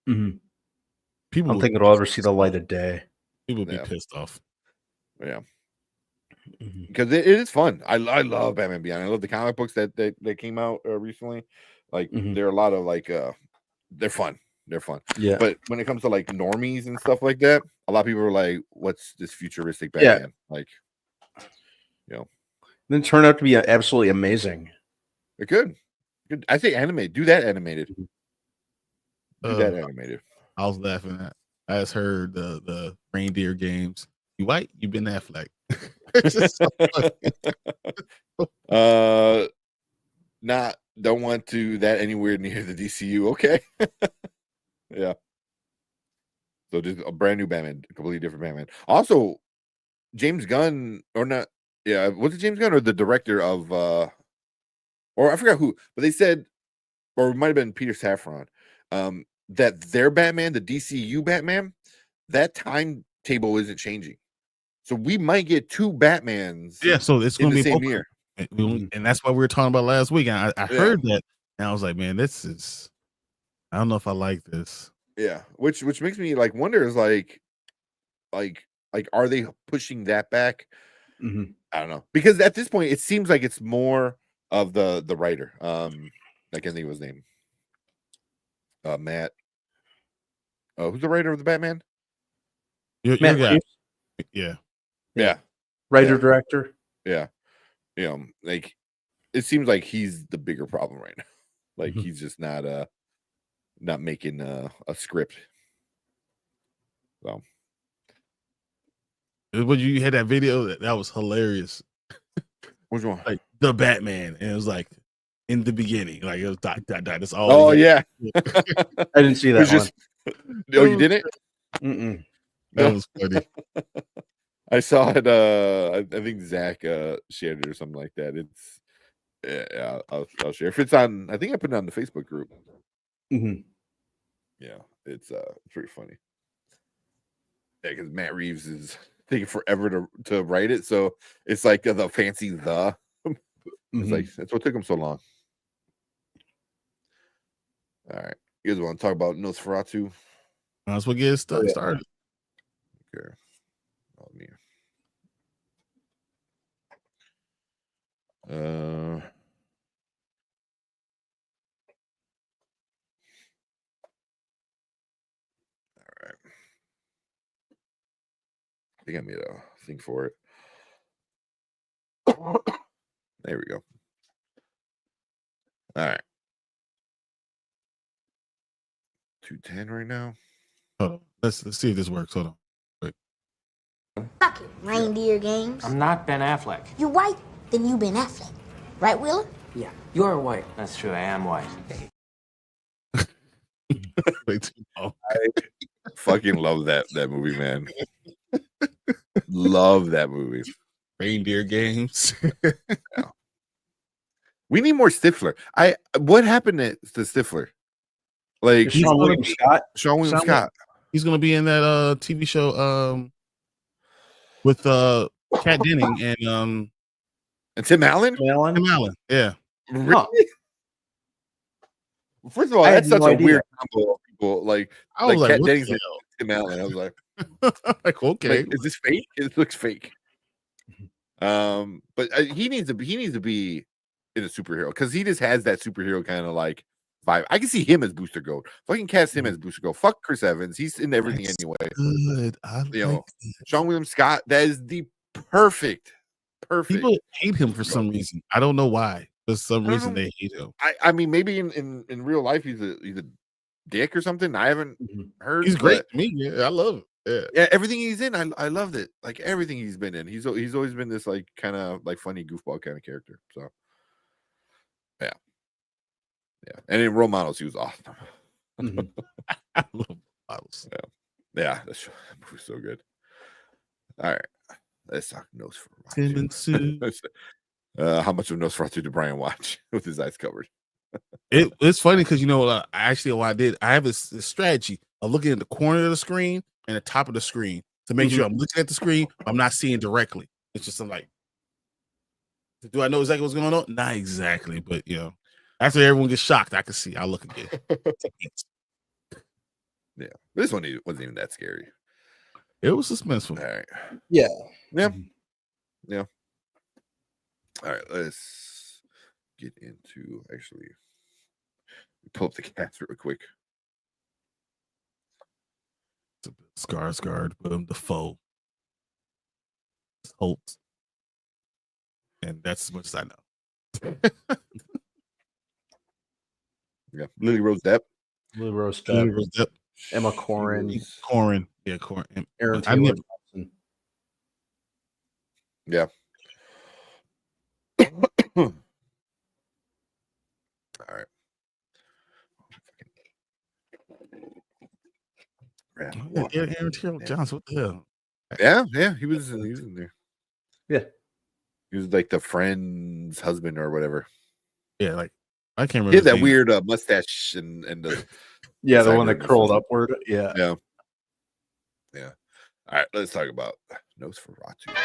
I don't think it'll ever see the light of day. People be pissed off. Yeah. Because it is fun. I love Batman Beyond. I love the comic books that came out recently. Like there are a lot of they're fun. They're fun. Yeah. But when it comes to like normies and stuff like that, a lot of people are like, "What's this futuristic Batman?" Like, Then it turned out to be absolutely amazing. It could. I say animate. Do that animated. Do that animated. I was laughing at. I just heard the reindeer games. You white? You been Affleck. Don't want to that anywhere near the DCU. Okay. Yeah. So just a brand new Batman, a completely different Batman. Also, James Gunn or not? Yeah, was it James Gunn or the director of? Or I forgot who, but they said, or it might have been Peter Safran, that their Batman, the DCU Batman, that timetable isn't changing. So we might get 2 Batmans. Yeah, so it's going to be the same year, and that's what we were talking about last week. And I heard that, and I was like, man, this is. I don't know if I like this. Yeah, which makes me like wonder is like, are they pushing that back? I don't know, because at this point it seems like it's more of the writer. I can't think of his name. Matt. Who's the writer of the Batman? Matt Reeves. Yeah. Writer director. Yeah. Like it seems like he's the bigger problem right now. Like he's just not making a script. So when you had that video, that was hilarious. Which one? Like the Batman, and it was like in the beginning, like it was dot. That's all. Oh yeah, I didn't see that one. No, you didn't. Mm-mm. That was funny. I saw it. I think Zach shared it or something like that. It's yeah. I'll share if it's on. I think I put it on the Facebook group. Yeah, it's pretty funny. Yeah, because Matt Reeves is taking forever to write it, so it's like the fancy the. It's like that's what took him so long. All right, you guys want to talk about Nosferatu? That's what gets started. Okay. Oh man. All right. I think I made a thing for it. There we go. All right. 210 right now. Hold on. Let's see if this works. Hold on. Wait. Fuck it, reindeer games. I'm not Ben Affleck. You white? Then you Ben Affleck. Right, Wheeler? Yeah, you're white. That's true, I am white. I fucking love that movie, man. Love that movie. Reindeer games. Yeah. We need more Stifler. What happened to Stifler? Like Sean William Scott. He's gonna be in that TV show with Kat Denning and Tim Allen. Tim Allen. Yeah. Really? Huh. First of all, that's such a weird combo of people. Like I was like Kat what Dennings the and Tim Allen. I was like, like okay. is this fake? It looks fake. But he needs to be in a superhero because he just has that superhero kind of like vibe. I can see him as Booster Gold. Fucking cast him as Booster Gold. Fuck Chris Evans. He's in everything anyway. Good. Sean William Scott. That is the perfect. People hate him for some reason. I don't know why. For some reason they hate him. I mean, maybe in real life he's a dick or something. I haven't heard. He's great to me. Yeah, I love him. Yeah, everything he's in, I loved it. Like everything he's been in, he's always been this like kind of like funny goofball kind of character. So yeah, and in role models, he was awesome. I love models. Yeah, that movie's so good. All right, let's talk Nosferatu. Tim and Sue. How much of Nosferatu did Brian watch with his eyes covered? It's funny because what I did. I have this strategy of looking at the corner of the screen and the top of the screen to make sure I'm looking at the screen. I'm not seeing directly. It's just I'm like, do I know exactly what's going on? Not exactly, but after everyone gets shocked, I can see. I'll look again. Yeah, this one wasn't even that scary. It was suspenseful. All right. Yeah. All right, let's get into actually pull up the cast real quick. Skarsgård, Willem Dafoe, Holt, and that's as much as I know. Yeah, Lily Rose Depp. Lily Rose Depp, Depp, Emma Corrin, yeah, Corrin. Aaron I Taylor never, Johnson. Yeah. All right. Aaron Taylor Johnson. What the hell? Yeah, he was in there. Yeah, he was like the friend's husband or whatever. Yeah, like I can't remember. He had that weird mustache and the the one that curled upward. Yeah. Yeah. All right, let's talk about Nosferatu.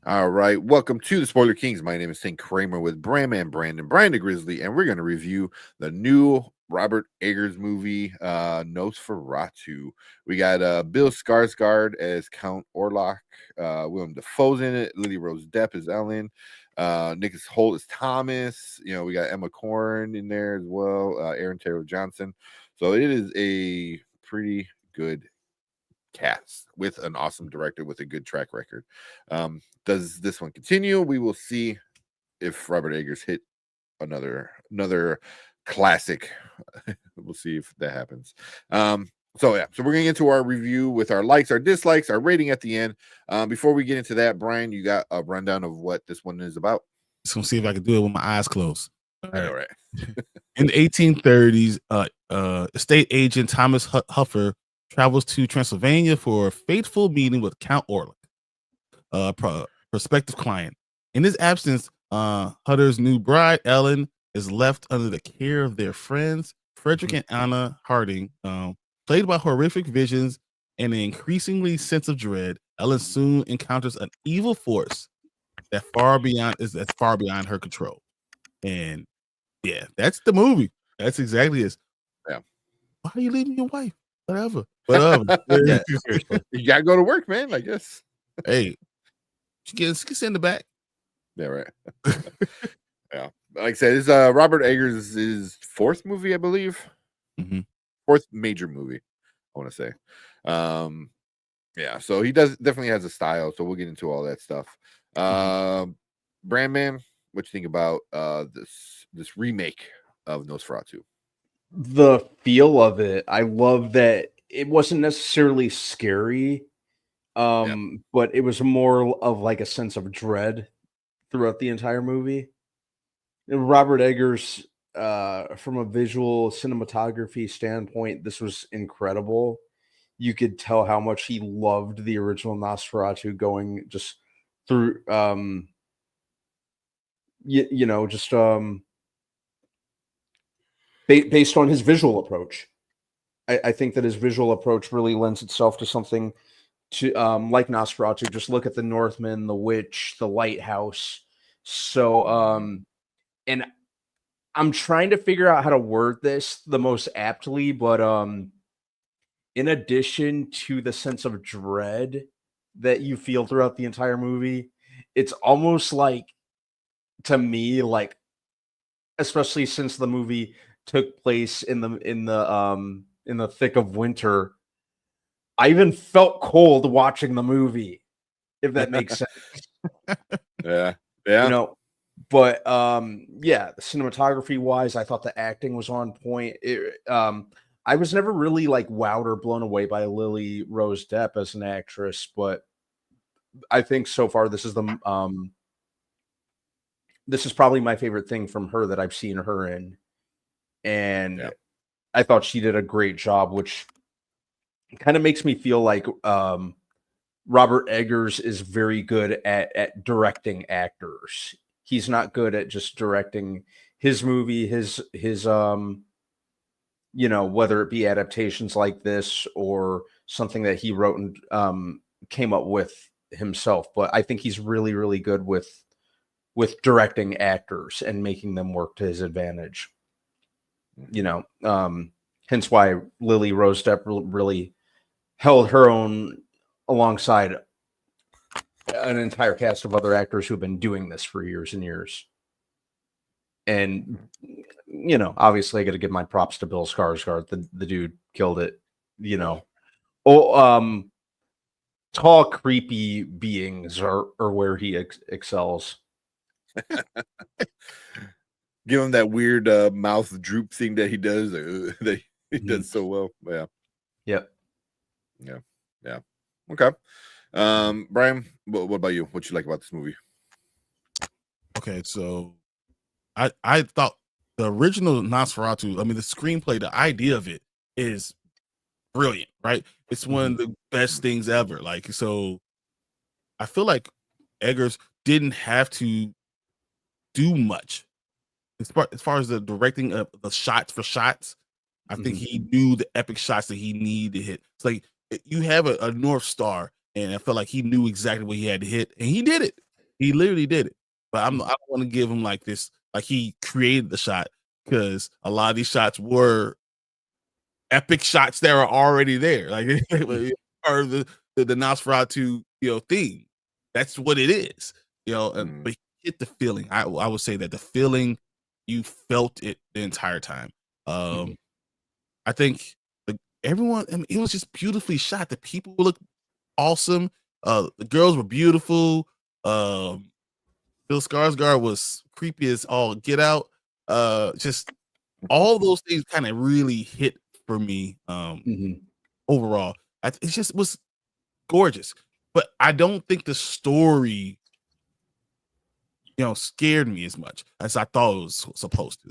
All right, welcome to the Spoiler Kings. My name is St. Kramer with Brandman Brian the Grizzly, and we're going to review the new Robert Eggers movie, Nosferatu. We got Bill Skarsgård as Count Orlok, Willem Dafoe's in it, Lily Rose Depp as Ellen, Nicholas Hoult as Thomas. You know, we got Emma Corrin in there as well, Aaron Taylor Johnson. So it is a pretty good cast with an awesome director with a good track record. Does this one continue? We will see if Robert Eggers hit another classic. We'll see if that happens. So we're gonna get into our review with our likes, our dislikes, our rating at the end. Before we get into that, Brian, you got a rundown of what this one is about? Just gonna see if I can do it with my eyes closed. All right. In the 1830s, estate agent Thomas Huffer travels to Transylvania for a fateful meeting with Count Orlok, prospective client. In his absence, Hutter's new bride, Ellen, is left under the care of their friends, Frederick and Anna Harding. Played by horrific visions and an increasingly sense of dread, Ellen soon encounters an evil force that's far beyond her control. And yeah, that's the movie. That's exactly it. Yeah. Why are you leaving your wife? Whatever. Yeah, You gotta go to work, man. I guess. Hey, she gets in the back. Yeah, right. Yeah, like I said, it's Robert Eggers' fourth movie, I believe. Mm-hmm. Fourth major movie, I want to say. Yeah, so he definitely has a style. So we'll get into all that stuff. Brandman, what you think about this remake of Nosferatu? The feel of it, I love that it wasn't necessarily scary, but it was more of like a sense of dread throughout the entire movie. And Robert Eggers, from a visual cinematography standpoint, this was incredible. You could tell how much he loved the original Nosferatu, going just through, based on his visual approach. I think that his visual approach really lends itself to something to like Nosferatu. Just look at the Northman, the Witch, the Lighthouse. So, and I'm trying to figure out how to word this the most aptly, but in addition to the sense of dread that you feel throughout the entire movie, it's almost like, to me, like, especially since the movie took place in the thick of winter, I even felt cold watching the movie, if that makes sense. Yeah. You know, but the cinematography wise, I thought the acting was on point. I was never really like wowed or blown away by Lily Rose Depp as an actress, but I think so far this is probably my favorite thing from her that I've seen her in. And I thought she did a great job, which kind of makes me feel like Robert Eggers is very good at directing actors. He's not good at just directing his movie, his whether it be adaptations like this or something that he wrote and came up with himself. But I think he's really, really good with directing actors and making them work to his advantage. Hence why Lily Rose Depp really held her own alongside an entire cast of other actors who've been doing this for years and years. And, obviously I got to give my props to Bill Skarsgård. The dude killed it. tall, creepy beings are where he excels. Give him that weird mouth droop thing that he does. That he does so well. Yeah. Yep. Yeah. Okay. Brian, what about you? What you like about this movie? Okay, so I thought the original Nosferatu, I mean the screenplay, the idea of it is brilliant, right? It's one of the best things ever. Like, so I feel like Eggers didn't have to do much as far as the directing of the shots for shots. I think he knew the epic shots that he needed to hit. It's like you have a North Star, and I felt like he knew exactly what he had to hit, and he did it. He literally did it. But I don't want to give him like this, like he created the shot, because a lot of these shots were epic shots that are already there, like or the Nosferatu, theme. That's what it is, But he hit the feeling. I would say that the feeling, you felt it the entire time. I think everyone, I mean, it was just beautifully shot. The people looked awesome. The girls were beautiful. Bill Skarsgård was creepy as all get out. Just all those things kind of really hit for me. Overall, it just was gorgeous. But I don't think the story, scared me as much as I thought it was supposed to.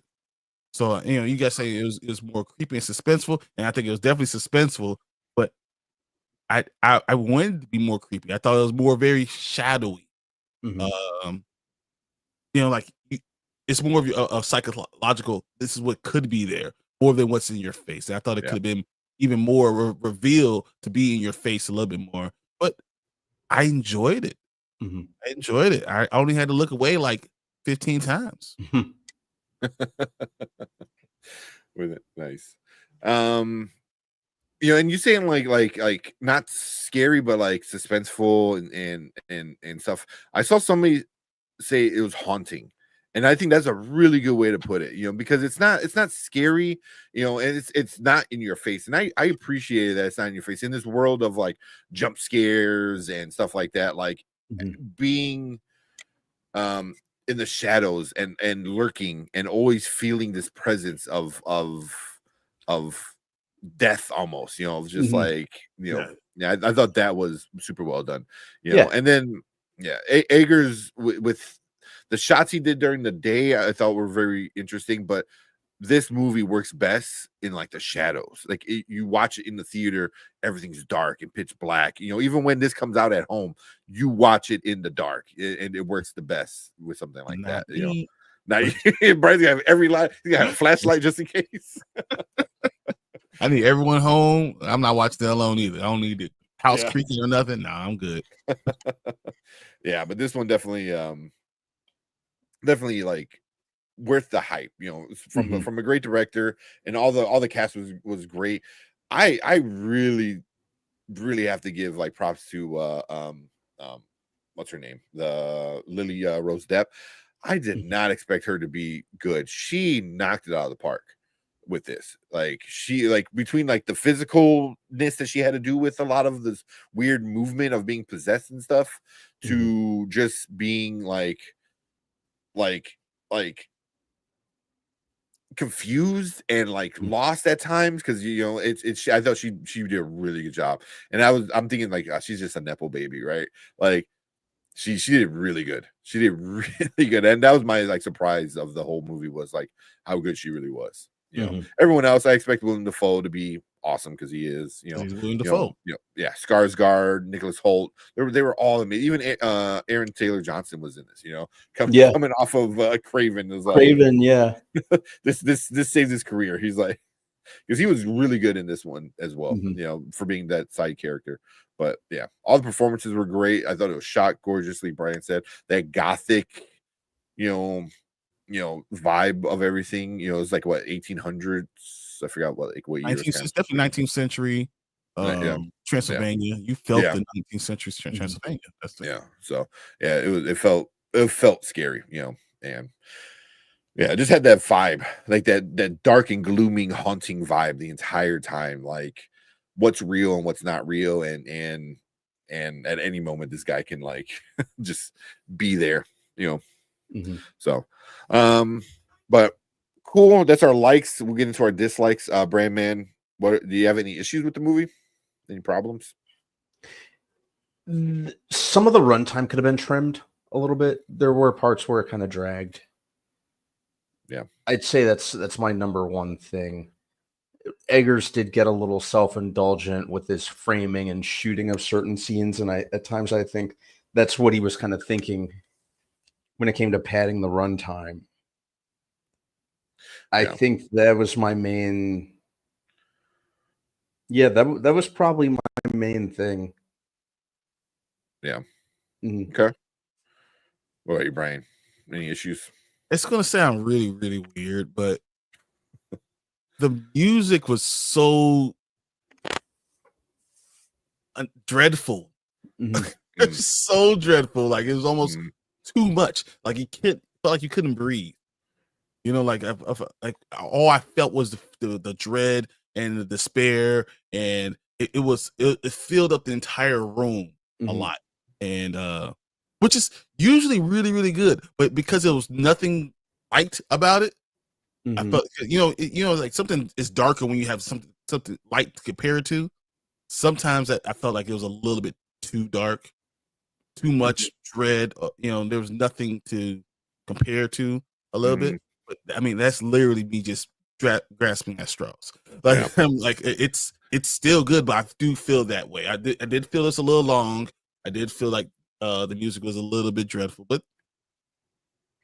So, you guys say it was more creepy and suspenseful, and I think it was definitely suspenseful, but I wanted to be more creepy. I thought it was more very shadowy. Like it's more of a psychological, this is what could be there more than what's in your face. And I thought it could have been even more revealed to be in your face a little bit more, but I enjoyed it. I enjoyed it. I only had to look away like 15 times. With it, nice. And you saying like not scary, but like suspenseful and stuff. I saw somebody say it was haunting, and I think that's a really good way to put it. Because it's not scary, and it's not in your face, and I appreciate that it's not in your face in this world of like jump scares and stuff like that. Like being in the shadows and lurking and always feeling this presence of death almost, just like, I thought that was super well done, and then Eggers with the shots he did during the day, I thought were very interesting, but this movie works best in like the shadows. Like you watch it in the theater, everything's dark and pitch black. Even when this comes out at home, you watch it in the dark, and it works the best with something like that. Now Brian's gonna have every light. You got a flashlight just in case. I need everyone home. I'm not watching that alone either. I don't need the house creaking or nothing. Nah, I'm good. Yeah, but this one definitely like worth the hype, from a great director, and all the cast was great. I really have to give like props to what's her name, the Lily Rose Depp. I did not expect her to be good. She knocked it out of the park with this. Like she, like between like the physicalness that she had to do with a lot of this weird movement of being possessed and stuff, to just being like confused and like lost at times, because it's I thought she did a really good job, and I'm thinking like, she's just a nepo baby, right? Like she did really good. She did really good, and that was my like surprise of the whole movie, was like how good she really was. Everyone else I expect Willem Dafoe to be awesome, because he is, he's Willem Dafoe. Skarsgård, Nicholas Hoult, they were all amazing. Even Aaron Taylor Johnson was in this. Coming off of Craven, is like Craven, this saved his career. He's like, because he was really good in this one as well, for being that side character. But all the performances were great. I thought it was shot gorgeously. Brian said that gothic, vibe of everything. It's like what, 1800s. I forgot what year. It's definitely 19th century. Transylvania. You felt the 19th century Transylvania. So it felt scary, and it just had that vibe, like that dark and glooming, haunting vibe the entire time. Like what's real and what's not real, and at any moment this guy can like just be there, So, but cool. That's our likes. We'll get into our dislikes. Brandman, what do you have any issues with the movie? Any problems? Some of the runtime could have been trimmed a little bit. There were parts where it kind of dragged. Yeah, I'd say that's my number one thing. Eggers did get a little self-indulgent with his framing and shooting of certain scenes, and at times I think that's what he was kind of thinking when it came to padding the runtime. I think that was my main. Yeah, that was probably my main thing. Yeah. Mm-hmm. Okay. What about you, Brian? Any issues? It's gonna sound really, really weird, but the music was so dreadful. Mm-hmm. It's so dreadful. Like it was almost too much. Like felt like you couldn't breathe. Like all I felt was the dread and the despair, and it filled up the entire room a lot, and which is usually really, really good, but because there was nothing light about it, I felt like something is darker when you have something light to compare it to. Sometimes I felt like it was a little bit too dark, too much dread. There was nothing to compare to a little bit. But I mean, that's literally me just grasping at straws. Like I'm like, it's still good, but I do feel that way. I did feel it's a little long. I did feel like the music was a little bit dreadful, but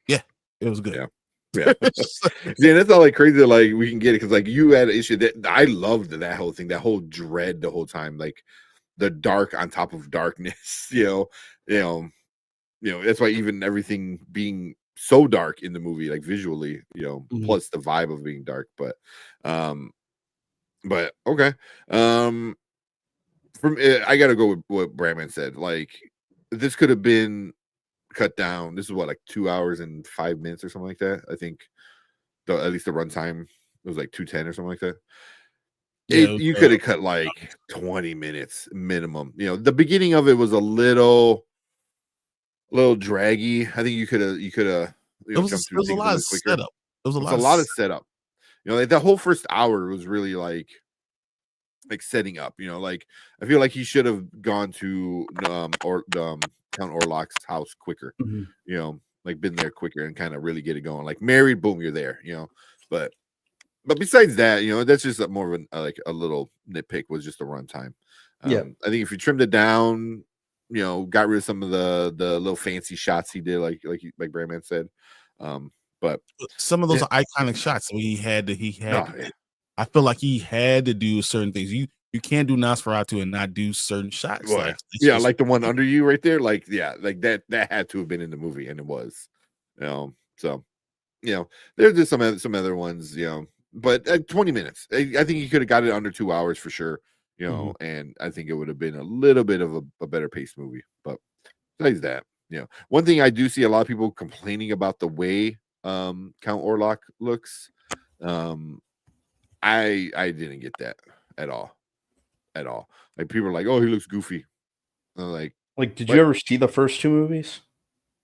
yeah, it was good. Yeah, that's all like crazy. Like we can get it because like you had an issue that I loved that whole thing, that whole dread the whole time, like the dark on top of darkness. That's why even everything being so dark in the movie, like visually, plus the vibe of being dark. But okay. I gotta go with what Brandman said. Like this could have been cut down. This is what, like 2 hours and 5 minutes or something like that. I think at least the runtime was like 2:10 or something like that. Yeah, you could have cut like 20 minutes minimum. The beginning of it was a little draggy. I think you could have jumped through things a lot of setup. It was a lot of setup. Like the whole first hour was really like setting up. Like I feel like he should have gone to Count Orlok's house quicker. Like been there quicker and kind of really get it going. Like married, boom, you're there. But besides that, that's just more of a little nitpick was just the runtime. I think if you trimmed it down, got rid of some of the little fancy shots he did, like Brandman said. But some of those iconic shots he had. I feel like he had to do certain things. You can't do Nosferatu and not do certain shots. Well, like the one under you right there. Like like that had to have been in the movie, and it was. So there's just some other ones. But 20 minutes. I think you could have got it under 2 hours for sure. And I think it would have been a little bit of a better paced movie. But besides that, one thing I do see a lot of people complaining about the way Count Orlok looks. I didn't get that at all. Like people are like, oh, he looks goofy. I'm like did you ever see the first two movies?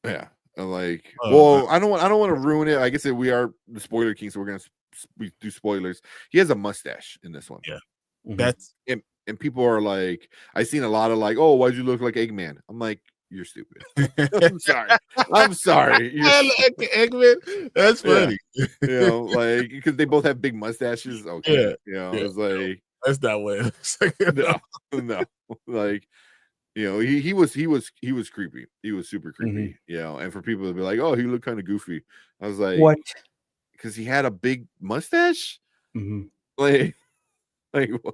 Yeah. I'm like, well, I don't want to ruin it. I guess that we are the spoiler king, so we do spoilers. He has a mustache in this one. Yeah. That's and people are like, I've seen a lot of like, oh, why'd you look like Eggman? I'm like, you're stupid. I'm sorry. Eggman. That's funny. Like because they both have big mustaches. Okay. It's like that's not what it looks like. No. Like, he was creepy. He was super creepy. And for people to be like, oh, he looked kind of goofy. I was like, what? Because he had a big mustache. Like no.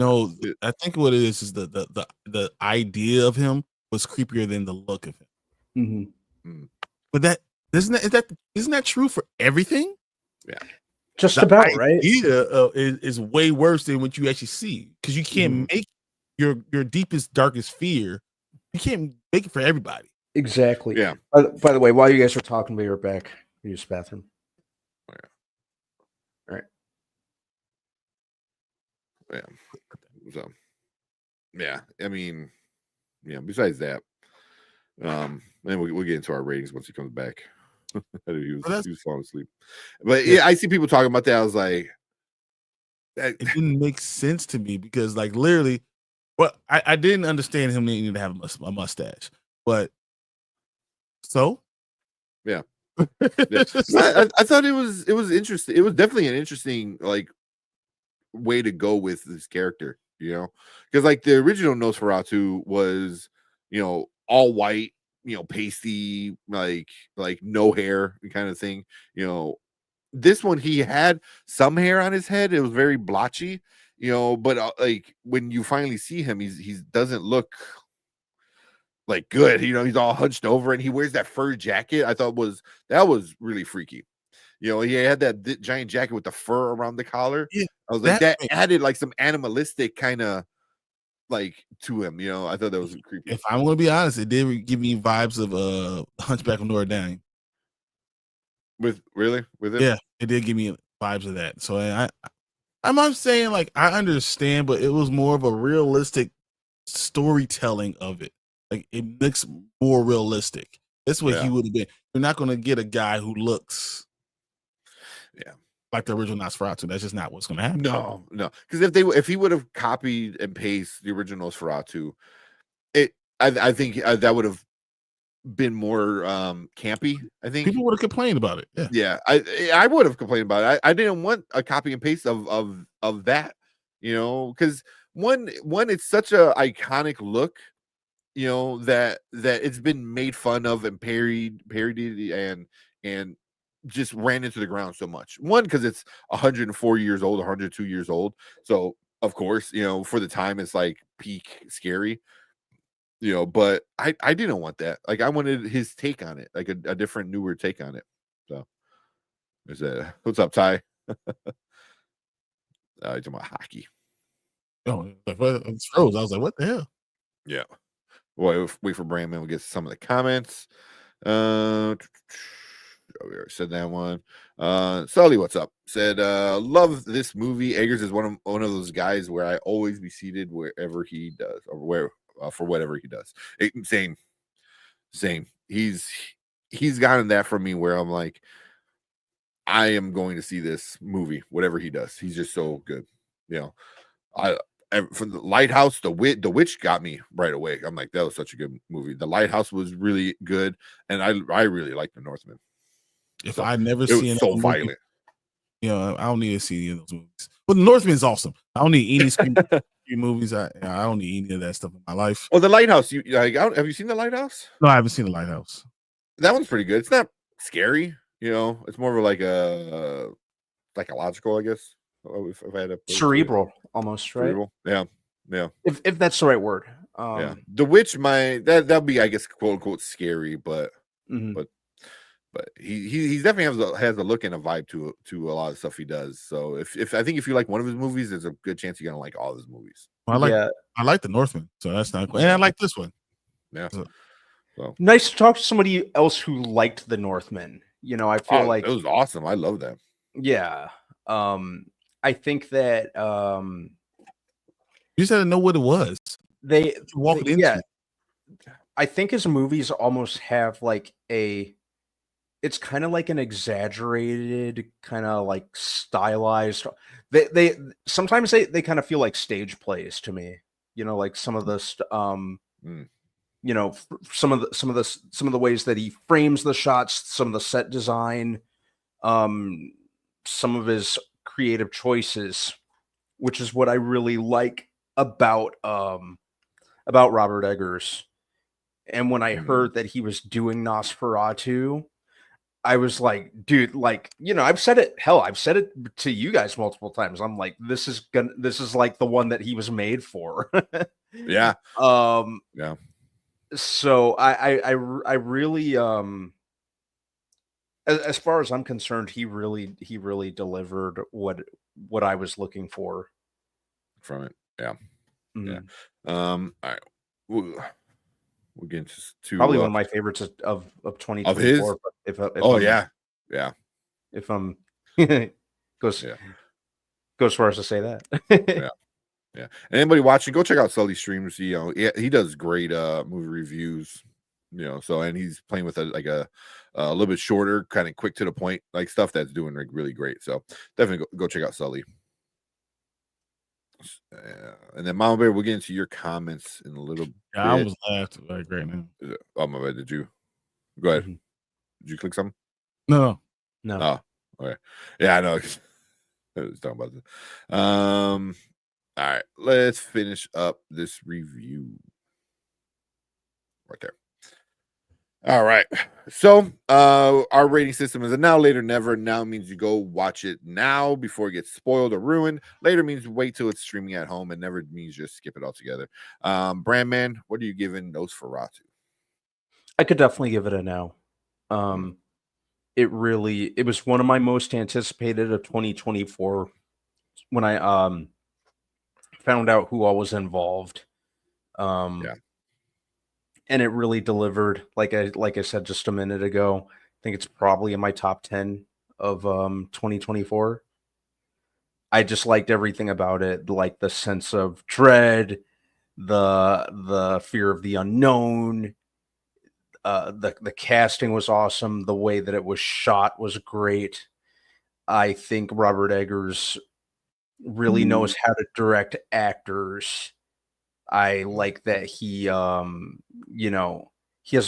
No, I think what it is the idea of him was creepier than the look of him. But isn't that true for everything? Yeah, just the about right. Idea is way worse than what you actually see because you can't make your deepest, darkest fear. You can't make it for everybody. Exactly. Yeah. By the way, while you guys were talking, we were back. Use the bathroom. Yeah. All right. Yeah. So, yeah. I mean, yeah. Besides that, then we'll get into our ratings once he comes back. he was falling asleep. But yeah, I see people talking about that. I was like, it didn't make sense to me because, like, literally, well, I didn't understand him needing to have a mustache, but so yeah. I thought it was interesting. It was definitely an interesting like way to go with this character, you know, because like the original Nosferatu was, you know, all white, you know, pasty, like no hair kind of thing. You know, this one he had some hair on his head. It was very blotchy, you know, but like when you finally see him, he doesn't look like good, you know, he's all hunched over and he wears that fur jacket. I thought that was really freaky. You know, he had that giant jacket with the fur around the collar. Yeah, I was like, that added like some animalistic kind of like to him, you know. I thought that was creepy. If I'm gonna be honest, it did give me vibes of Hunchback of Notre Dame. With it? Yeah, it did give me vibes of that. So I'm not saying like I understand, but it was more of a realistic storytelling of it. Like it looks more realistic. That's what he would have been. You're not going to get a guy who looks, like the original Nosferatu. That's just not what's going to happen. No, because if he would have copied and pasted the original Nosferatu, I think that would have been more campy. I think people would have complained about it. Yeah, I would have complained about it. I didn't want a copy and paste of that, you know, because one it's such a iconic look, you know, that it's been made fun of and parodied and just ran into the ground so much. One, because it's 104 years old, 102 years old, so of course, you know, for the time it's like peak scary. You know, but I didn't want that. Like I wanted his take on it, like a different, newer take on it. So there's what's up, Ty? You're talking about hockey. Oh, it's froze. I was like, what the hell? Yeah. Well, wait for Brandman. We'll get some of the comments. We already said that one. Sully, what's up? Said, love this movie. Eggers is one of those guys where I always be seated wherever he does, or where for whatever he does. Same. He's gotten that from me where I'm like, I am going to see this movie, whatever he does. He's just so good. You know, from the Lighthouse, the Witch got me right away. I'm like, that was such a good movie. The Lighthouse was really good, and I really like The Northman. If I never seen it, so violent. You know, I don't need to see any of those movies. But The Northman's awesome. I don't need any scream movies. I don't need any of that stuff in my life. Oh, The Lighthouse. Have you seen The Lighthouse? No, I haven't seen The Lighthouse. That one's pretty good. It's not scary, you know. It's more of like a psychological, I guess. If I had a cerebral, almost, right? Cerebral. Yeah. If that's the right word. Yeah. The Witch, that'd be, I guess, quote unquote scary, but but he definitely has a look and a vibe to a lot of stuff he does. So if I think if you like one of his movies, there's a good chance you're gonna like all of his movies. Well, I like The Northman, so that's not cool. And I like this one. Yeah. So nice to talk to somebody else who liked The Northman. You know, I feel like it was awesome. I love that. Yeah. I think that you just had to know what it was. They walked into. Yeah. I think his movies almost have like it's kind of like an exaggerated, kind of like stylized. They sometimes they kind of feel like stage plays to me. You know, like some of the you know, some of the ways that he frames the shots, some of the set design, some of his creative choices, which is what I really like about Robert Eggers. And when I heard that he was doing Nosferatu, I was like, dude, like, you know, I've said it to you guys multiple times. I'm like, this is like the one that he was made for. Yeah. Yeah. So I really, as far as I'm concerned, he really delivered what I was looking for from it. Yeah. Mm-hmm. Yeah. All right. We'll get into probably one of my favorites of 2024. Of his? Yeah. If I'm goes as far as to say that. Yeah. Yeah. And anybody watching, go check out Sully's streams. He does great movie reviews. So and he's playing with a little bit shorter, kind of quick to the point, like stuff that's doing really great. So definitely go check out Sully. And then Mama Bear, we'll get into your comments in a little bit. I almost laughed like right now. Oh my bad, did you? Go ahead. Did you click something? No. Oh, okay. Yeah, I know. I was talking about this. All right, let's finish up this review right there. All right. So our rating system is a now, later, never. Now means you go watch it now before it gets spoiled or ruined. Later means wait till it's streaming at home, and never means just skip it altogether. Brandman, what are you giving Nosferatu? I could definitely give it a now. It was one of my most anticipated of 2024 when I found out who all was involved. Yeah. And it really delivered. Like I said just a minute ago, I think it's probably in my top 10 of 2024. I just liked everything about it, like the sense of dread, the fear of the unknown. The casting was awesome. The way that it was shot was great. I think Robert Eggers really knows how to direct actors. I like that he has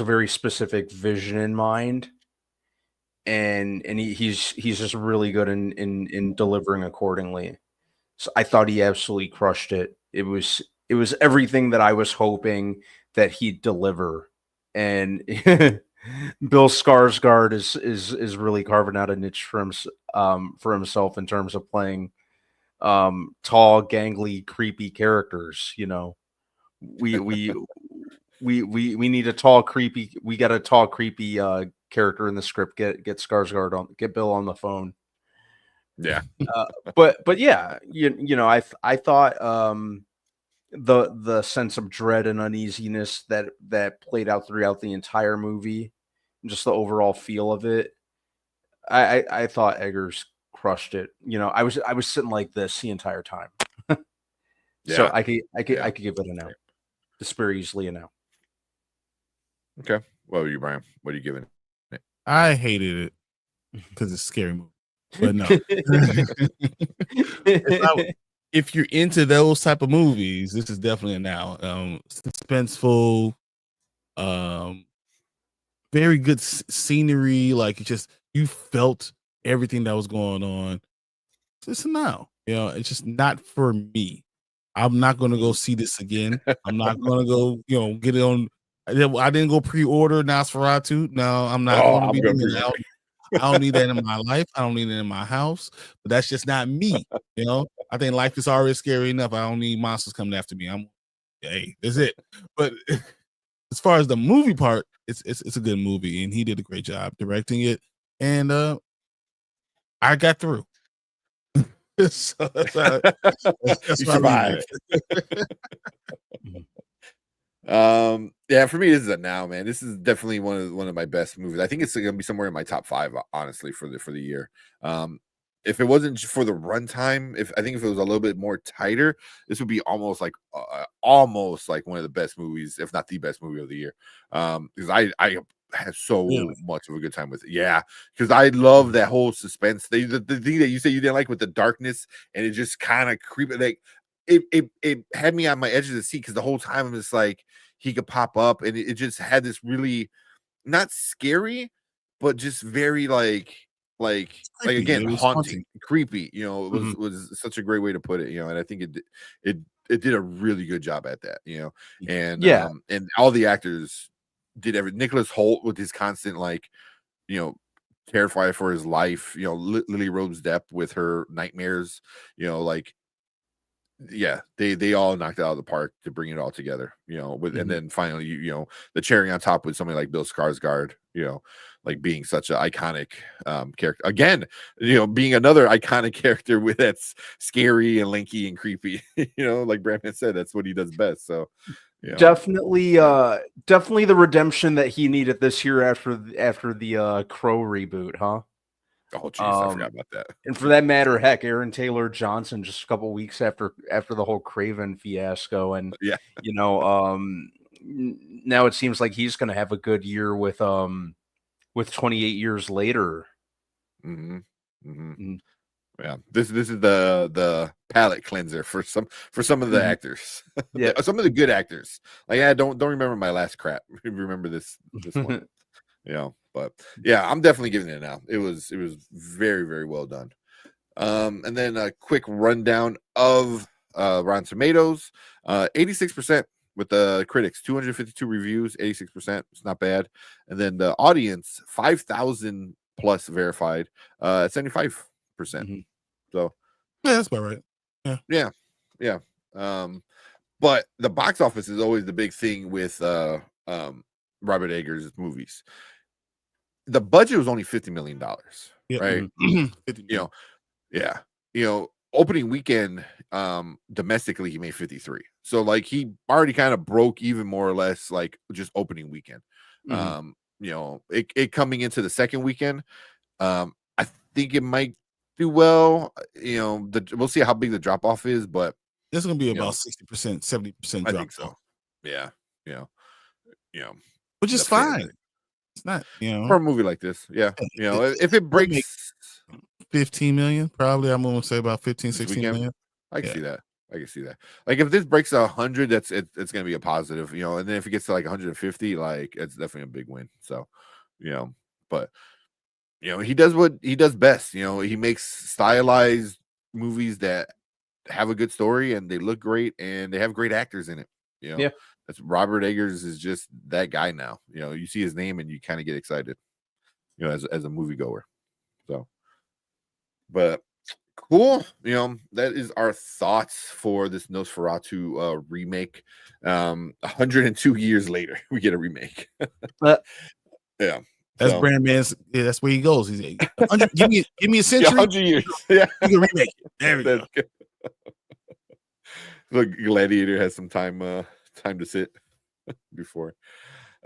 a very specific vision in mind, and he's just really good in delivering accordingly. So I thought he absolutely crushed it. It was everything that I was hoping that he'd deliver, and Bill Skarsgård is really carving out a niche for himself in terms of playing tall, gangly, creepy characters. We need a tall, creepy. We got a tall, creepy character in the script. Get Skarsgård on. Get Bill on the phone. Yeah. But yeah, I thought the sense of dread and uneasiness that played out throughout the entire movie, just the overall feel of it. I thought Eggers crushed it. I was sitting like this the entire time. Yeah. So I could give it a no. Just very easily a no. Okay. What were you, Brian? What are you giving it? I hated it because it's a scary movie. But no. If you're into those type of movies, this is definitely a now. Suspenseful, very good scenery. Like you felt everything that was going on. It's a now. It's just not for me. I'm not going to go see this again. I'm not going to go, get it on. I didn't go pre-order Nosferatu. No, I'm not going to be doing that. I don't need that in my life. I don't need it in my house. But that's just not me. I think life is already scary enough. I don't need monsters coming after me. Hey, that's it. But as far as the movie part, it's a good movie, and he did a great job directing it. And I got through. So that's you survived. Yeah, for me, this is a now, man. This is definitely one of my best movies. I think it's gonna be somewhere in my top 5, honestly, for the year. If it wasn't for the runtime, if it was a little bit more tighter, this would be almost like one of the best movies, if not the best movie of the year. Because I had so much of a good time with it. Yeah, because I love that whole suspense. The thing that you say you didn't like with the darkness, and it just kind of creeped. Like it had me on my edge of the seat because the whole time I'm just like he could pop up, and it just had this really not scary, but just very like again haunting, creepy. It was such a great way to put it. And I think it did a really good job at that. And and all the actors did everything. Nicholas Hoult with his constant terrified for his life. Lily Rose Depp with her nightmares. They all knocked it out of the park to bring it all together. And then finally, the cherry on top with somebody like Bill Skarsgård. Like being such an iconic character again. Being another iconic character that's scary and lanky and creepy. Like Brandon said, that's what he does best. So. Definitely the redemption that he needed this year after the Crow reboot, huh? Oh, jeez, I forgot about that. And for that matter, heck, Aaron Taylor Johnson just a couple weeks after the whole Craven fiasco, and Yeah, now it seems like he's going to have a good year with 28 Years Later. Mm-hmm. Mm-hmm. Yeah, this is the palate cleanser for some of the actors. Yeah, some of the good actors. Like, I don't remember my last crap. Remember this one. But yeah, I'm definitely giving it now. It was very, very well done. And then a quick rundown of Rotten Tomatoes. 86% with the critics, 252 reviews, 86%. It's not bad. And then the audience, 5,000 plus verified, 75%. So yeah, that's about right. Yeah. But the box office is always the big thing with Robert Eggers' movies. The budget was only $50 million, right? 50 million. Opening weekend, domestically, he made 53. So, like, he already kind of broke even, more or less, like, just opening weekend. It coming into the second weekend, I think it might do well. We'll see how big the drop off is, but it's going to be about 60%, 70% drop. I think so. Yeah. Which is fine. It's not, for a movie like this. Yeah. If it breaks 15 million, probably, I'm going to say about 15, 16 million. I can see that. Like, if this breaks 100, it's going to be a positive, and then if it gets to like 150, like, it's definitely a big win. So, but he does what he does best. He makes stylized movies that have a good story and they look great and they have great actors in it. That's Robert Eggers is just that guy now. You see his name and you kind of get excited, as a moviegoer. So, but cool. That is our thoughts for this Nosferatu remake. 102 years later, we get a remake. Yeah. That's Brand Man's. Yeah, that's where he goes. He's like, give me a century. 100 years. Yeah, you can remake it. There we go. Look, Gladiator has some time to sit before.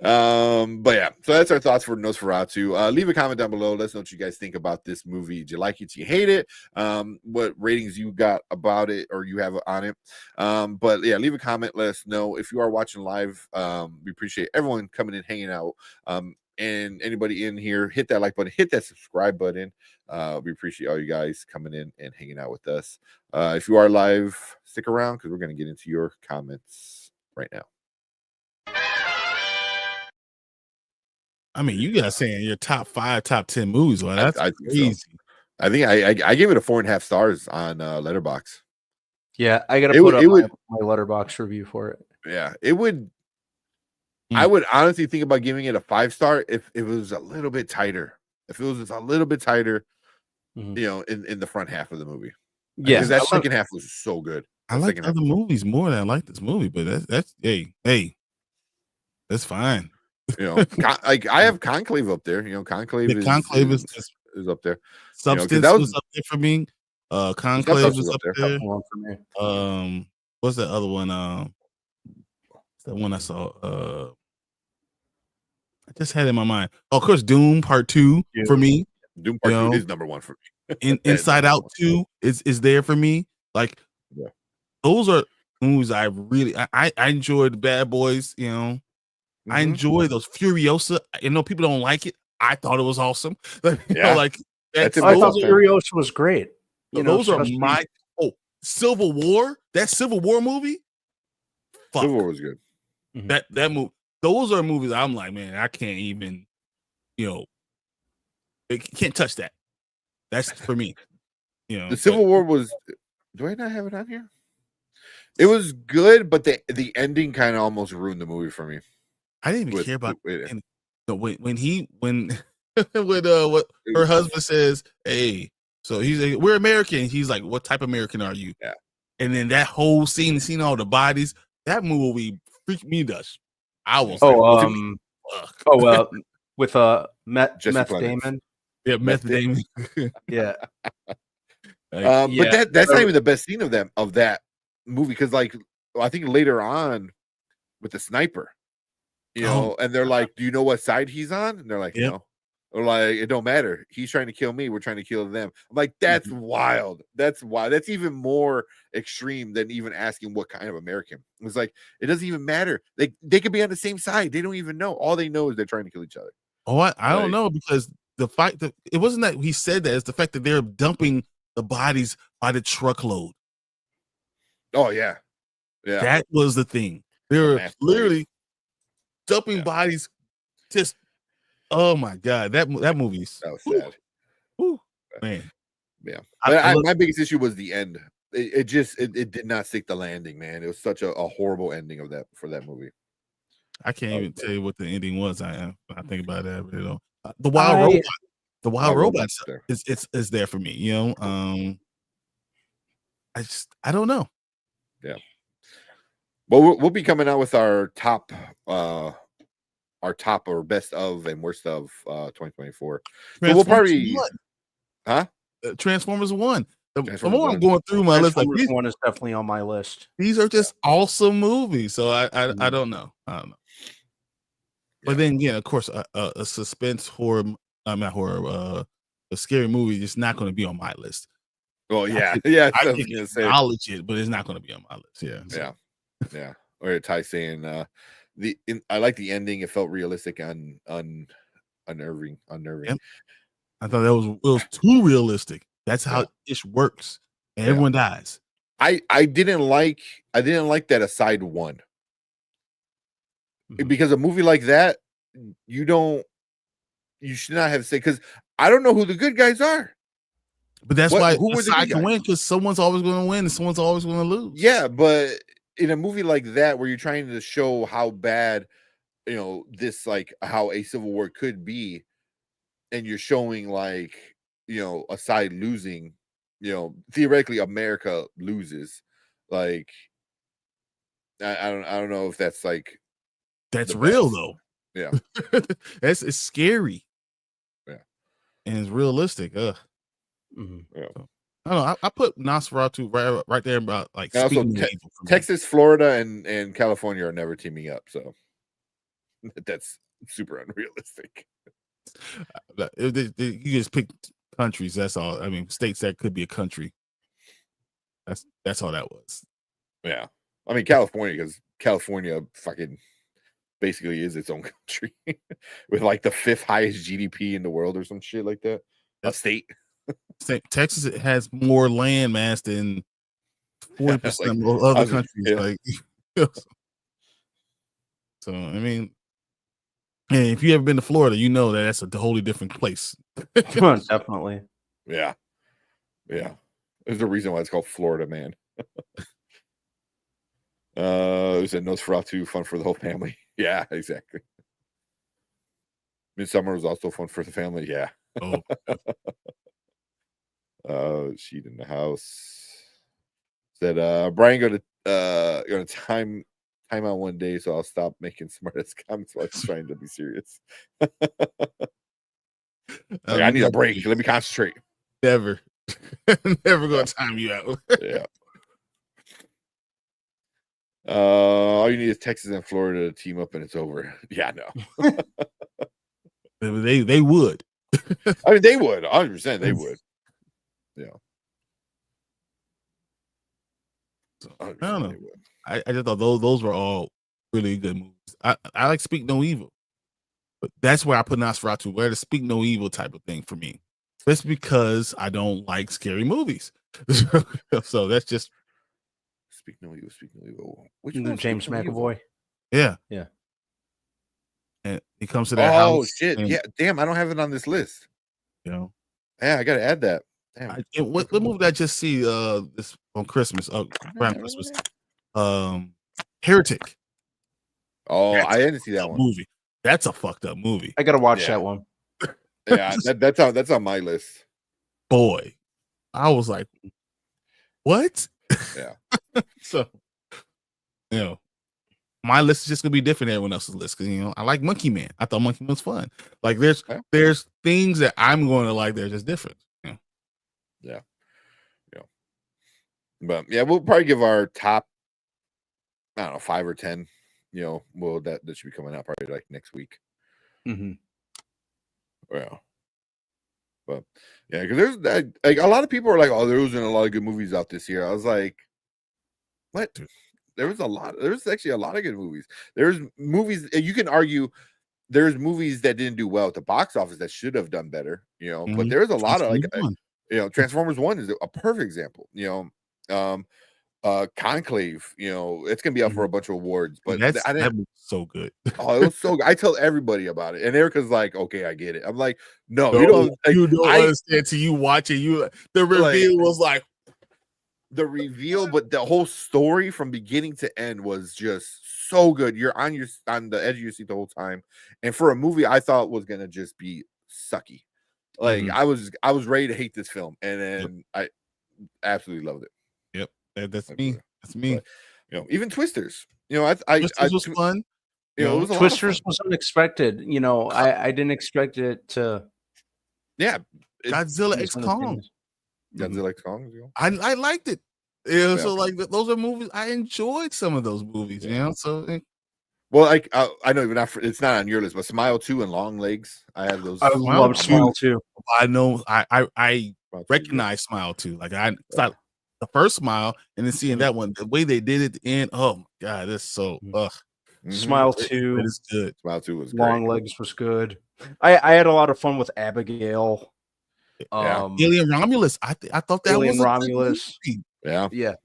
But yeah, so that's our thoughts for Nosferatu. Leave a comment down below. Let us know what you guys think about this movie. Did you like it? Do you hate it? What ratings you got about it or you have on it? But yeah, leave a comment. Let us know. If you are watching live, we appreciate everyone coming in, hanging out. And anybody in here, hit that like button, hit that subscribe button. We appreciate all you guys coming in and hanging out with us. If you are live, stick around because we're going to get into your comments right now. I mean, you guys saying your top 5, top 10 movies. Well, that's crazy. So. I think I gave it a 4.5 stars on Letterboxd. Yeah, I got to put up my Letterboxd review for it. Yeah, it would. I would honestly think about giving it a 5-star if it was a little bit tighter. If it was just a little bit tighter, in the front half of the movie. Yeah, because that second half was so good. I like other movies more than I like this movie, but that's hey, that's fine. Like, I have Conclave up there. Conclave is up there. Substance was up there for me. Conclave was up there. For me. What's that other one? That one I saw. I just had it in my mind. Oh, of course, Doom Part 2 for me. Doom Part 2 is number 1 for me. Inside Out 2 is there for me. Like, those are movies I really I enjoyed. Bad Boys, I enjoy those. Furiosa. People don't like it. I thought it was awesome. I thought Furiosa was great. Those are my Civil War. That Civil War movie. Civil War was good. That movie. Those are movies I'm like, man, I can't even, can't touch that. That's for me. The Civil War was. Do I not have it on here? It was good, but the ending kind of almost ruined the movie for me. I didn't even care about it. When what her husband says, hey, so he's like, we're American. He's like, what type of American are you? Yeah. And then that whole scene, seeing all the bodies, that movie freaked me dust. I was with Meth Damon. Yeah, Meth Damon. Yeah. But that's not even the best scene of that movie, because I think later on with the sniper, and they're like, do you know what side he's on? And they're like, no. Like, it don't matter. He's trying to kill me. We're trying to kill them. I'm like, that's wild. That's wild. That's even more extreme than even asking what kind of American. It's like, it doesn't even matter. They could be on the same side. They don't even know. All they know is they're trying to kill each other. Oh, I don't know, because the fact that it wasn't that he said that, it's the fact that they're dumping the bodies by the truckload. Oh, yeah. Yeah. That was the thing. They were literally dumping bodies. Just, oh my God, that movie's that was sad. Whew, man. Yeah. But my biggest issue was the end. It did not stick the landing, man. It was such a horrible ending of that for that movie. I can't even tell you what the ending was. I think about that, but, you know, the wild robot is there for me. You know, I don't know. Yeah. Well, we'll be coming out with our top or best of and worst of 2024. So we'll probably, Transformers 1. The more I'm going through my list, like Transformers 1 is definitely on my list. These are just awesome movies. So I don't know. But then again, of course, a suspense horror, not horror, a scary movie is not going to be on my list. Oh yeah, I can acknowledge it, but it's not going to be on my list. Yeah, so. yeah. Or Ty saying I like the ending. It felt realistic and unnerving. Yep. I thought it was too realistic. That's how it works, and everyone dies. I didn't like that aside one. Because a movie like that, you should not have said, because I don't know who the good guys are. But that's why who side can win, because someone's always going to win and someone's always going to lose. Yeah, but in a movie like that, where you're trying to show how bad, you know, this, like, how a civil war could be, and you're showing, like, you know, a side losing, you know, theoretically America loses. Like, I don't know if that's like. That's real though. Yeah. It's scary. Yeah. And it's realistic. Yeah. So, I don't know. I put Nosferatu right there about like Texas, Florida, and California are never teaming up, so that's super unrealistic. You just pick countries, that's all. I mean, states that could be a country. That's all that was. Yeah. I mean, California, because California fucking basically is its own country with like the 5th highest GDP in the world or some shit like that. A state. Texas has more land mass than 40% of other countries. Like, so I mean, and if you ever been to Florida, you know that's a totally different place. Definitely. Yeah. There's a reason why it's called Florida, man. It said Nosferatu, fun for the whole family. Yeah, exactly. Midsummer was also fun for the family. Yeah. Sheet in the house said Brian gonna time out one day, so I'll stop making smartass comments while he's trying to be serious. I need a break. Let me concentrate. Never gonna time you out. Yeah. All you need is Texas and Florida to team up, and it's over. Yeah, no. They would. I mean, they would. 100%. They would. Yeah. I don't know. I just thought those were all really good movies. I like Speak No Evil, but that's where I put Nosferatu, where the Speak No Evil type of thing for me. That's because I don't like scary movies. So that's just Speak No Evil. Which one? James McAvoy. Yeah. And he comes to that house. Oh shit! Yeah, damn, I don't have it on this list. You know. Yeah, I gotta add that. Damn. What movie did I just see this on Christmas? Around Christmas. Heretic. Oh, I didn't see that one. Movie. That's a fucked up movie. I gotta watch that one. Yeah, that's on my list. Boy, I was like, what? Yeah. So, you know, my list is just gonna be different than everyone else's list, because, you know, I like Monkey Man. I thought Monkey Man was fun. Like, there's things that I'm going to like. They're just different. You know? Yeah. But yeah, we'll probably give our top, I don't know, 5 or 10. You know, that should be coming out probably like next week. Mm-hmm. Yeah. But yeah, because there's that, like a lot of people are like, oh, there wasn't a lot of good movies out this year. I was like, what? There was a lot. There's actually a lot of good movies. There's movies you can argue. There's movies that didn't do well at the box office that should have done better, but there's a lot of like, Transformers 1 is a perfect example, Conclave, it's gonna be up for a bunch of awards, but that was so good. Oh, it was so good. I tell everybody about it, and Erica's like, okay, I get it. I'm like, no, you don't, like, you don't understand till you watch it. The reveal was like the reveal, but the whole story from beginning to end was just so good. You're on the edge of your seat the whole time. And for a movie I thought was gonna just be sucky. Like I was ready to hate this film, and then I absolutely loved it. Yep. That's me. That's me. But, even Twisters. Twisters was fun. It was Twisters was unexpected. I didn't expect it to. Yeah. Godzilla X Kong. Godzilla X Kong. I liked it. So like those are movies I enjoyed. Some of those movies, So well, like I know it's not on your list, but Smile 2 and Long Legs. I have those. I love Smile 2. I know. I recognize Smile 2. Like the first Smile, and then seeing that one, the way they did it at the end. Oh my god, that's so. Smile 2 is good. Smile 2 was Long great. Legs was good. I had a lot of fun with Abigail. Alien Romulus. I thought that Alien was Romulus. Yeah.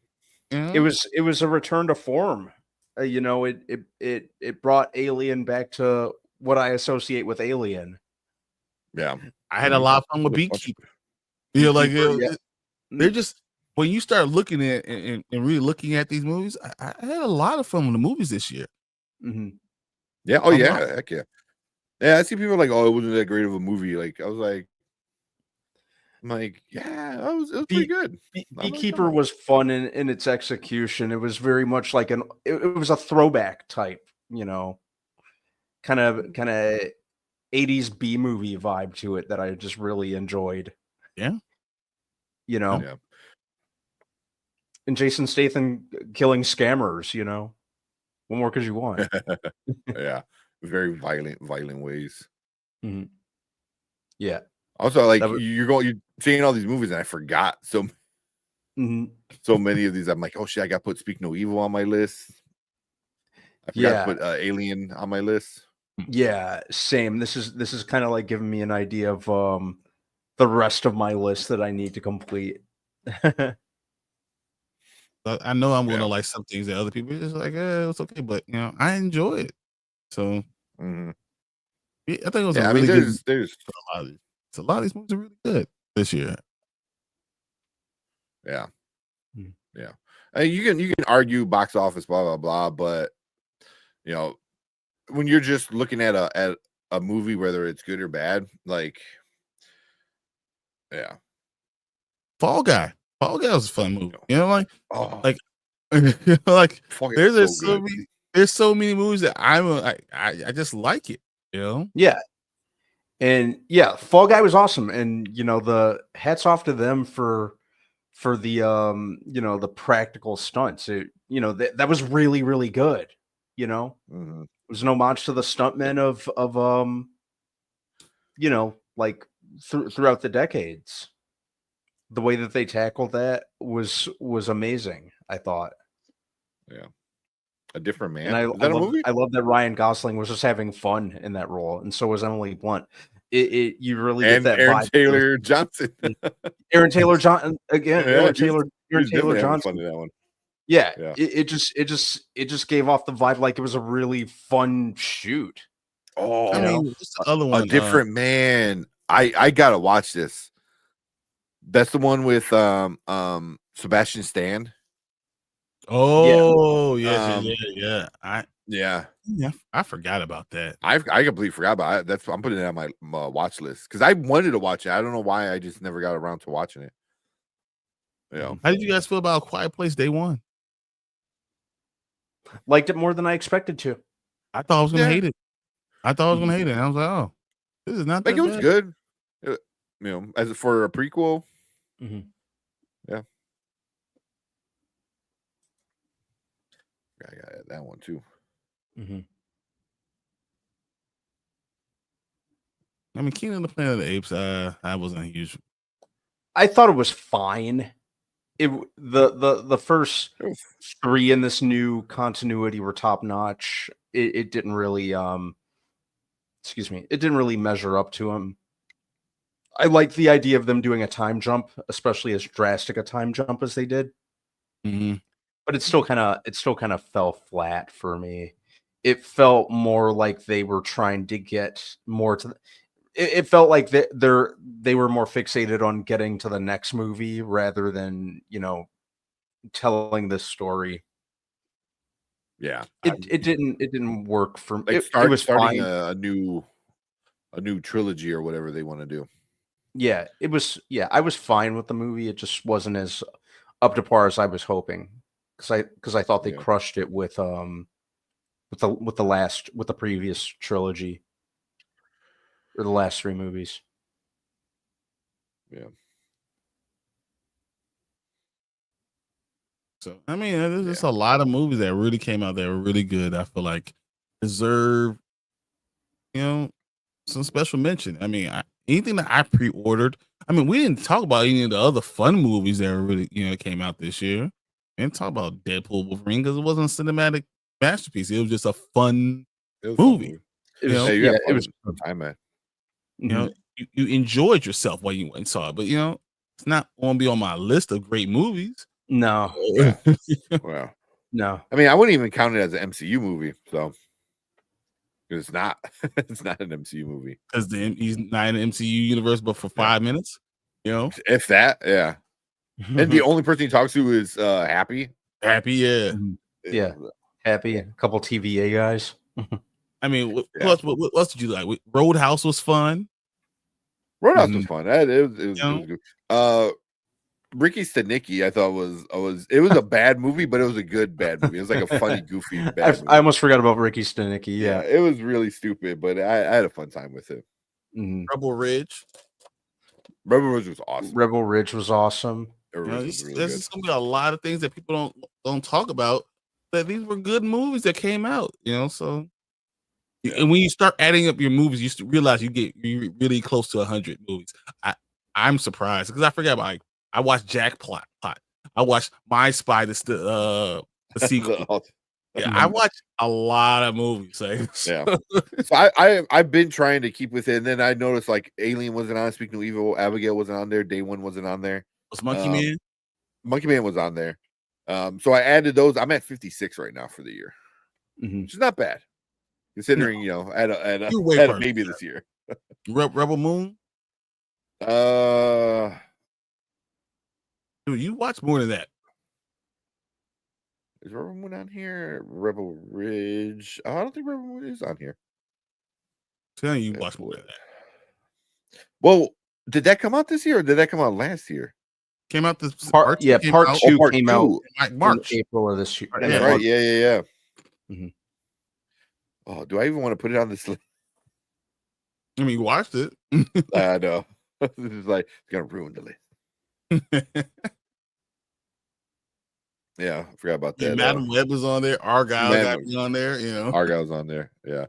It was a return to form. It brought Alien back to what I associate with Alien. Yeah, I had a lot of fun with Beekeeper. They're just when you start looking at and really looking at these movies. I had a lot of fun with the movies this year. Mm-hmm. Yeah. Oh yeah. Heck yeah. Yeah. I see people like, oh, it wasn't that great of a movie. Like I was like. I'm like, yeah, it was pretty good. Beekeeper was fun in its execution. It was very much like it was a throwback type, kind of 80s B movie vibe to it that I just really enjoyed. Yeah. And Jason Statham killing scammers, what more could you want? Yeah, very violent ways. Mm-hmm. Yeah. Also, like you're seeing all these movies, and I forgot so many of these. I'm like, oh shit, I got to put Speak No Evil on my list. I forgot to put Alien on my list. Yeah, same. This is kind of like giving me an idea of the rest of my list that I need to complete. I know I'm gonna like some things that other people are just like, it's okay, but I enjoy it. So I think it was a really good. There's a lot of these movies are really good this year. Yeah. Yeah. You can argue box office, blah blah blah, but when you're just looking at a movie, whether it's good or bad, like Fall Guy was a fun movie. There's so many movies that I just like it. Yeah. And Fall Guy was awesome, and the hats off to them for the the practical stunts. That was really really good. Mm-hmm. It was an homage to the stuntmen of like throughout the decades. The way that they tackled that was amazing, I thought. Yeah. A Different Man. And I love that Ryan Gosling was just having fun in that role, and so was Emily Blunt. You really get that Aaron vibe. Taylor Johnson. Aaron Taylor Johnson again. Aaron Taylor Johnson. Fun in that one. Yeah. It just gave off the vibe like it was a really fun shoot. Oh, what's the other one? A Different Man. I gotta watch this. That's the one with Sebastian Stan. Oh yeah. I forgot about that. I completely forgot about it. I'm putting it on my watch list because I wanted to watch it. I don't know why I just never got around to watching it. How did you guys feel about Quiet Place Day One? Liked it more than I expected to. I thought I was gonna hate it. I was like, oh, this is not that it was bad. Good. As for a prequel. Mm-hmm. Yeah. I got that one too. Mm-hmm. I mean, Kingdom of the Planet of the Apes. I wasn't huge. I thought it was fine. The first 3 in this new continuity were top notch. It didn't really it didn't really measure up to them. I like the idea of them doing a time jump, especially as drastic a time jump as they did. Mm-hmm. But it still kind of fell flat for me. It felt more like they were trying to get more to. It felt like they were more fixated on getting to the next movie rather than telling this story. Yeah, it didn't work for me. Like It was starting fine. a new trilogy or whatever they want to do. Yeah, it was. Yeah, I was fine with the movie. It just wasn't as up to par as I was hoping, because I thought they crushed it with the previous trilogy, or the last 3 movies. Yeah. So I mean, there's just a lot of movies that really came out that were really good. I feel like deserve, some special mention. I mean, anything that I pre-ordered. I mean, we didn't talk about any of the other fun movies that were really, came out this year. We didn't talk about Deadpool Wolverine because it wasn't a cinematic masterpiece. It was just a fun movie. It was fun time, man. You enjoyed yourself while you went and saw it, but it's not going to be on my list of great movies. No. Well, no. I mean, I wouldn't even count it as an MCU movie, so it's not. It's not an MCU movie because then he's not in the MCU universe, but for 5 minutes, if that, yeah. And the only person he talks to is Happy. Happy, yeah. Happy. A couple TVA guys. I mean, what else did you like? Roadhouse was fun. Roadhouse was fun. It was good. Ricky Stenicki, I thought was a bad movie, but it was a good bad movie. It was like a funny, goofy bad movie. I almost forgot about Ricky Stenicki. Yeah, it was really stupid, but I had a fun time with it. Rebel Ridge. Rebel Ridge was awesome. Rebel Ridge was awesome. There's just gonna be a lot of things that people don't talk about. That these were good movies that came out. So. And when you start adding up your movies, you realize you're really close to 100 movies. I'm surprised because I forgot about. I watched Jack Plot. I watched My Spy, the sequel. I watched a lot of movies. So I've been trying to keep with it, and then I noticed like Alien wasn't on. Speaking of Evil, Abigail wasn't on there. Day One wasn't on there. Was Monkey Man? Monkey Man was on there. So I added those. I'm at 56 right now for the year, which is not bad. Considering, I had a baby this year. Rebel Moon? Dude, you watch more than that. Is Rebel Moon on here? Rebel Ridge. I don't think Rebel Moon is on here. Telling you watch more than that. Well, did that come out this year or did that come out last year? Came out this part 2 came out like March, April of this year. Yeah, right. Yeah. Mm-hmm. Oh, do I even want to put it on this list? I mean, you watched it. I know. This is like it's gonna ruin the list. Yeah, I forgot about that. Madam Web was on there. Argyle got me on there. Argyle's on there. Yeah.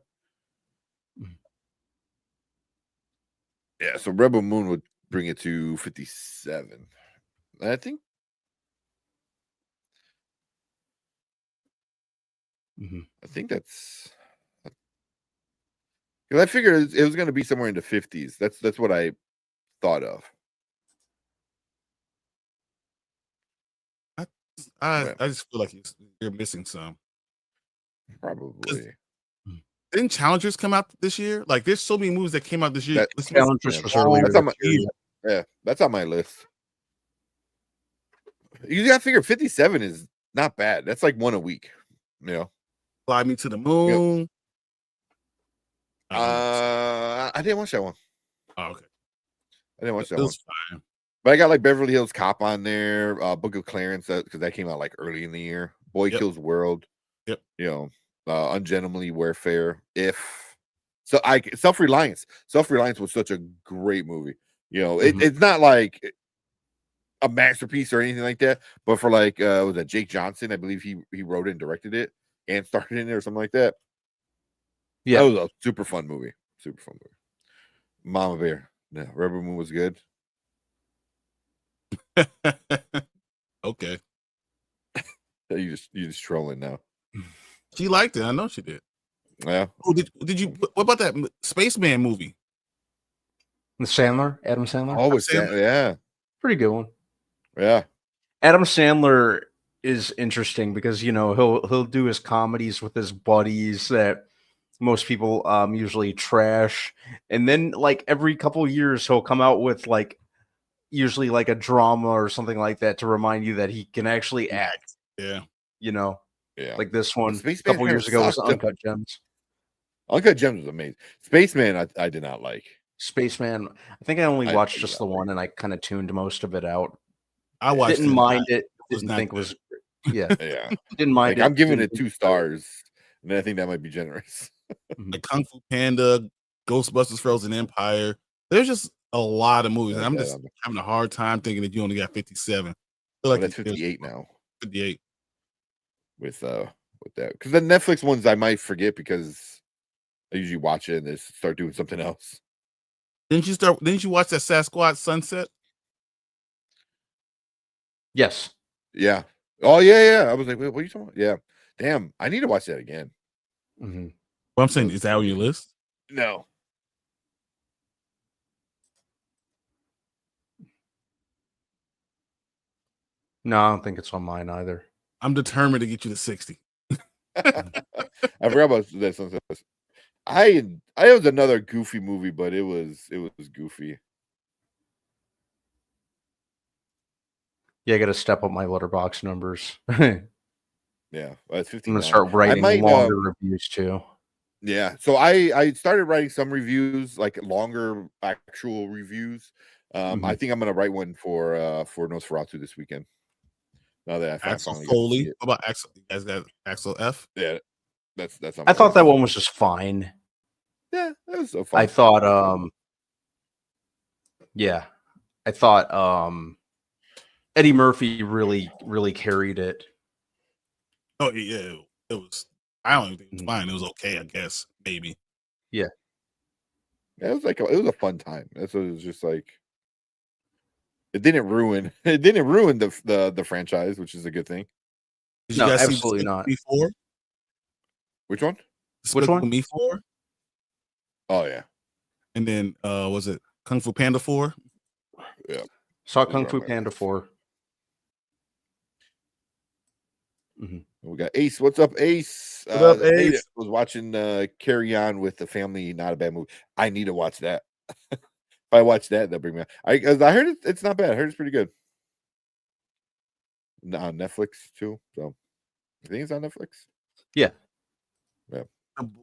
Yeah. So Rebel Moon would bring it to 57. I think. I think that's. Because I figured it was going to be somewhere in the 50s. That's what I thought of. I just feel like you're missing some. Probably. Didn't Challengers come out this year? Like, there's so many movies that came out this year. Challengers was earlier. That's on my list. You got to figure 57 is not bad. That's like one a week. Fly Me to the Moon. I didn't watch that one. Oh, okay. I didn't watch that one. Fine. But I got like Beverly Hills Cop on there, Book of Clarence, because that came out like early in the year. Boy Kills World. Yep. Ungentlemanly Warfare. Self-Reliance. Self-Reliance was such a great movie. It's not like a masterpiece or anything like that, but for like was that Jake Johnson? I believe he wrote it and directed it and started in it or something like that. Yeah, that was a super fun movie. Mama Bear. No, Rebel Moon was good. Okay. You just trolling now. She liked it. I know she did. Yeah. Oh, did you? What about that Spaceman movie? The Sandler, Adam Sandler. Oh, it's that. Yeah. Pretty good one. Yeah. Adam Sandler is interesting because he'll do his comedies with his buddies that most people usually trash, and then like every couple years he'll come out with like usually like a drama or something like that to remind you that he can actually act. Yeah. Yeah. Like this one a Spaceman couple years ago was sucked. Uncut Gems. Uncut Gems was amazing. Spaceman, I did not like. Spaceman, I think I only watched just the one, and I kind of tuned most of it out. I watched. Didn't mind it. Was Didn't think it was. Yeah. Didn't mind it. I'm giving it Didn't 2 stars, and I think that might be generous. Like Kung Fu Panda, Ghostbusters, Frozen Empire. There's just a lot of movies, and I'm just having a hard time thinking that you only got 57. I feel like that's 58 now. 58 with that, because the Netflix ones I might forget because I usually watch it and then start doing something else. Didn't you watch that Sasquatch Sunset? Yes. Yeah. Oh yeah. I was like, wait, what are you talking about? Yeah. Damn, I need to watch that again. Mm-hmm. Well, I'm saying, is that on your list? No. No, I don't think it's on mine either. I'm determined to get you to 60. I forgot about that Sunset. It was another goofy movie, but it was goofy. Yeah, I got to step up my letterbox numbers. Yeah, it's 15. I'm gonna start writing longer reviews too. Yeah, so I started writing some reviews, like longer actual reviews. I think I'm gonna write one for Nosferatu this weekend. Now that I Axel finally Foley. What about Axel? You guys got Axel F? Yeah, that's. I thought that one was just fine. Yeah, that was so fun. I thought, yeah, I thought Eddie Murphy really carried it. Oh yeah, it was. I don't even think it was fine. It was okay, I guess, maybe. Yeah, it was a fun time. That's what it was just like. It didn't ruin the franchise, which is a good thing. Did you guys absolutely see not. Before? Which one? Which one? Me 4? Oh yeah. And then was it Kung Fu Panda 4? Yeah. Saw Kung Fu Panda 4. Mm-hmm. We got Ace. What's up, Ace? What up, Ace? Was watching Carry On with the Family. Not a bad movie. I need to watch that. If I watch that, that'll bring me. I heard it's not bad. I heard it's pretty good. On Netflix too. So I think it's on Netflix. Yeah. Yeah.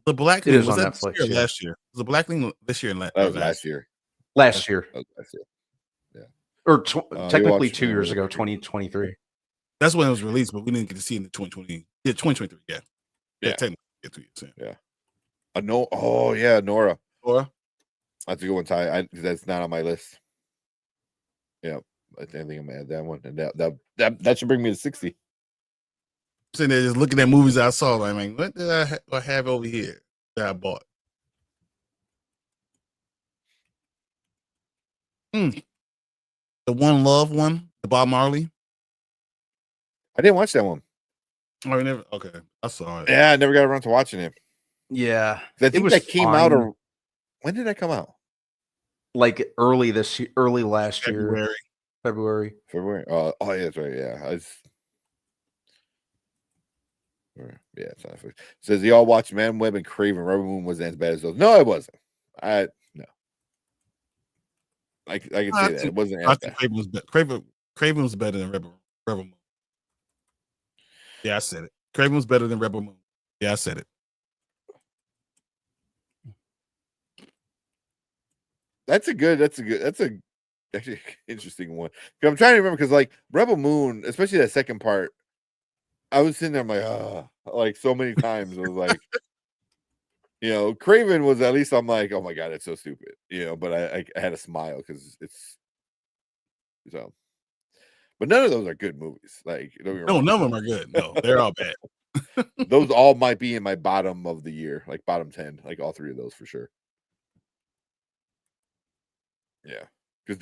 The Black Thing was on that Netflix this year or last year? Was the Black Thing this year and that was last year? Last year. Yeah. Or technically 2 years ago, 2023. That's when it was released, but we didn't get to see it in the 2020. Yeah, 2023. Yeah. Technically, 2 years. Yeah. Oh yeah, Nora. Nora. That's a good one, Ty. That's not on my list. Yeah, I think I'm gonna add that one, and that should bring me to 60. Sitting there just looking at movies I saw. Like, man, what did I have over here that I bought? The One Love one, the Bob Marley. I didn't watch that one. Oh, never. Okay, I saw it. Yeah, I never got around to watching it. Yeah, I think that came out. When did that come out? Like early last February. year. February. Oh yeah, that's right. Yeah, yeah. It's not. It says y'all watch Man Web and Craven. Rebel Moon wasn't as bad as those. No, it wasn't. No. I can say that it wasn't as bad. Craven was better than Rebel Moon. Yeah, I said it. Craven was better than Rebel Moon. Yeah, I said it. That's actually interesting one. I'm trying to remember because like Rebel Moon, especially that second part, I was sitting there, I'm like so many times. I was like, Craven was at least I'm like, oh my god, it's so stupid, but I had a smile because it's so. But none of those are good movies. Like, no, none of them are good. No, they're all bad. Those all might be in my bottom of the year, like bottom 10, like all 3 of those for sure. Yeah, because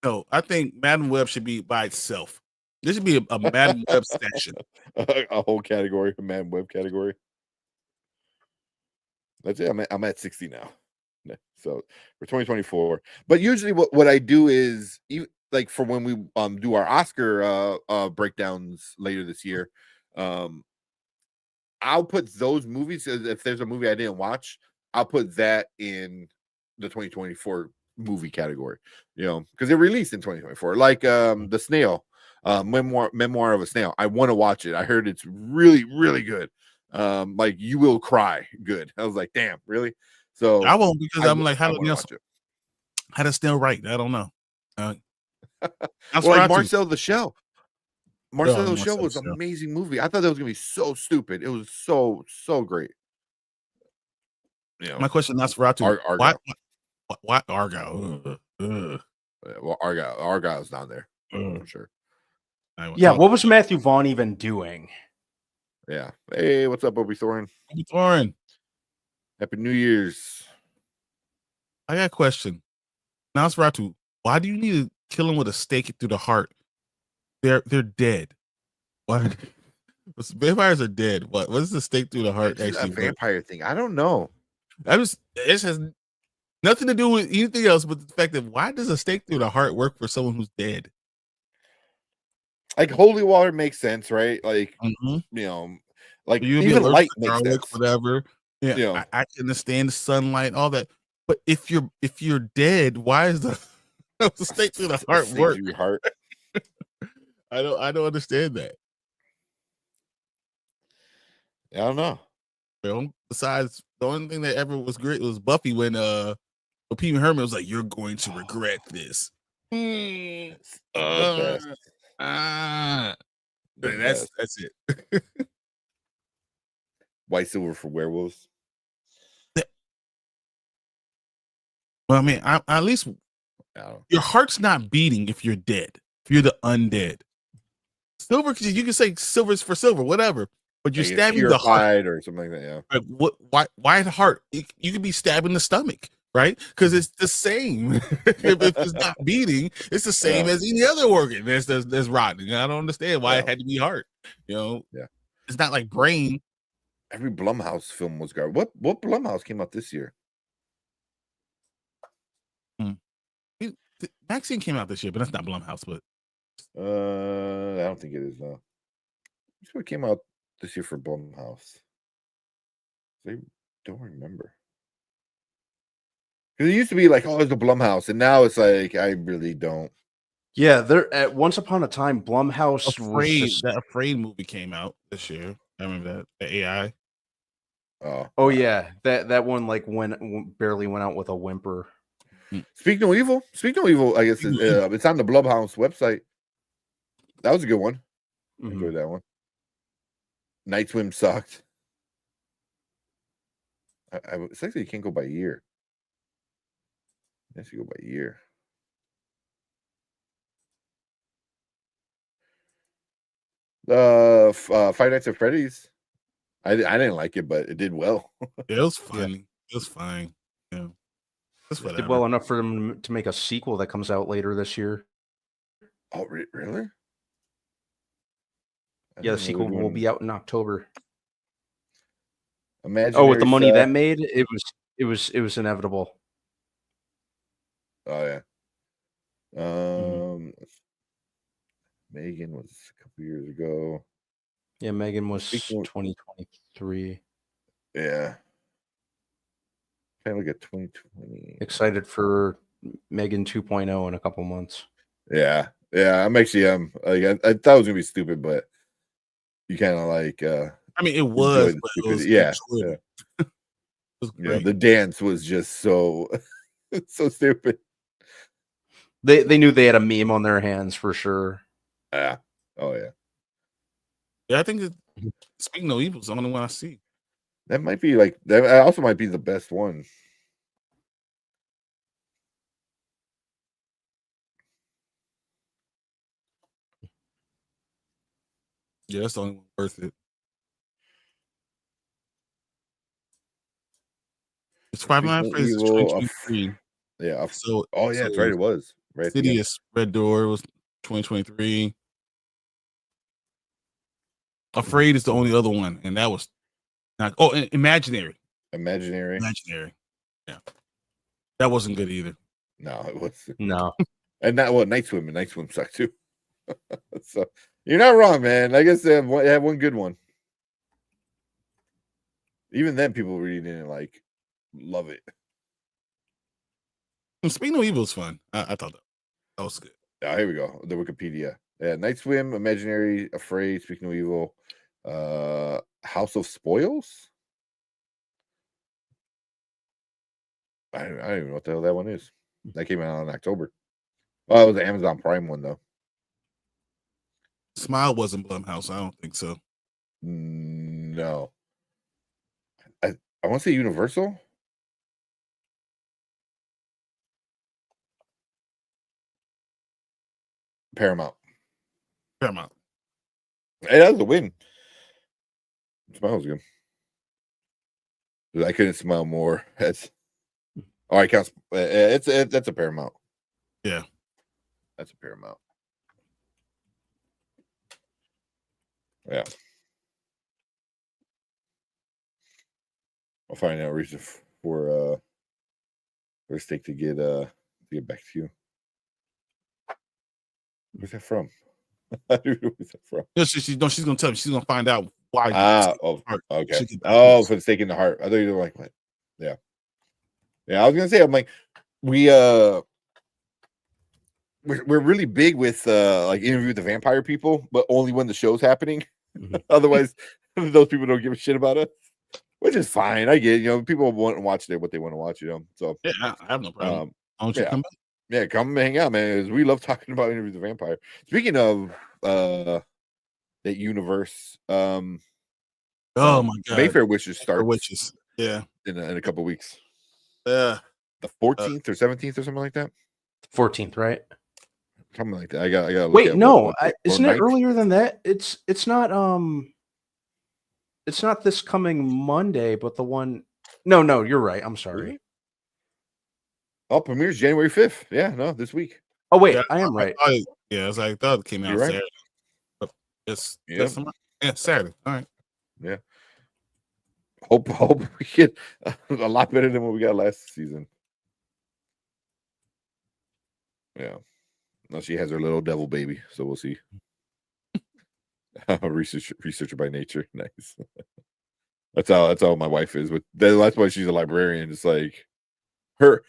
No, I think Madam Web should be by itself. There should be a Madam Web section. a whole category, a Madam Web category. That's it. I'm at 60 now. So for 2024. But usually what I do is like for when we do our Oscar breakdowns later this year, I'll put those movies, if there's a movie I didn't watch, I'll put that in the 2024 movie category, because it released in 2024. Like The Snail, Memoir of a Snail. I want to watch it. I heard it's really, really good. Like you will cry good. I was like, damn, really? So I won't, because I'm like, how does Snail write? I don't know. Well, like Marcel the Shell. Marcel the Shell was an amazing movie. I thought that was gonna be so stupid. It was so great. My question, Nosferatu, why Argyle? Well, Argyle's down there for sure. Yeah, what was Matthew Vaughn even doing? Yeah. Hey, what's up, Obi Thorin? Obi Thorin. Happy New Year's. I got a question. Nosferatu, why do you need to kill him with a stake through the heart? They're dead. Why? Vampires are dead. What is the stake through the heart? It's actually a vampire thing. I don't know. It has nothing to do with anything else but the fact that why does a stake through the heart work for someone who's dead? Like holy water makes sense, right? Like like even light makes sense. Whatever. Yeah, I can understand the sunlight, all that. But if you're dead, why is the stake through the heart work? Your heart. I don't understand that. I don't know. Besides, the only thing that ever was great was Buffy when Pee Wee Herman was like, "You're going to regret this." That's it. White silver for werewolves. Well, I mean, at least your heart's not beating if you're dead. If you're the undead, silver, you can say silver's for silver, whatever. But you're stabbing the heart or something like that. Yeah. Like, why the heart? You could be stabbing the stomach, right? Because it's the same. if it's not beating, it's the same as any other organ that's rotting. I don't understand why it had to be heart. It's not like brain. Every Blumhouse film was garbage. What Blumhouse came out this year? Vaccine came out this year, but that's not Blumhouse. But I don't think it is. No, it's what came out this year for Blumhouse. I don't remember. Because it used to be like, oh, it's a Blumhouse, and now it's like I really don't. Yeah, there. At once upon a time, Blumhouse that Afraid movie came out this year. I remember that, the AI. Oh yeah, that one like barely went out with a whimper. Speak No Evil. I guess it's on the Blumhouse website. That was a good one. I enjoyed that one. Night Swim sucked. It's actually you can't go by year. Yes, you go by year. Five Nights at Freddy's. I didn't like it, but it did well. It was fine. It was fine. Yeah. It did well enough for them to make a sequel that comes out later this year. Oh, really? Yeah, the sequel will be out in October. Imagine with the money that made, it was inevitable. Oh yeah. Megan was a couple years ago. Yeah, Megan was 2023. Yeah. Kind of look at 2020. Excited for Megan 2.0 in a couple months. Yeah. I'm actually like I thought it was gonna be stupid, but you kind of like I mean, it was, but it was yeah. It was great. The dance was just so stupid. They knew they had a meme on their hands for sure. Yeah. Oh yeah. Yeah, I think that Speak No Evil is the only one I see. That might be like that. Also might be the best one. Yeah, that's the only one worth it. It's Five Nights at Freddy's 2023. Yeah. So, oh yeah, that's right. It was right. at the end. Insidious Red Door was 2023. Afraid is the only other one, and that was not. Oh, Imaginary. Imaginary. Yeah, that wasn't good either. No, it was No. And not what Night Swim. And Night Swim sucked too. So you're not wrong, man. I guess they have one good one. Even then, people really didn't like love it. Speaking of Evil is fun. I thought that was good. Oh, here we go. The Wikipedia. Yeah, Night Swim, Imaginary, Afraid, Speaking of Evil, House of Spoils. I don't even know what the hell that one is. That came out in October. Oh, it was an Amazon Prime one though. Smile wasn't Blumhouse. I don't think so. No. I want to say Universal. Paramount. Hey, that was a win. Smile was good. I couldn't smile more. That's I can't. That's a Paramount. Yeah, that's a Paramount. Yeah, I'll find out reason for Steak to get back to you. Where's that from? Where's that from? No, she's gonna tell me. She's gonna find out why. Okay. Oh, for the Steak in the Heart. I thought you were like, what? Yeah. I was gonna say, I'm like, we're really big with like Interview with the Vampire people, but only when the show's happening. Otherwise, those people don't give a shit about us, which is fine. I get it. People want to watch what they want to watch. So yeah, I have no problem. Why don't you come back? Yeah, come hang out, man. We love talking about Interview with the Vampire. Speaking of that universe, oh my god, Mayfair Witches starts. Witches, yeah, in a couple weeks. Yeah, the 14th or 17th or something like that. 14th, right? Something like that. I got. Wait, no, isn't it earlier than that? It's not. It's not this coming Monday, but the one. No, you're right. I'm sorry. Really? Oh, premieres January 5th. Yeah, no, this week. Oh wait, I am right. I thought it came out right. Saturday. But it's Saturday. All right. Yeah. Hope we get a lot better than what we got last season. Yeah. Now she has her little devil baby, so we'll see. Researcher by nature. Nice. That's how my wife is. That's why she's a librarian. It's like her.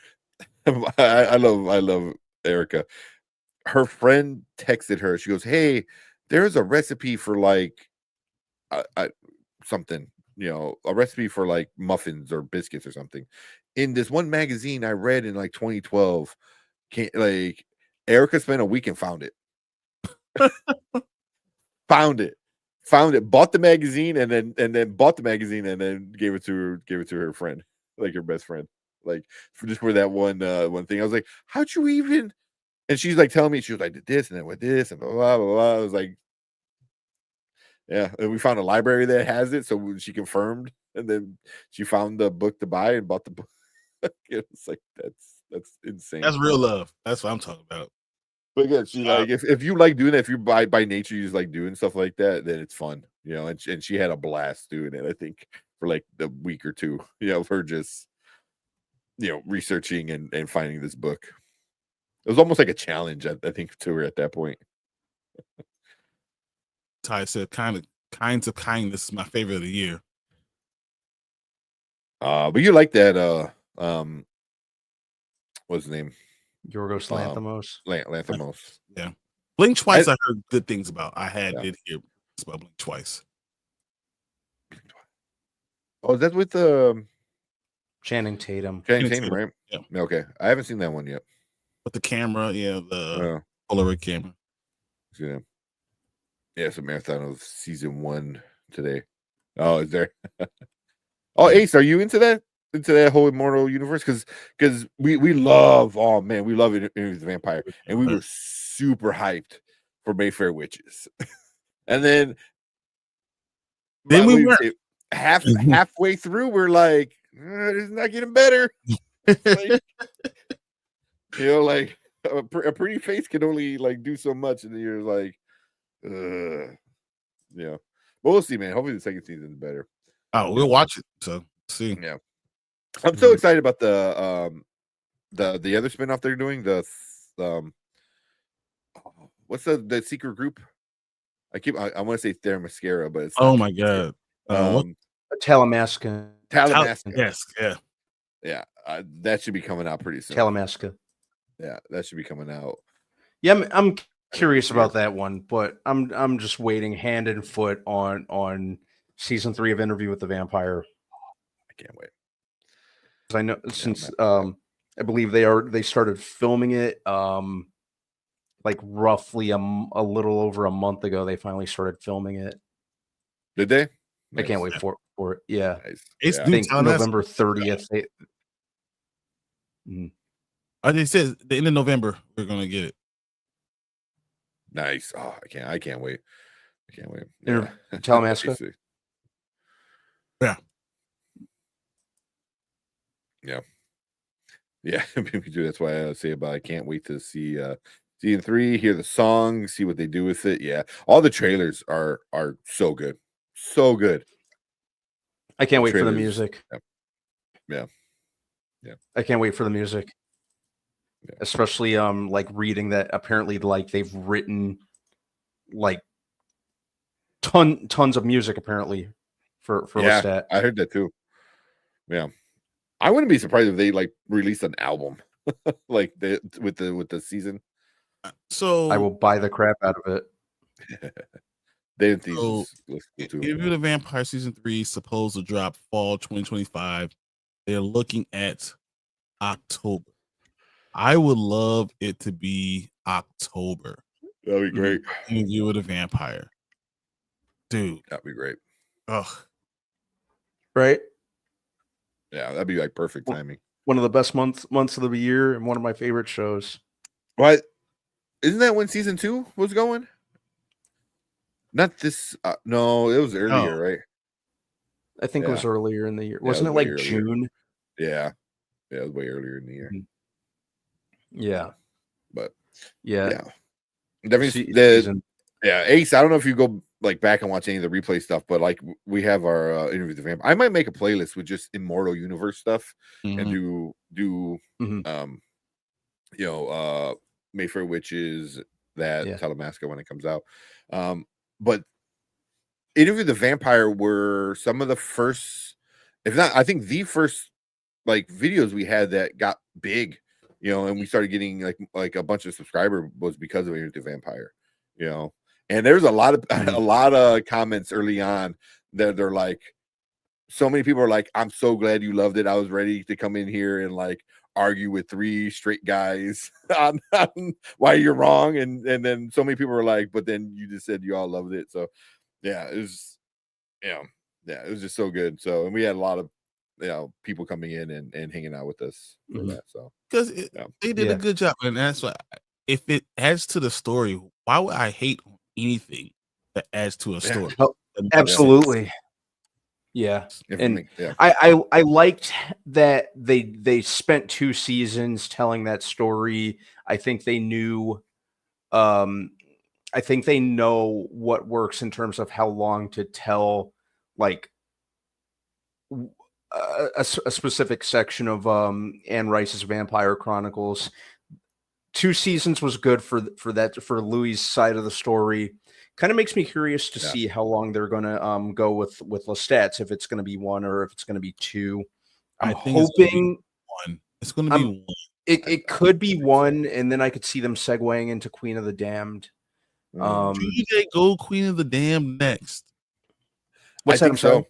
I love Erica. Her friend texted her. She goes, "Hey, there's a recipe for like something, a recipe for like muffins or biscuits or something in this one magazine I read in like 2012." Erica spent a week and found it. Found it. Bought the magazine and then bought the magazine and then gave it to her friend, like her best friend. Like for that one thing. I was like, how'd you even? And she's like telling me, she was like, did this and then with this and blah blah blah blah. I was like, yeah. And we found a library that has it, so she confirmed, and then she found the book to buy and bought the book. It's like that's insane. That's real love. That's what I'm talking about. But yeah, she's like, if you like doing that, if you by nature you just like doing stuff like that, then it's fun, And she had a blast doing it. I think for like the week or two, of her just. Researching and finding this book. It was almost like a challenge, I think, to her at that point. Ty said, kinds of kindness is my favorite of the year. But you like that? What's his name? Yorgos Lanthimos. Lanthimos. Yeah, Blink Twice. I heard good things about. Did hear about Blink Twice. Oh, is that with Channing Tatum. Right? Yeah. Okay. I haven't seen that one yet. With the camera, the Polaroid camera. Yeah. Yeah, it's a marathon of season 1 today. Oh, is there? Oh, Ace, are you into that? Into that whole immortal universe? Because we love, we love Interview with the Vampire. And we were super hyped for Mayfair Witches. And then we were halfway through, we're like, it's not getting better. You know, like a pretty face can only like do so much, and then you're like, yeah. But we'll see, man. Hopefully the second season is better. Oh, we'll watch it. So see. Yeah. I'm so excited about the other spinoff they're doing. The what's the secret group? I want to say Theramascara, but it's oh my god. Talamasca. Yes, yeah. Yeah, that should be coming out pretty soon. Talamasca. Yeah, that should be coming out. Yeah, I'm curious about that one, but I'm just waiting hand and foot on season 3 of Interview with the Vampire. I can't wait. I know since I believe they started filming it like roughly a little over a month ago. They finally started filming it. Did they? I can't wait for it. Yeah, nice. It's Yeah. I think November 30th. They said the end of November we're gonna get it. Nice. Oh, I can't wait. I can't wait. Talamasca. Yeah. Yeah, me too. That's why I say about I can't wait to see season 3, hear the songs, see what they do with it. Yeah, all the trailers are so good, so good. I can't wait for the music. Yeah. I can't wait for the music. Yeah. Especially like reading that apparently like they've written like tons of music apparently for Lestat. I heard that too. Yeah. I wouldn't be surprised if they like released an album like with the season. So I will buy the crap out of it. Interview the Vampire season 3 supposed to drop fall 2025. They're looking at October. I would love it to be October. That'd be great. Interview with a Vampire, dude. That'd be great. Ugh. Right? Yeah, that'd be like perfect timing. One of the best months of the year and one of my favorite shows. What? Isn't that when season 2 was going? Not this. No, it was earlier, right? I think it was earlier in the year. Wasn't it like earlier. June? Yeah, it was way earlier in the year. Yeah, but yeah. Definitely Ace. I don't know if you go like back and watch any of the replay stuff, but like we have our Interview with the Vampire. I might make a playlist with just Immortal Universe stuff and do Mayfair Witches, that Talamasca when it comes out. But Interview with the Vampire were some of the first, if not, I think the first like videos we had that got big, and we started getting like a bunch of subscribers was because of Interview with the Vampire, And there's a lot of comments early on that they're like, so many people are like, I'm so glad you loved it. I was ready to come in here and like argue with 3 straight guys on why you're wrong. And then so many people were like, but then you just said you all loved it. So yeah, it was, it was just so good. So, and we had a lot of, people coming in and hanging out with us for that. So, because they did a good job. And that's why, if it adds to the story, why would I hate anything that adds to a story? Oh, absolutely. Yeah. And I liked that they spent 2 seasons telling that story. I think they knew I think they know what works in terms of how long to tell like a specific section of Anne Rice's Vampire Chronicles. 2 seasons was good for Louis' side of the story. Kind of makes me curious to see how long they're going to go with Lestat's, if it's going to be 1 or if it's going to be 2. I'm hoping it's going to be 1. It could be 1, and then I could see them segueing into Queen of the Damned. Do they go Queen of the Damned next? What's that? So.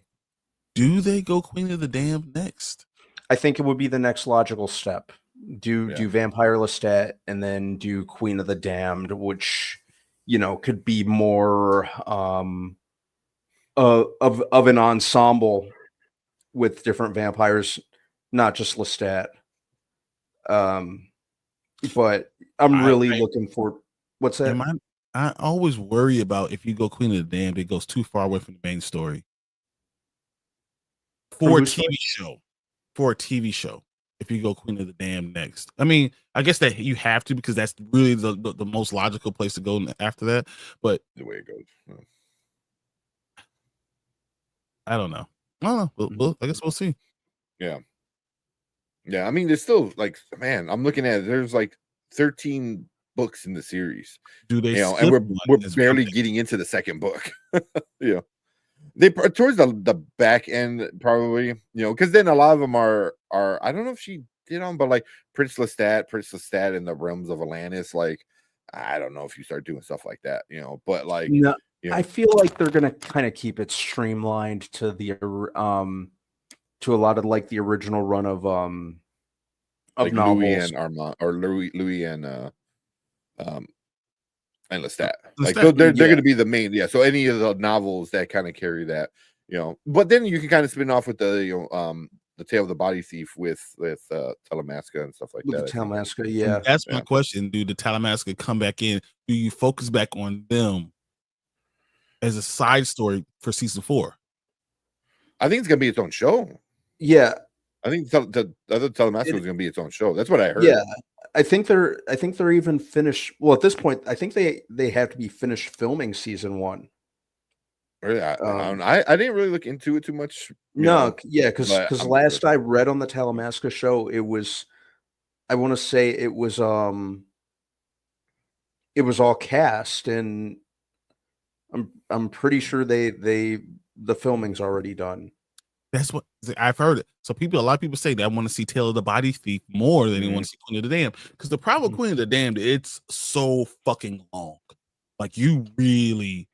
Do they go Queen of the Damned next? I think it would be the next logical step. Do Vampire Lestat and then do Queen of the Damned, which could be more of an ensemble with different vampires, not just Lestat. But I'm really looking for what's that? I always worry about if you go Queen of the Damned, it goes too far away from the main story. For a TV show. if you go Queen of the Damned next. I mean, I guess that you have to because that's really the most logical place to go after that. But the way it goes. I don't know. I guess we'll see. Yeah. Yeah. I mean, there's still like, man, I'm looking at it. There's like 13 books in the series. Do they? And we're barely getting into the second book. Yeah. They towards the back end probably, because then a lot of them are I don't know if she did on, but like Prince Lestat in the realms of Atlantis. Like, I don't know if you start doing stuff like that, but like, no, I feel like they're gonna kind of keep it streamlined to the to a lot of like the original run of like novels. Louis and Armand or Louis and Lestat. Like they're going to be the main, so any of the novels that kind of carry that, but then you can kind of spin off with the Tale of the Body Thief with Talamasca and stuff like that. Talamasca, yeah. And that's my question. Do the Talamasca come back in? Do you focus back on them as a side story for season 4? I think it's going to be its own show. Yeah. I think the other Talamasca is going to be its own show. That's what I heard. Yeah. I think they're even finished. Well, at this point, I think they have to be finished filming season 1. Really? I didn't really look into it too much. Because last I read on the Talamasca show, it was, I want to say it was all cast, and I'm pretty sure the filming's already done. That's what I've heard. So a lot of people say that I want to see Tale of the Body Thief more than they want to see Queen of the Damned. Because the problem with Queen of the Damned, it's so fucking long. Like you really,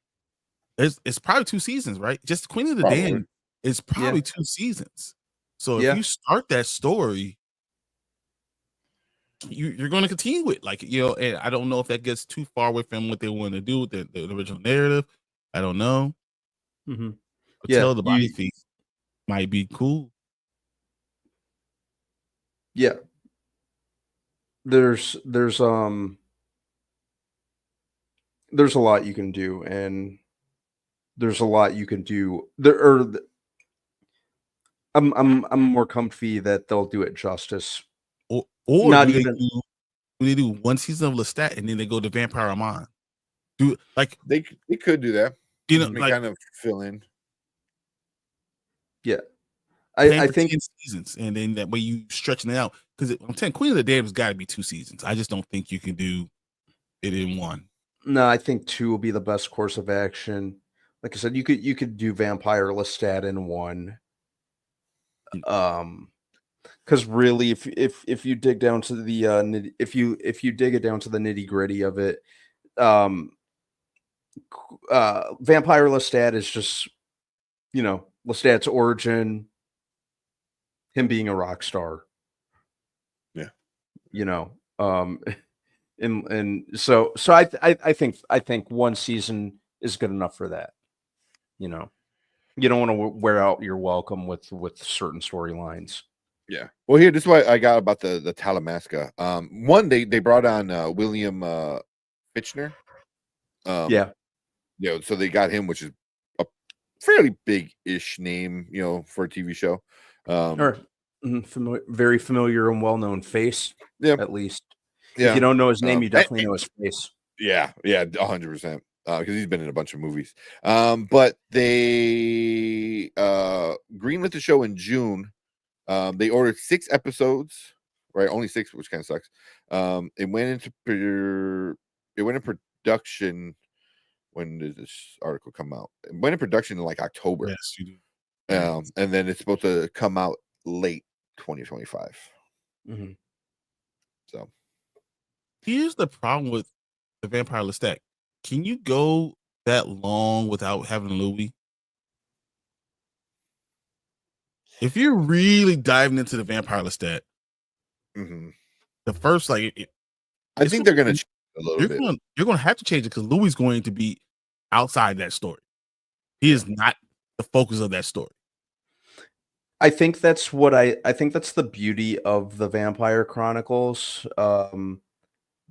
it's probably 2 seasons, right? Just Queen of the Damned is probably 2 seasons. So if you start that story, you're going to continue it, like and I don't know if that gets too far away from what they want to do with the original narrative. I don't know. Mm-hmm. But Tale of the Body Thief might be cool. Yeah. There's a lot you can do, and there's a lot you can do. I'm more comfy that they'll do it justice. Or not do they do 1 season of Lestat and then they go to Vampire Armand? Like they could do that. Like, kind of fill in. Yeah. I think 10 seasons, and then that way you stretching it out. Because I'm saying Queen of the Damned has got to be 2 seasons. I just don't think you can do it in 1. No, I think 2 will be the best course of action. Like I said, you could do Vampire Lestat in 1. Because really, if you dig down to the if you dig it down to the nitty gritty of it, Vampire Lestat is just Lestat's origin, him being a rock star. Yeah. And so I think 1 season is good enough for that. You don't want to wear out your welcome with certain storylines. Yeah. Well, this is what I got about the Talamasca. One, they brought on William Fichtner. So they got him, which is a fairly big-ish name, for a TV show. Very familiar and well-known face. Yeah. At least. Yeah. If you don't know his name, you definitely know his face. Yeah, 100%. Because he's been in a bunch of movies. But they greenlit the show in June. They ordered 6 episodes, right? Only 6, which kind of sucks. It went in production. When did this article come out? It went in production in like October. Yes, you do. And then it's supposed to come out late 2025. Mm-hmm. So here's the problem with the Vampire Lestat. Can you go that long without having Louis? If you're really diving into the Vampire Lestat, the first I think they're going to change a little bit. You're going to have to change it because Louis is going to be outside that story. He is not the focus of that story. I think that's the beauty of the Vampire Chronicles.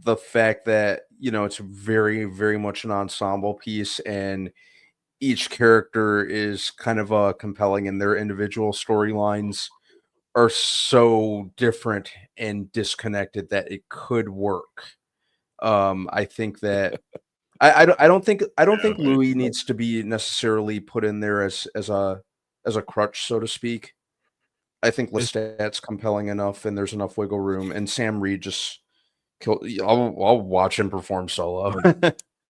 The fact that it's very, very much an ensemble piece, and each character is kind of compelling in their individual storylines are so different and disconnected that it could work. I think that I don't think Louis needs to be necessarily put in there as a crutch, so to speak. I think Lestat's compelling enough, and there's enough wiggle room. And Sam Reed just I'll watch him perform solo.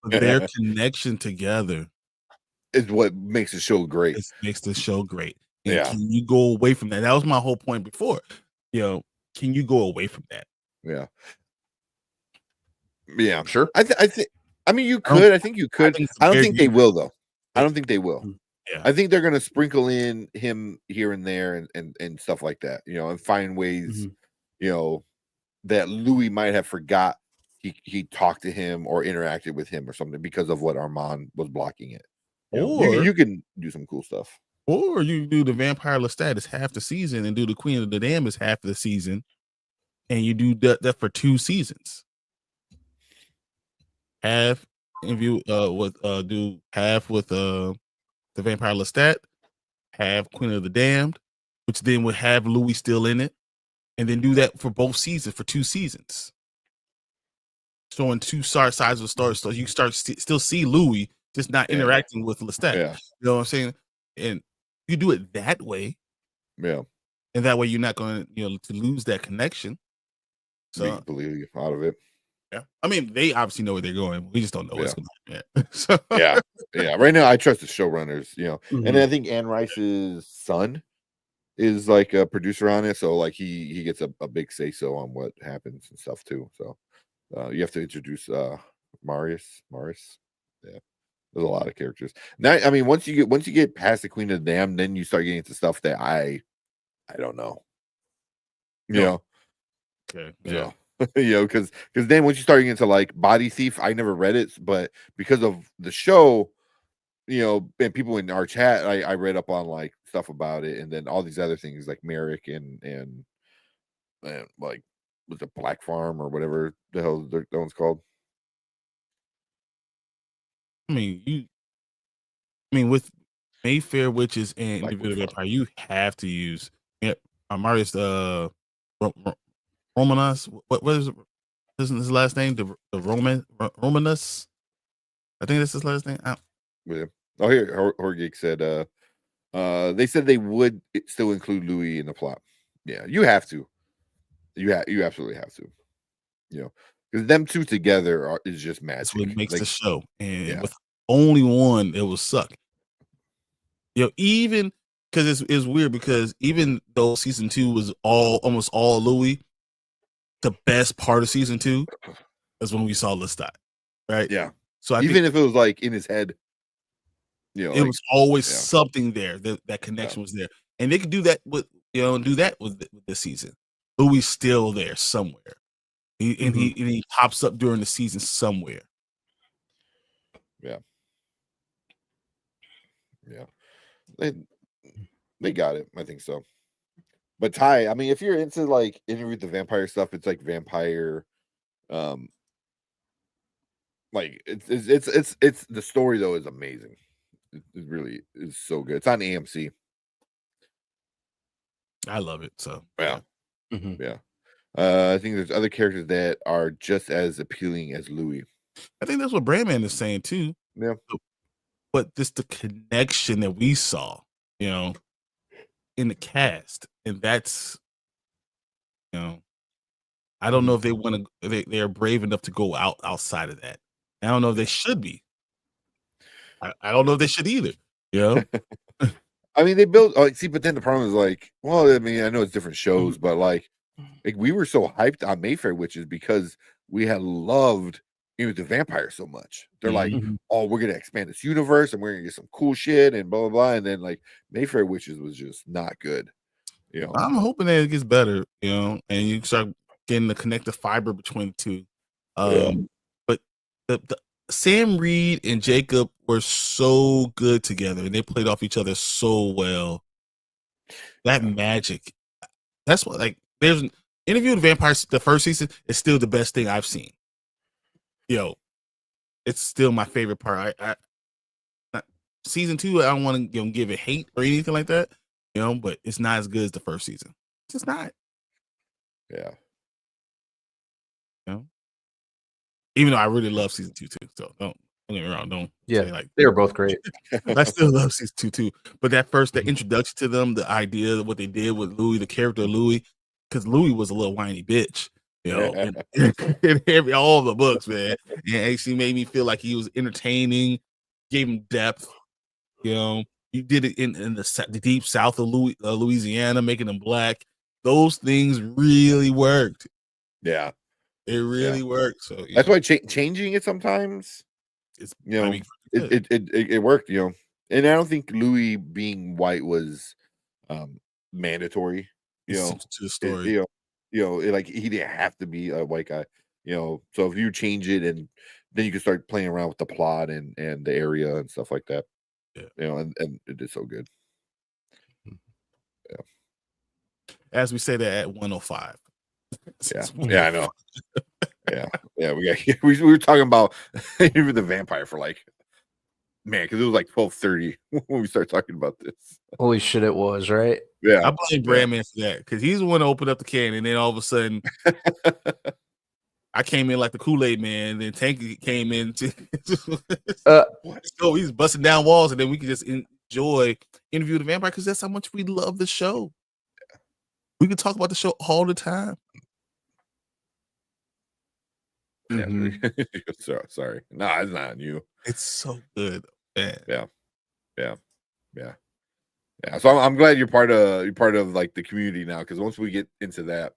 Their connection together is what makes the show great. It makes the show great. And can you go away from that? That was my whole point before. Can you go away from that? Yeah. Yeah, sure. I think. I mean, you could. I think you could. I don't think they will, though. I don't think they will. Yeah. I think they're going to sprinkle in him here and there and stuff like that. And find ways. That Louis might have forgot he talked to him or interacted with him or something because of what Armand was blocking it. You can do some cool stuff. Or you do the Vampire Lestat as half the season and do the Queen of the Dam as half of the season, and you do that for 2 seasons. Half interview do half with the Vampire Lestat, half Queen of the Damned, which then would have Louis still in it, and then do that for both seasons for 2 seasons. Showing 2 sides of the story, so you still see Louis just not interacting with Lestat. Yeah. You know what I'm saying? And you do it that way. Yeah. And that way you're not going to lose that connection. So believe you out of it. Yeah. I mean, they obviously know where they're going. We just don't know what's going to happen yet. Yeah. Right now, I trust the showrunners, and I think Anne Rice's son is like a producer on it. So like he gets a big say so on what happens and stuff too. So you have to introduce Marius. Yeah. There's a lot of characters. Now, I mean, once you get past the Queen of the Dam, then you start getting into stuff that I don't know. Okay. Yeah. Because then once you start getting into like Body Thief, I never read it, but because of the show, and people in our chat, I read up on like stuff about it, and then all these other things like Merrick and like was it Black Farm or whatever the hell that one's called. I mean, with Mayfair Witches and Individual Vampire, you have to use Marius Romanus. What is his last name? The Romanus. I think that's his last name. Yeah. Oh, here Horgeek said they said they would still include Louis in the plot. Yeah, you have to. You absolutely have to. Because them two together is just magic. That's what makes the show. And with only one, it will suck. Even because it's weird because even though season 2 was almost all Louis, the best part of season 2 is when we saw Lestat, right? Yeah. So even if it was like in his head, it was always something there. That connection was there, and they could do that with with this season. Louis still there somewhere, he pops up during the season somewhere. Yeah, they got it. I think so. But Ty, I mean, if you're into like Interview with the Vampire stuff, it's like vampire, like it's the story though is amazing. It really is so good. It's on AMC. I love it. So yeah. I think there's other characters that are just as appealing as Louis. I think that's what Brandman is saying too. Yeah. But just the connection that we saw, in the cast, and that's, I don't know if they want to. They're brave enough to go outside of that. I don't know if they should be. I don't know if they should either. I mean, they built. But then the problem is like, well, I mean, I know it's different shows, but like we were so hyped on Mayfair Witches because we had loved the vampire so much. They're like, oh, we're gonna expand this universe and we're gonna get some cool shit and blah blah blah. And then like Mayfair Witches was just not good. I'm hoping that it gets better. And you start getting the connective fiber between the two. But the Sam Reed and Jacob were so good together, and they played off each other so well. That magic. That's what there's an Interview with the Vampires. The first season is still the best thing I've seen. It's still my favorite part. Season 2, I don't want to give it hate or anything like that, but it's not as good as the first season. It's just not. Yeah. You know? Even though I really love season 2 too. So don't get me wrong. Don't say like they were both great. I still love season 2 too. But that introduction to them, the idea of what they did with Louis, the character of Louis, because Louis was a little whiny bitch, you know, in all the books, man. And actually made me feel like he was entertaining, gave him depth. You know, you did it in the deep south of Louisiana, making them black. Those things really worked. Yeah. It really worked. So that's why changing it sometimes, it's, you know, I mean, it worked, you know. And I don't think Louis being white was mandatory, you know, to the story. Like he didn't have to be a white guy, you know. So if you change it, and then you can start playing around with the plot and the area and stuff like that. Yeah. You know, and it is so good. Yeah. As we say that at 105. Yeah, I know. Yeah, we were talking about even the vampire for like, man, because it was like 12:30 when we started talking about this. Holy shit, it was, right? Yeah. I blame Bradman for that, because he's the one to open up the can, and then all of a sudden I came in like the Kool-Aid man, and then Tank came in so he's busting down walls, and then we could just enjoy Interview with the Vampire, because that's how much we love the show. We could talk about the show all the time. Sorry. No, it's not on you. It's so good, man. Yeah. So I'm glad you're part of like the community now, because once we get into that,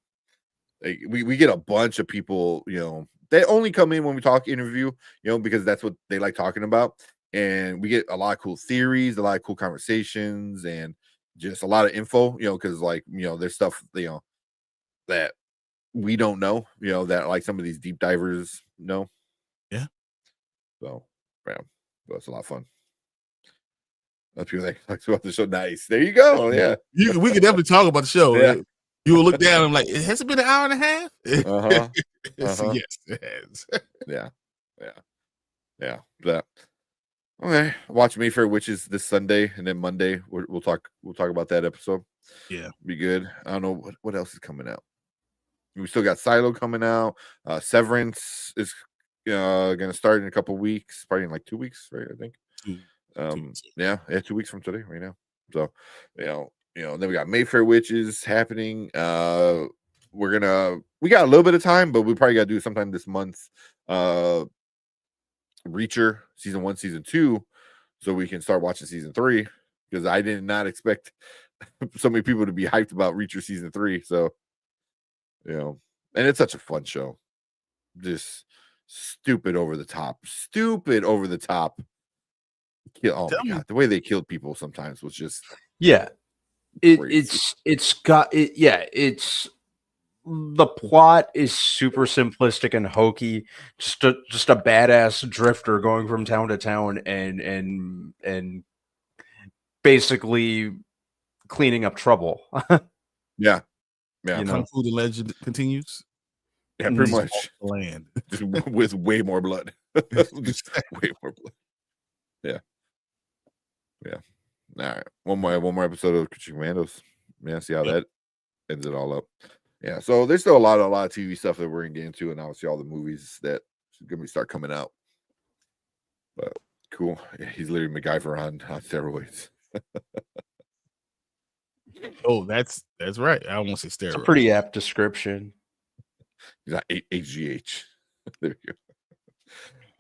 like we get a bunch of people, you know, they only come in when we talk interview, you know, because that's what they like talking about, and we get a lot of cool theories, a lot of cool conversations, and just a lot of info, you know, because like, you know, there's stuff, you know, that we don't know, you know, that like some of these deep divers know. Yeah. So that's a lot of fun. People think about the show. Nice. There you go. Yeah. We could definitely talk about the show. Yeah. You will look down and like, has it been an hour and a half? Yes, it has. Yeah. That. Okay. Watch Me for Witches this Sunday, and then Monday we'll talk about that episode. Yeah. Be good. I don't know what else is coming out. We still got Silo coming out. Severance is gonna start in a couple weeks, probably in like 2 weeks, right? I think. 2 weeks from today, right now. So, you know, then we got Mayfair Witches happening. We got a little bit of time, but we probably got to do it sometime this month. Reacher season 1, season 2, so we can start watching season 3, because I did not expect so many people to be hyped about Reacher season 3. So, you know, and it's such a fun show. Just stupid over the top. Oh my God, the way they killed people sometimes was just it's the plot is super simplistic and hokey. Just a badass drifter going from town to town and basically cleaning up trouble. Yeah. Kung Fu the Legend continues. Yeah, pretty much. Land with way more blood. Just way more blood. Yeah. All right. One more episode of Commandos. Yeah, see how that ends it all up. Yeah, so there's still a lot of TV stuff that we're gonna get into, and obviously all the movies that are gonna start coming out. But cool. Yeah, he's literally MacGyver on steroids. Oh, that's right. I won't say steroids. It's a pretty apt description. He's not HGH. There you go.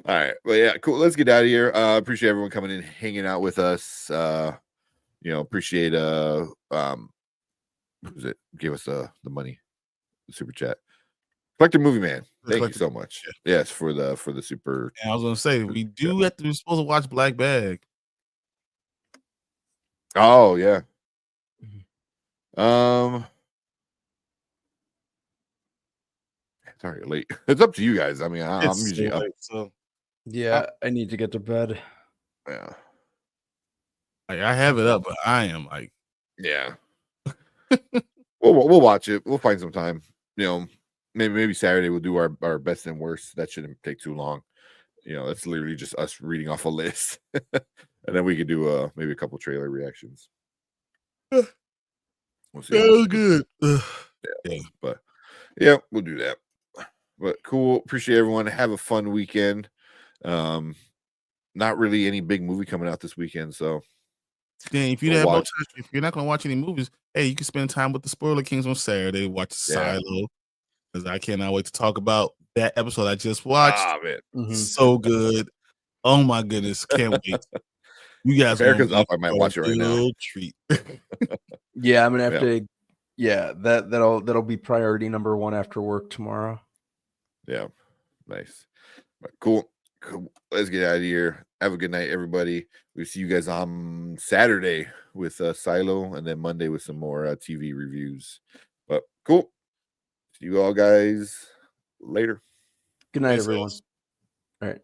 All right. Well, yeah, cool. Let's get out of here. Appreciate everyone coming in, hanging out with us. Appreciate who's it? Give us the money, the super chat. Collector Movie Man. Thank you so much. Yes, for the super. And I was gonna say we're supposed to watch Black Bag. Oh yeah. It's already late. It's up to you guys. I mean, I'm usually up. So yeah, I need to get to bed. Yeah. Like, I have it up, but I am like, yeah. We'll watch it. We'll find some time. You know, maybe Saturday we'll do our best and worst. That shouldn't take too long. You know, that's literally just us reading off a list, and then we could do maybe a couple trailer reactions. We'll see. That was good. Yeah, but yeah, we'll do that. But cool. Appreciate everyone. Have a fun weekend. Not really any big movie coming out this weekend, so yeah, if you have no time, if you're not gonna watch any movies, hey, you can spend time with the Spoiler Kings on Saturday. Watch Silo, because I cannot wait to talk about that episode I just watched. Man. So good. Oh my goodness, can't wait. You guys, if Erica's up, I might watch it right now. Treat. Yeah, I'm gonna have to. Yeah, that'll be priority number 1 after work tomorrow. Yeah, nice. But cool. Let's get out of here. Have a good night, everybody. We'll see you guys on Saturday with Silo, and then Monday with some more TV reviews. But cool. See you all guys later. Good night, everyone. All right.